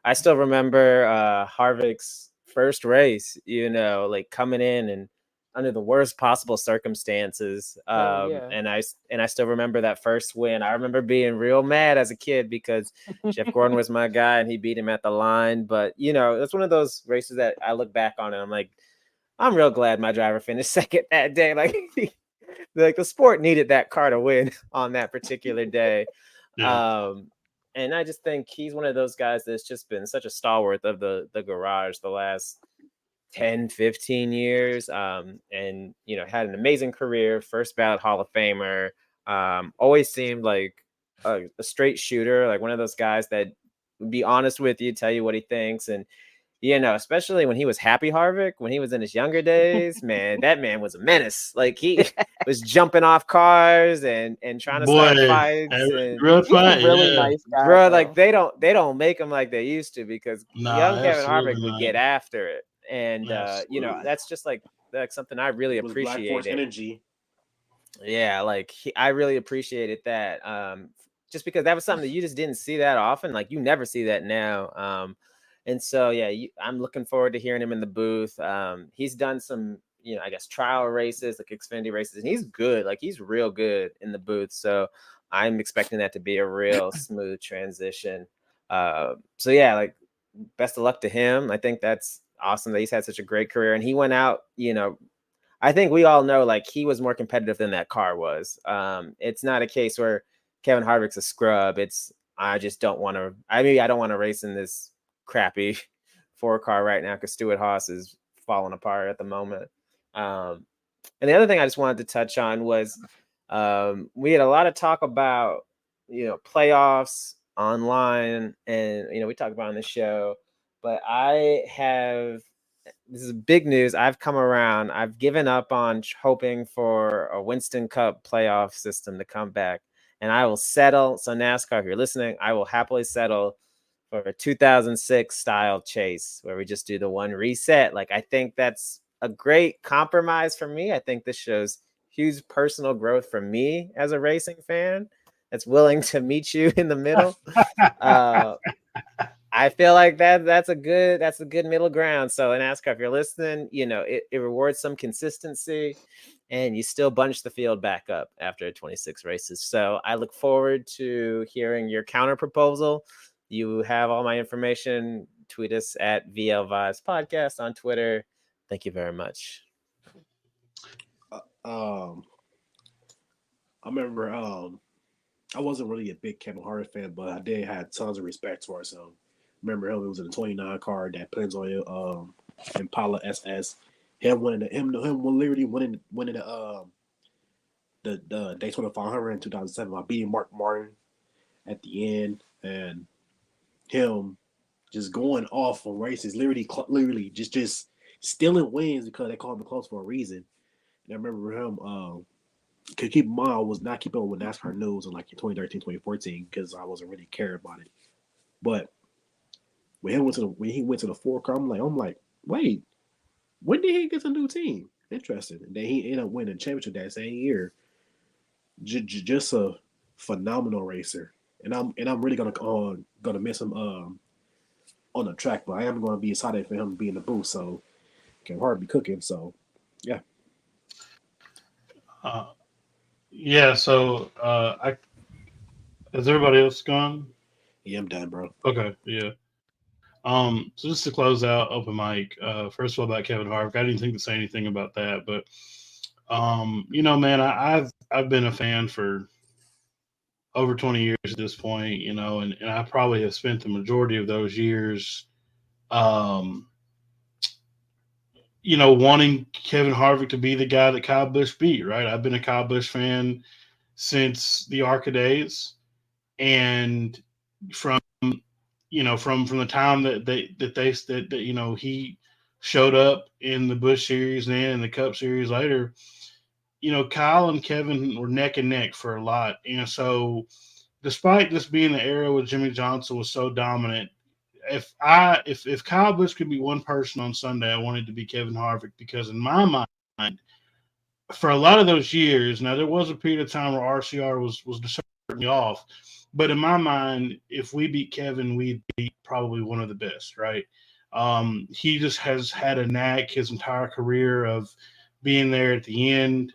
I still remember Harvick's first race. Like coming in and under the worst possible circumstances. Yeah. And I still remember that first win. I remember being real mad as a kid because Jeff Gordon was my guy and he beat him at the line. But it's one of those races that I look back on and I'm like, I'm real glad my driver finished second that day. Like the sport needed that car to win on that particular day. Yeah. And I just think he's one of those guys that's just been such a stalwart of the garage the last 10, 15 years. And, had an amazing career, first ballot Hall of Famer, always seemed like a straight shooter, like one of those guys that would be honest with you, tell you what he thinks. And, especially when he was Happy Harvick, when he was in his younger days, man, that man was a menace. Like he was jumping off cars and trying to start fights. And real He's a fight, really yeah. nice guy, bro, though. like they don't make him like they used to because young Kevin absolutely Harvick would not. get after it. And Absolutely. that's just like something I really It was Black Force appreciated. energy. Yeah, like I really appreciated that. Just because that was something that you just didn't see that often. Like you never see that now. And so yeah, I'm looking forward to hearing him in the booth. He's done some, I guess trial races, like Xfinity races, and he's good. Like he's real good in the booth. So I'm expecting that to be a real smooth transition. So yeah, like best of luck to him. I think that's awesome that he's had such a great career, and he went out, I think we all know like he was more competitive than that car was. It's not a case where Kevin Harvick's a scrub. It's I just don't want to. I don't want to race in this crappy 4-car right now because Stuart Haas is falling apart at the moment. And the other thing I just wanted to touch on was we had a lot of talk about playoffs online, and we talked about on the show. But this is big news. I've come around. I've given up on hoping for a Winston Cup playoff system to come back. And I will settle. So NASCAR, if you're listening, I will happily settle for a 2006 style chase where we just do the one reset. Like, I think that's a great compromise for me. I think this shows huge personal growth for me as a racing fan that's willing to meet you in the middle. I feel like that's a good middle ground. So in NASCAR, if you're listening, it rewards some consistency and you still bunch the field back up after 26 races. So I look forward to hearing your counter proposal. You have all my information. Tweet us at VL Vibes Podcast on Twitter. Thank you very much. I remember I wasn't really a big Kevin Harvick fan, but I did have tons of respect for him. Remember him? It was in a 29 car that Pennzoil Impala SS. Him literally winning the Daytona 500 in 2007 by beating Mark Martin at the end, and him just going off on races, literally just stealing wins because they called him close for a reason. And I remember him. Could keep in mind, I was not keeping up with NASCAR news in like 2013, 2014 because I wasn't really caring about it. But when he went to the 4-car, I'm like, wait, when did he get a new team? Interesting. And then he ended up winning a championship that same year. Just a phenomenal racer, and I'm really gonna miss him on the track, but I am gonna be excited for him to be in the booth. So can hard be cooking. So yeah. Yeah. So is everybody else gone? Yeah, I'm done, bro. Okay. Yeah. So just to close out open mic, first of all about Kevin Harvick, I didn't think to say anything about that, but man, I've been a fan for over 20 years at this point, and I probably have spent the majority of those years, wanting Kevin Harvick to be the guy that Kyle Busch beat, right? I've been a Kyle Busch fan since the ARCA days, and from from the time that he showed up in the Busch Series and then in the Cup Series later, Kyle and Kevin were neck and neck for a lot. And so despite this being the era where Jimmy Johnson was so dominant, if Kyle Busch could be one person on Sunday, I wanted to be Kevin Harvick, because in my mind, for a lot of those years, now there was a period of time where RCR was certainly off, but in my mind, if we beat Kevin, we'd be probably one of the best, right? He just has had a knack his entire career of being there at the end,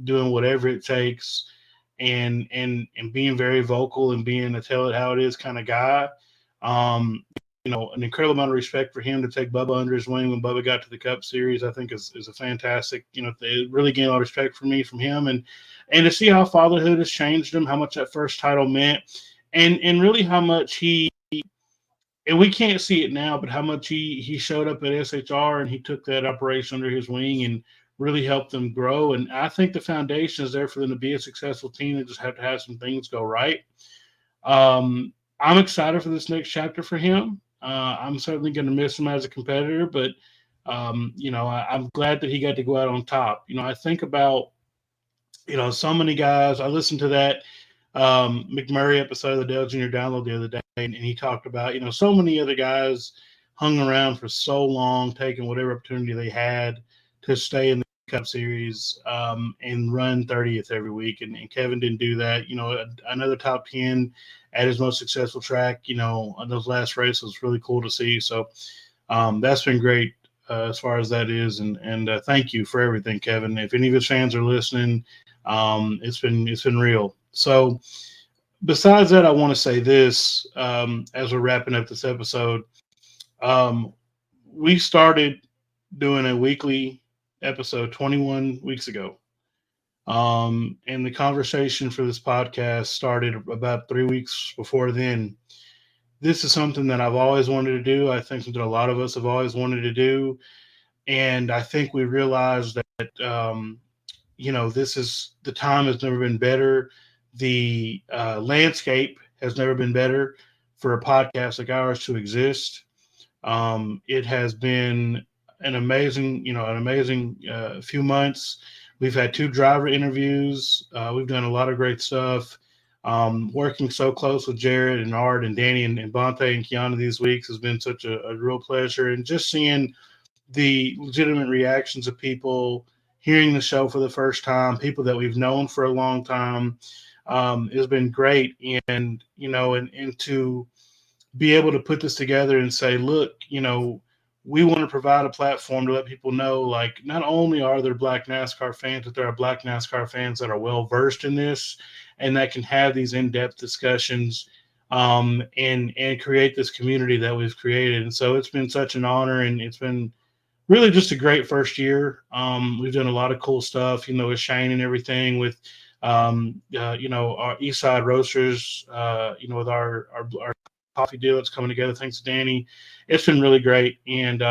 doing whatever it takes, and being very vocal and being a tell it how it is kind of guy. An incredible amount of respect for him to take Bubba under his wing when Bubba got to the Cup Series. I think is a fantastic. They really gained a lot of respect from me from him, and to see how fatherhood has changed him, how much that first title meant, and really how much he. And we can't see it now, but how much he showed up at SHR and he took that operation under his wing and really helped them grow. And I think the foundation is there for them to be a successful team. They just have to have some things go right. I'm excited for this next chapter for him. I'm certainly going to miss him as a competitor, but I'm glad that he got to go out on top. I think about so many guys. I listened to that McMurray episode of the Dale Jr. Download the other day, and he talked about so many other guys hung around for so long, taking whatever opportunity they had to stay in the Cup Series and run 30th every week, and Kevin didn't do that. Another top 10 at his most successful track, on those last races was really cool to see. So that's been great as far as that is, and thank you for everything, Kevin. If any of his fans are listening, it's been real. So besides that, I want to say this as we're wrapping up this episode. We started doing a weekly episode 21 weeks ago. And the conversation for this podcast started about 3 weeks before then. This is something that I've always wanted to do. I think that a lot of us have always wanted to do. And I think we realized that, this is the time has never been better. The landscape has never been better for a podcast like ours to exist. It has been an amazing few months. We've had 2 driver interviews. We've done a lot of great stuff. Working so close with Jared and Art and Danny and Bonte and Kiana these weeks has been such a real pleasure. And just seeing the legitimate reactions of people hearing the show for the first time, people that we've known for a long time, has been great. And to be able to put this together and say, look, we want to provide a platform to let people know, like, not only are there Black NASCAR fans, but there are Black NASCAR fans that are well versed in this and that can have these in-depth discussions and create this community that we've created. And so it's been such an honor, and it's been really just a great first year. We've done a lot of cool stuff, with Shane and everything, with our East Side Roasters, with our coffee deal that's coming together. Thanks to Danny. It's been really great. And this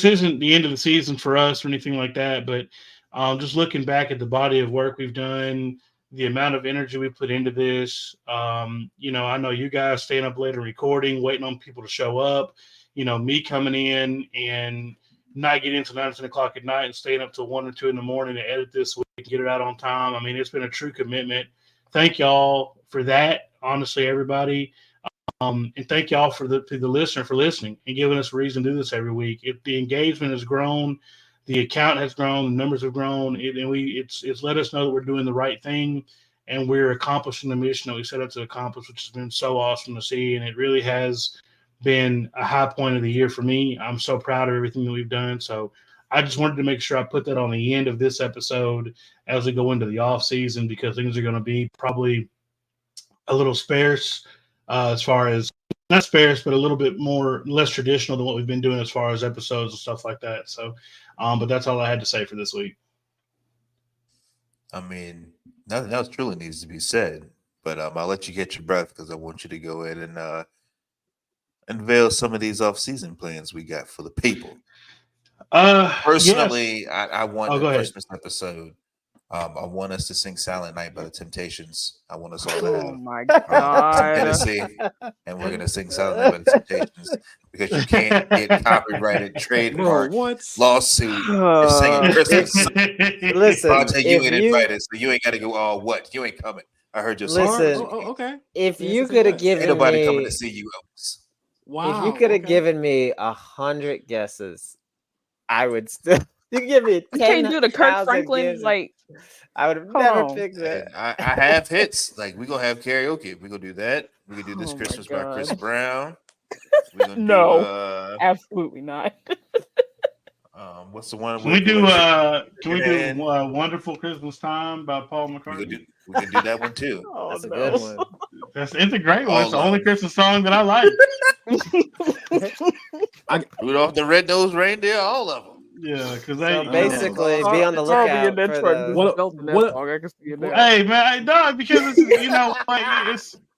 isn't the end of the season for us or anything like that, but just looking back at the body of work we've done, the amount of energy we put into this, I know you guys staying up late and recording, waiting on people to show up, me coming in and not getting into 9 or 10 o'clock at night and staying up till 1 or 2 in the morning to edit this week and get it out on time. I mean, it's been a true commitment. Thank y'all for that. Honestly, everybody. And thank y'all to the listener for listening and giving us a reason to do this every week. The engagement has grown, the account has grown, the numbers have grown, it's let us know that we're doing the right thing and we're accomplishing the mission that we set out to accomplish, which has been so awesome to see. And it really has been a high point of the year for me. I'm so proud of everything that we've done. So I just wanted to make sure I put that on the end of this episode as we go into the off season, because things are going to be probably a little sparse as far as, not sparse, but a little bit less traditional than what we've been doing as far as episodes and stuff like that. So, but that's all I had to say for this week. I mean, nothing else truly needs to be said, but I'll let you get your breath because I want you to go ahead and unveil some of these off-season plans we got for the people. Personally, yes. I want the Christmas episode. I want us to sing Silent Night by the Temptations. I want us all to have my God. Tennessee, and we're going to sing Silent Night by the Temptations because you can't get copyrighted, trademark, lawsuit, for singing Christmas. Listen, Bonte, you ain't invited, so you ain't got to go, oh, what? You ain't coming. I heard your song. Listen, okay. If you could have given ain't nobody me, coming to see you else. Wow. If you could have given me 100 guesses, I would still. You give me 10. You can't do the Kirk Franklin guesses. like. I would have never picked that. I have hits. Like, we're going to have karaoke. We're going to do that. We can do this Christmas by Chris Brown. We're gonna No, absolutely not. What's the one? Can we do And "Wonderful Christmas Time" by Paul McCartney? We can do that one too. Oh, That's a no. good one. It's a great one. All It's the only love. Christmas song that I like. Rudolph the Red-Nosed Reindeer, all of them. Yeah, because So basically, be on the Carl being lookout that for truck the. just belting that song. I can see it now. Hey man, no, because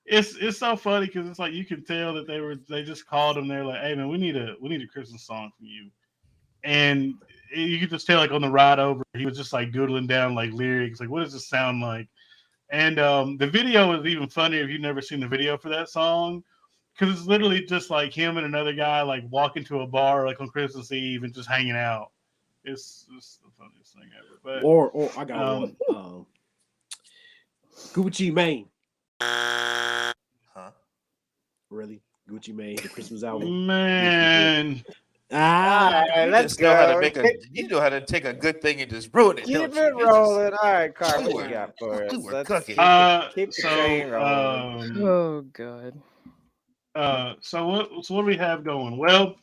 it's it's so funny because it's like you can tell that they just called him. They're like, hey man, we need a Christmas song from you, and you could just tell like on the ride over, he was just like doodling down like lyrics, like what does this sound like? And the video is even funnier if you've never seen the video for that song, because it's literally just like him and another guy like walking to a bar like on Christmas Eve and just hanging out. It's the funniest thing ever. But or I got one. Gucci Mane. Huh? Really? Gucci Mane, the Christmas album. Man. Let's know how to go. make you know how to take a good thing and just ruin it. Keep don't it you? rolling. All right, Carl, what you got for us? We were Let's cooking. keep the train rolling. Oh god. So what do we have going? Well,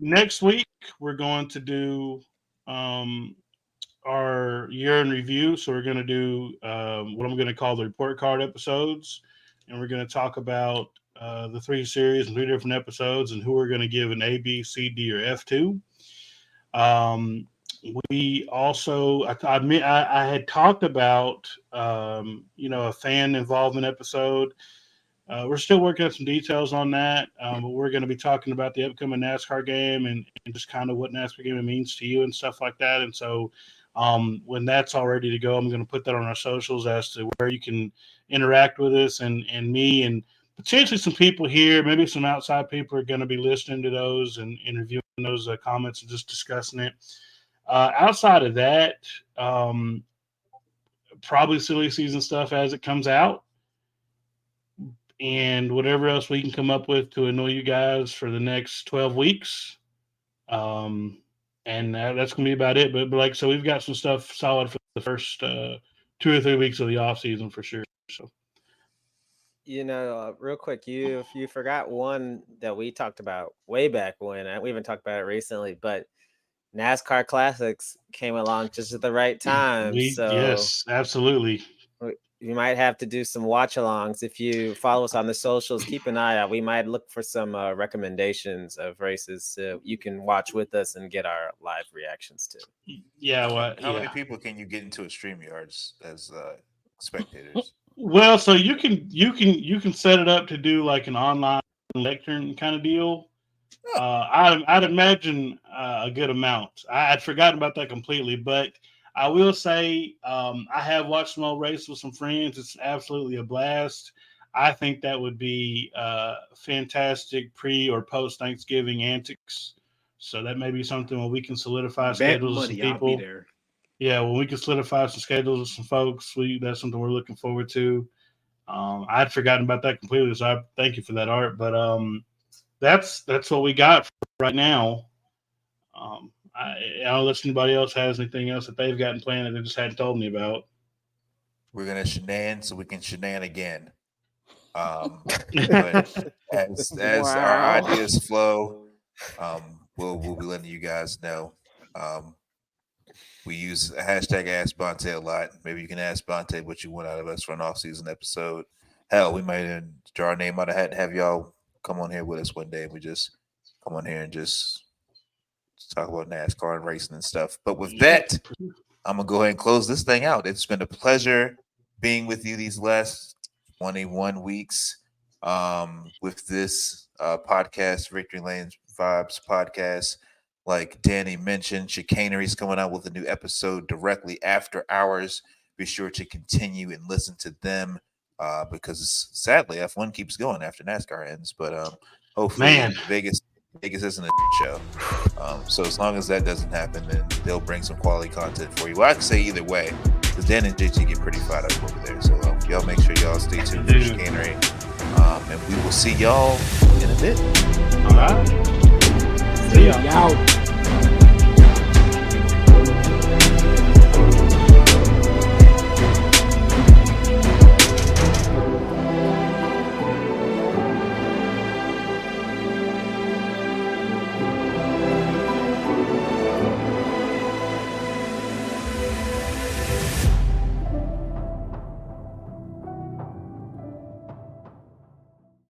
next week we're going to do our year in review. So we're going to do what I'm going to call the report card episodes, and we're going to talk about the 3 series and 3 different episodes and who we're going to give an A, B, C, D, or F to. We also, I had talked about, a fan involvement episode. We're still working on some details on that, but we're going to be talking about the upcoming NASCAR game and just kind of what NASCAR game means to you and stuff like that. And so when that's all ready to go, I'm going to put that on our socials as to where you can interact with us and me and potentially some people here, maybe some outside people are going to be listening to those and reviewing those comments and just discussing it. Outside of that, probably silly season stuff as it comes out. And whatever else we can come up with to annoy you guys for the next 12 weeks. And that's going to be about it. But like, so we've got some stuff solid for the first 2 or 3 weeks of the off season for sure. So, real quick, you forgot one that we talked about way back when. We even talked about it recently, but NASCAR Classics came along just at the right time. Yes, absolutely. You might have to do some watch-alongs. If you follow us on the socials, keep an eye out. We might look for some recommendations of races so you can watch with us and get our live reactions too. Yeah. How many people can you get into a StreamYard as spectators? Well, so you can set it up to do like an online lectern kind of deal. I'd imagine a good amount. I'd forgotten about that completely, but I will say I have watched some old races with some friends. It's absolutely a blast. I think that would be fantastic pre or post Thanksgiving antics. So that may be something where we can solidify schedules with some people. I'll be there. Yeah, when we can solidify some schedules with some folks, that's something we're looking forward to. I'd forgotten about that completely, so I thank you for that, Art. But that's what we got for right now. I don't know if anybody else has anything else that they've gotten planned that they just hadn't told me about. We're gonna shenan so we can shenan again. But as our ideas flow, we'll be letting you guys know. We use a hashtag Ask Bonte a lot. Maybe you can ask Bonte what you want out of us for an off-season episode. Hell, we might even draw our name out of a hat and have y'all come on here with us one day. We just come on here and just talk about NASCAR and racing and stuff. But with that, I'm going to go ahead and close this thing out. It's been a pleasure being with you these last 21 weeks with this podcast, Victory Lane Vibes podcast. Like Danny mentioned, Chicanery's coming out with a new episode directly after ours. Be sure to continue and listen to them because sadly F1 keeps going after NASCAR ends. But hopefully Vegas isn't a show. So as long as that doesn't happen, then they'll bring some quality content for you. Well, I can say either way because Dan and JT get pretty fired up over there. So y'all make sure y'all stay tuned for Chicanery. And we will see y'all in a bit. All right. See y'all.